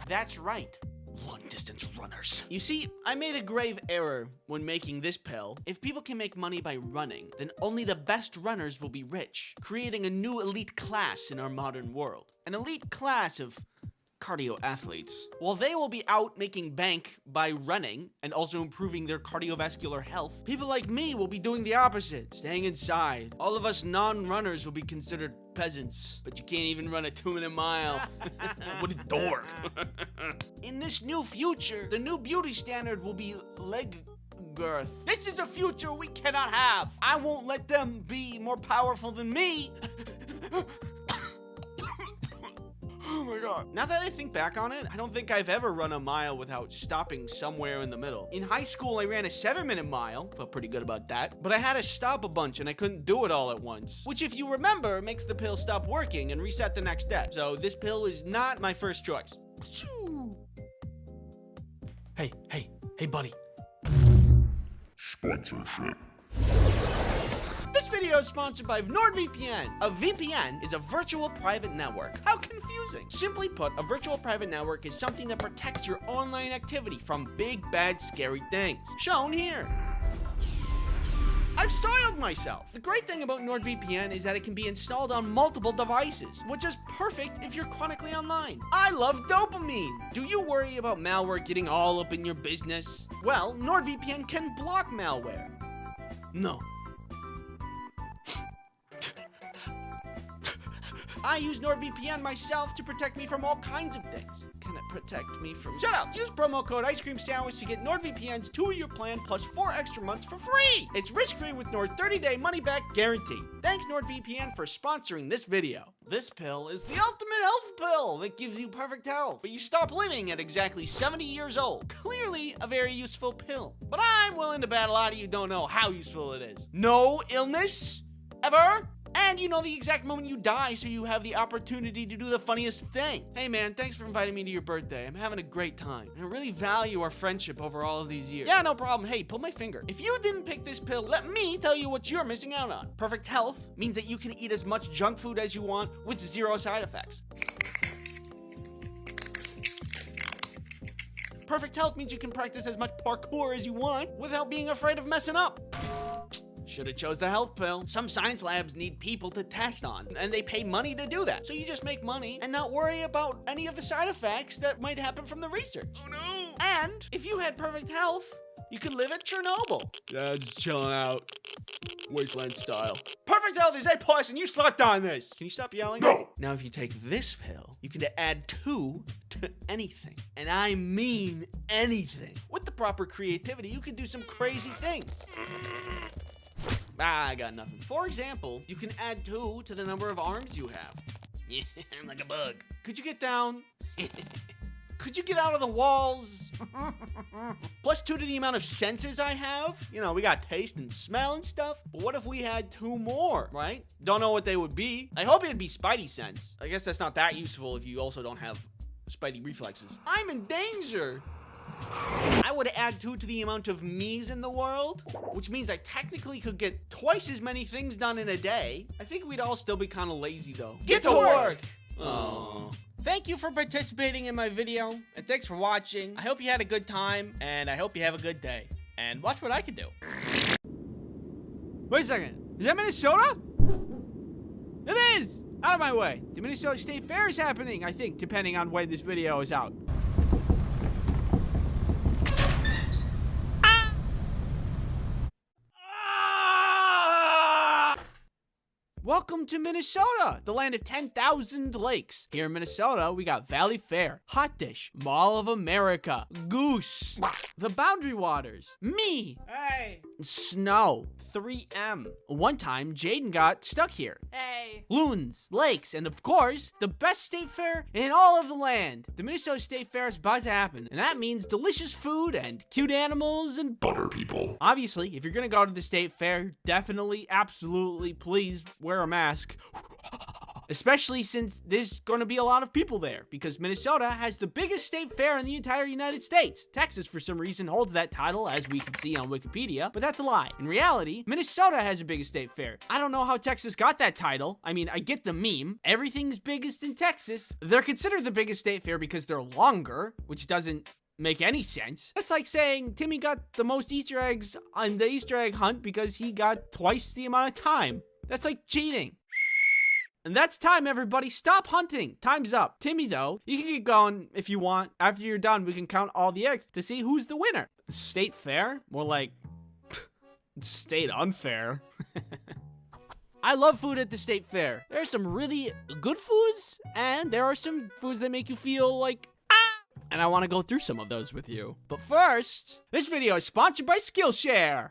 That's right. Long-distance runners. You see, I made a grave error when making this pill. If people can make money by running, then only the best runners will be rich, creating a new elite class in our modern world. An elite class of cardio athletes. While they will be out making bank by running and also improving their cardiovascular health, people like me will be doing the opposite, staying inside. All of us non-runners will be considered peasants, but you can't even run a 2-minute mile. What a dork. In this new future, the new beauty standard will be leg girth. This is a future we cannot have. I won't let them be more powerful than me. Oh my god. Now that I think back on it, I don't think I've ever run a mile without stopping somewhere in the middle. In high school, I ran a 7-minute mile. Felt pretty good about that. But I had to stop a bunch and I couldn't do it all at once. Which, if you remember, makes the pill stop working and reset the next step. So this pill is not my first choice. Hey, buddy. Sponsorship. This video is sponsored by NordVPN. A VPN is a virtual private network. How confusing. Simply put, a virtual private network is something that protects your online activity from big, bad, scary things. Shown here. I've soiled myself. The great thing about NordVPN is that it can be installed on multiple devices, which is perfect if you're chronically online. I love dopamine. Do you worry about malware getting all up in your business? Well, NordVPN can block malware. No. I use NordVPN myself to protect me from all kinds of things. Can it protect me from... Shut up! Use promo code Ice Cream Sandwich to get NordVPN's 2-year plan plus 4 extra months for free! It's risk-free with Nord's 30-day money-back guarantee. Thanks NordVPN for sponsoring this video. This pill is the ultimate health pill that gives you perfect health, but you stop living at exactly 70 years old. Clearly a very useful pill. But I'm willing to bet a lot of you don't know how useful it is. No illness? Ever? And you know the exact moment you die, so you have the opportunity to do the funniest thing. Hey man, thanks for inviting me to your birthday. I'm having a great time. I really value our friendship over all of these years. Yeah, no problem. Hey, pull my finger. If you didn't pick this pill, let me tell you what you're missing out on. Perfect health means that you can eat as much junk food as you want with 0 side effects. Perfect health means you can practice as much parkour as you want without being afraid of messing up. Should have chose the health pill. Some science labs need people to test on, and they pay money to do that. So you just make money and not worry about any of the side effects that might happen from the research. Oh no! And if you had perfect health, you could live at Chernobyl. Yeah, just chilling out. Wasteland style. Perfect health is A+, and you slept on this. Can you stop yelling? No! Now, if you take this pill, you can add 2 to anything. And I mean anything. With the With proper creativity, you can do some crazy things. I got nothing. For example, you can add 2 to the number of arms you have. Yeah, I'm like a bug. Could you get down? Could you get out of the walls? Plus 2 to the amount of senses I have. You know, we got taste and smell and stuff. But what if we had 2 more, right? Don't know what they would be. I hope it'd be Spidey sense. I guess that's not that useful if you also don't have Spidey reflexes. I'm in danger. I would add 2 to the amount of me's in the world, which means I technically could get twice as many things done in a day. I think we'd all still be kind of lazy though. Get to work! Oh. Thank you for participating in my video, and thanks for watching. I hope you had a good time, and I hope you have a good day. And watch what I can do. Wait a second. Is that Minnesota? It is! Out of my way. The Minnesota State Fair is happening, I think, depending on when this video is out. Welcome to Minnesota, the land of 10,000 lakes. Here in Minnesota, we got Valley Fair, Hot Dish, Mall of America, Goose, the Boundary Waters, me, hey, Snow, 3M. One time, Jaden got stuck here. Hey. Loons, lakes, and of course, the best state fair in all of the land. The Minnesota State Fair is about to happen, and that means delicious food and cute animals and butter people. Obviously, if you're gonna go to the state fair, definitely, absolutely, please wear a mask. Especially since there's going to be a lot of people there, because Minnesota has the biggest state fair in the entire United States. Texas, for some reason, holds that title, as we can see on Wikipedia, but that's a lie. In reality, Minnesota has the biggest state fair. I don't know how Texas got that title. I mean, I get the meme. Everything's biggest in Texas. They're considered the biggest state fair because they're longer, which doesn't make any sense. That's like saying Timmy got the most Easter eggs on the Easter egg hunt because he got twice the amount of time. That's like cheating. And that's time, everybody. Stop hunting. Time's up. Timmy, though, you can keep going if you want. After you're done, we can count all the eggs to see who's the winner. State fair? More like state unfair. I love food at the state fair. There are some really good foods, and there are some foods that make you feel like, and I want to go through some of those with you. But first, this video is sponsored by Skillshare.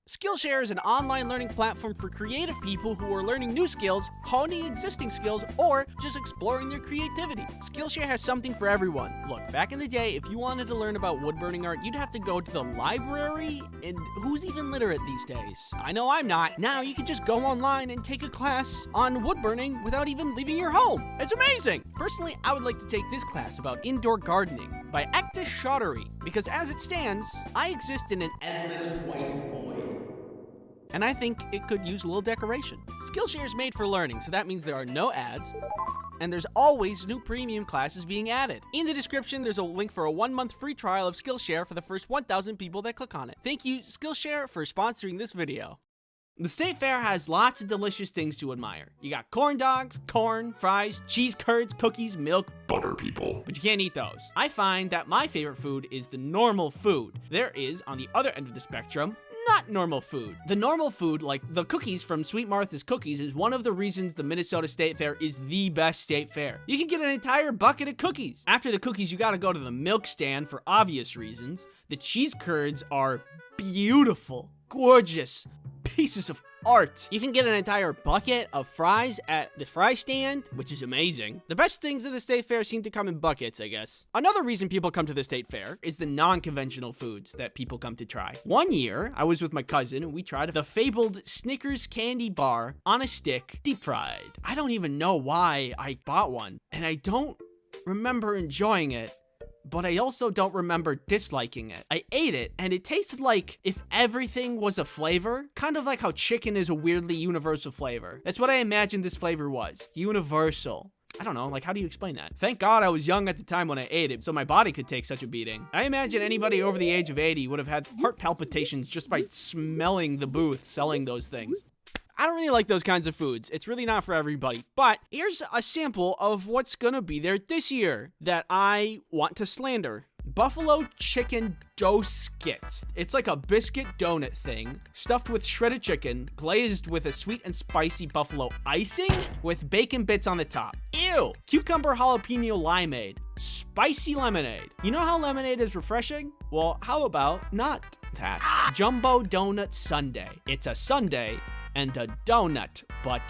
Skillshare is an online learning platform for creative people who are learning new skills, honing existing skills, or just exploring their creativity. Skillshare has something for everyone. Look, back in the day, if you wanted to learn about wood burning art, you'd have to go to the library, and who's even literate these days? I know I'm not. Now you can just go online and take a class on wood burning without even leaving your home. It's amazing! Personally, I would like to take this class about indoor gardening by Ekta Chaudhary, because as it stands, I exist in an endless white void. And I think it could use a little decoration. Skillshare is made for learning, so that means there are no ads, and there's always new premium classes being added. In the description, there's a link for a 1-month free trial of Skillshare for the first 1,000 people that click on it. Thank you, Skillshare, for sponsoring this video. The state fair has lots of delicious things to admire. You got corn dogs, corn, fries, cheese curds, cookies, milk, butter people. But you can't eat those. I find that my favorite food is the normal food. There is, on the other end of the spectrum, not normal food. The normal food, like the cookies from Sweet Martha's Cookies, is one of the reasons the Minnesota State Fair is the best state fair. You can get an entire bucket of cookies. After the cookies, you gotta go to the milk stand for obvious reasons. The cheese curds are beautiful, gorgeous pieces of art. You can get an entire bucket of fries at the fry stand, which is amazing. The best things at the state fair seem to come in buckets, I guess. Another reason people come to the state fair is the non-conventional foods that people come to try. One year, I was with my cousin and we tried the fabled Snickers candy bar on a stick, deep fried. I don't even know why I bought one, and I don't remember enjoying it. But I also don't remember disliking it. I ate it, and it tasted like if everything was a flavor, kind of like how chicken is a weirdly universal flavor. That's what I imagined this flavor was. Universal. I don't know, like, how do you explain that? Thank God I was young at the time when I ate it, so my body could take such a beating. I imagine anybody over the age of 80 would have had heart palpitations just by smelling the booth selling those things. I don't really like those kinds of foods. It's really not for everybody. But here's a sample of what's gonna be there this year that I want to slander. Buffalo chicken dough skit. It's like a biscuit donut thing, stuffed with shredded chicken, glazed with a sweet and spicy buffalo icing, with bacon bits on the top. Ew! Cucumber jalapeno limeade. spicy lemonade. You know how lemonade is refreshing? Well, how about not that? Jumbo donut sundae. It's a sundae and a donut, but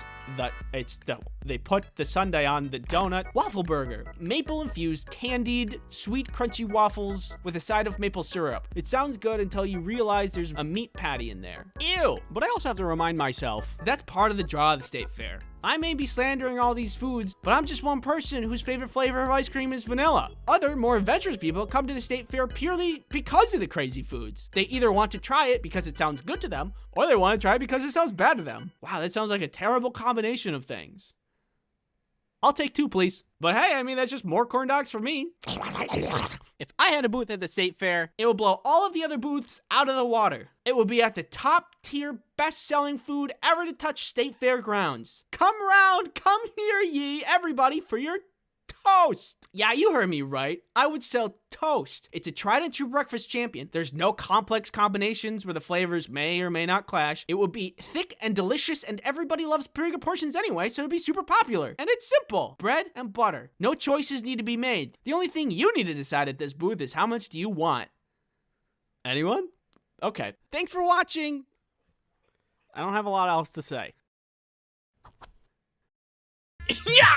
they put the sundae on the donut. Waffle burger, maple infused candied sweet crunchy waffles with a side of maple syrup. It sounds good until you realize there's a meat patty in there. Ew. But I also have to remind myself that's part of the draw of the state fair. I may be slandering all these foods, but I'm just one person whose favorite flavor of ice cream is vanilla. Other, more adventurous people come to the state fair purely because of the crazy foods. They either want to try it because it sounds good to them, or they want to try it because it sounds bad to them. Wow, that sounds like a terrible combination of things. I'll take 2, please. But hey, I mean, that's just more corn dogs for me. If I had a booth at the state fair, it would blow all of the other booths out of the water. It would be at the top tier best-selling food ever to touch state fair grounds. Come round, come here ye, everybody, for your toast. Yeah, you heard me right. I would sell toast. It's a tried and true breakfast champion. There's no complex combinations where the flavors may or may not clash. It would be thick and delicious, and everybody loves bigger portions anyway, so it'd be super popular. And it's simple. Bread and butter. No choices need to be made. The only thing you need to decide at this booth is how much do you want? Anyone? Okay. Thanks for watching. I don't have a lot else to say. Yeah!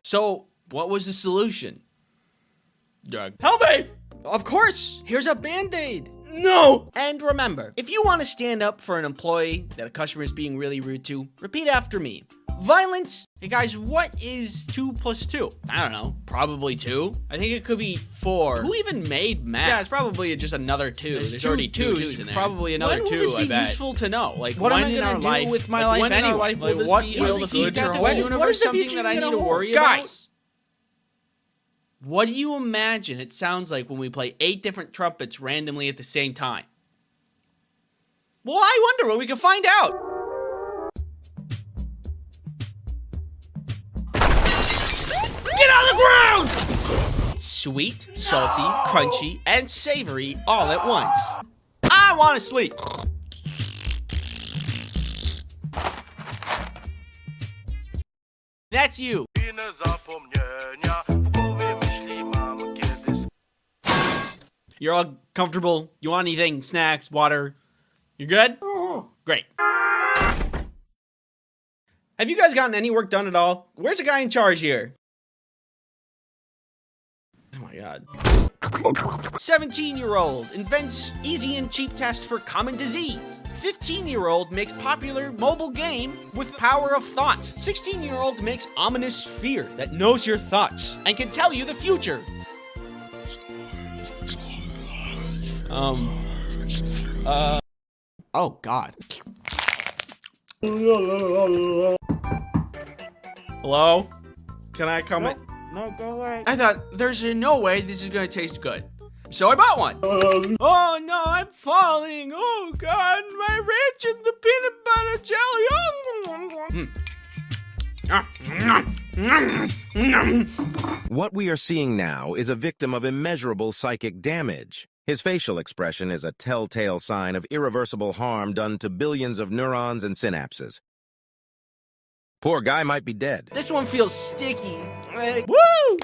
So, what was the solution? Doug. Help me! Of course! Here's a Band-Aid! No! And remember, if you want to stand up for an employee that a customer is being really rude to, repeat after me. Violence. Hey guys, what is 2 plus 2? I don't know. Probably 2. I think it could be 4. Who even made math? Yeah, it's probably just another 2. There's already 2 twos in there. Probably another 2, I bet. When will this be useful to know? Like, what am I going to do with my life anyway? When in our life will this be able to good or what is something that I need to worry about? Guys! What do you imagine it sounds like when we play 8 different trumpets randomly at the same time? Well, I wonder when we can find out. Get on the ground! Sweet, salty, crunchy, and savory all at once. I want to sleep. That's you. You're all comfortable? You want anything? Snacks, water? You good? Great. Have you guys gotten any work done at all? Where's the guy in charge here? Oh my god. 17-year-old invents easy and cheap test for common disease. 15-year-old makes popular mobile game with power of thought. 16-year-old makes ominous sphere that knows your thoughts and can tell you the future. Oh god. Hello? Can I come in? No, go away. I thought, there's no way this is gonna taste good. So I bought one. Oh no, I'm falling. Oh god, my ranch and the peanut butter jelly. What we are seeing now is a victim of immeasurable psychic damage. His facial expression is a telltale sign of irreversible harm done to billions of neurons and synapses. Poor guy might be dead. This one feels sticky. Woo!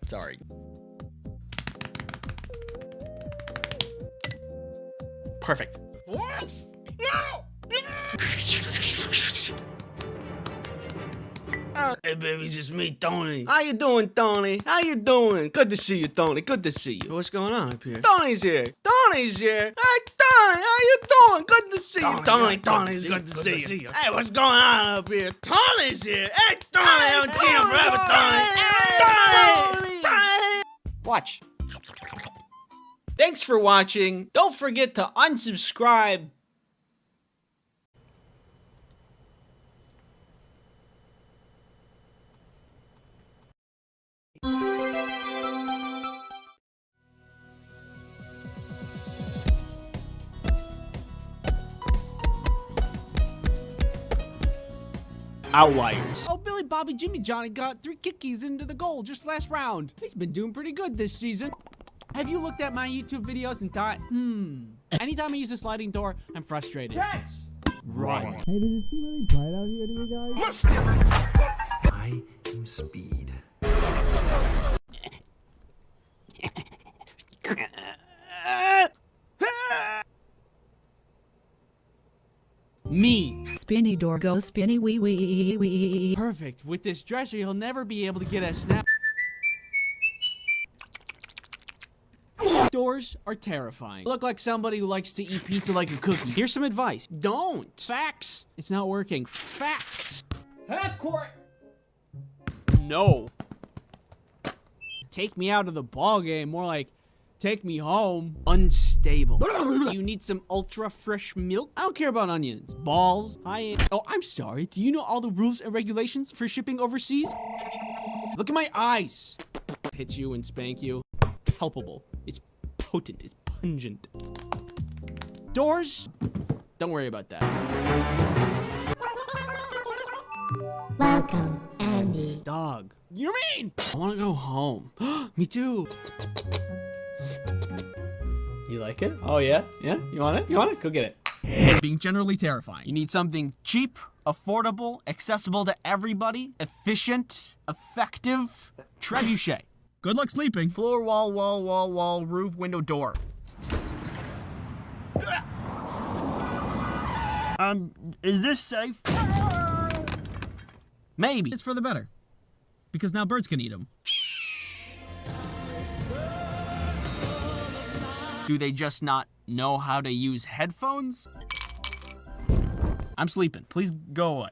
Sorry. Perfect. What? No! Hey baby, it's just me, Tony. How you doing, Tony? How you doing? Good to see you, Tony. Good to see you. What's going on up here? Tony's here. Tony's here. Hey, Tony, how you doing? Good to see you. Tony's good to see you. Hey, what's going on up here? Tony's here. Hey, Tony, I haven't seen you forever, Tony. Tony. Watch. Thanks for watching. Don't forget to unsubscribe. Outliers. Oh, Billy, Bobby, Jimmy, Johnny got 3 kickies into the goal just last round. He's been doing pretty good this season. Have you looked at my YouTube videos and thought, anytime I use a sliding door, I'm frustrated. Yes! Run. Hey, does it seem really bright out here to you guys? I am speed. Me. Spinny door go spinny wee wee wee. Perfect. With this dresser, he'll never be able to get a snap. Doors are terrifying. Look like somebody who likes to eat pizza like a cookie. Here's some advice. Don't. Facts. It's not working. Facts. Half court. No. Take me out of the ball game. More like, take me home. Unstable. Do you need some ultra fresh milk? I don't care about onions. Balls. Oh, I'm sorry. Do you know all the rules and regulations for shipping overseas? Look at my eyes. Hit you and spank you. Palpable. It's potent. It's pungent. Doors? Don't worry about that. Welcome, Andy. Dog. You're mean. I want to go home. Me too. You like it? Oh yeah? Yeah? You want it? You want it? Go get it. Being generally terrifying. You need something cheap, affordable, accessible to everybody, efficient, effective. Trebuchet. Good luck sleeping. Floor, wall, roof, window, door. Is this safe? Maybe. It's for the better. Because now birds can eat them. Do they just not know how to use headphones? I'm sleeping. Please go away.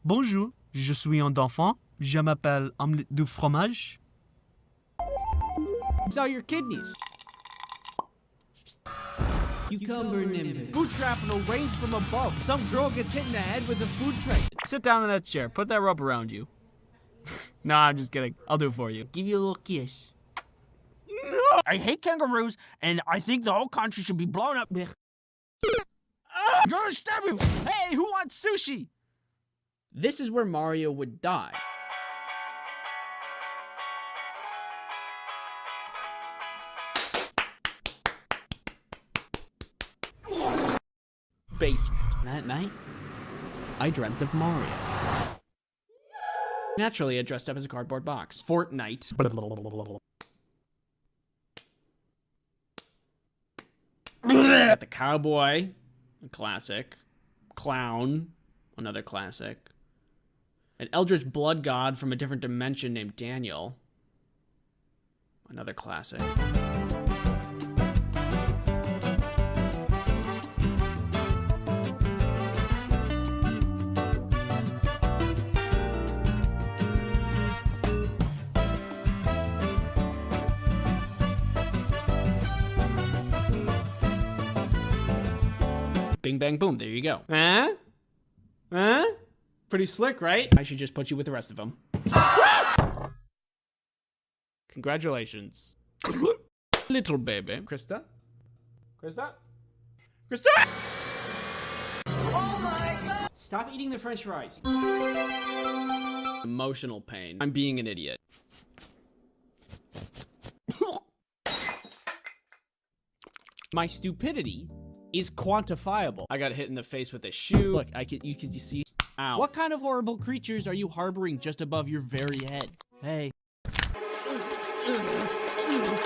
Bonjour, je suis un enfant. Je m'appelle omelette du fromage. Sell your kidneys. Cucumber nimbus. Food trap will rain from above. Some girl gets hit in the head with a food tray. Sit down in that chair. Put that rope around you. Nah, I'm just kidding. I'll do it for you. Give you a little kiss. No! I hate kangaroos, and I think the whole country should be blown up. You're gonna stab you! Hey, who wants sushi? This is where Mario would die. Basement. That night, I dreamt of Mario. Naturally, I dressed up as a cardboard box. Fortnite. Got the cowboy, a classic. Clown, another classic. An eldritch blood god from a different dimension named Daniel, another classic. Bing, bang, boom. There you go. Huh? Huh? Pretty slick, right? I should just put you with the rest of them. Congratulations. Little baby. Krista? Krista? Krista? Oh my God! Stop eating the french fries. Emotional pain. I'm being an idiot. My stupidity is quantifiable. I got hit in the face with a shoe. Look, you can see. Ow. What kind of horrible creatures are you harboring just above your very head? Hey.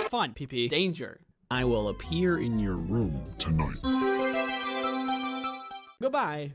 Fun, PP. Danger. I will appear in your room tonight. Goodbye.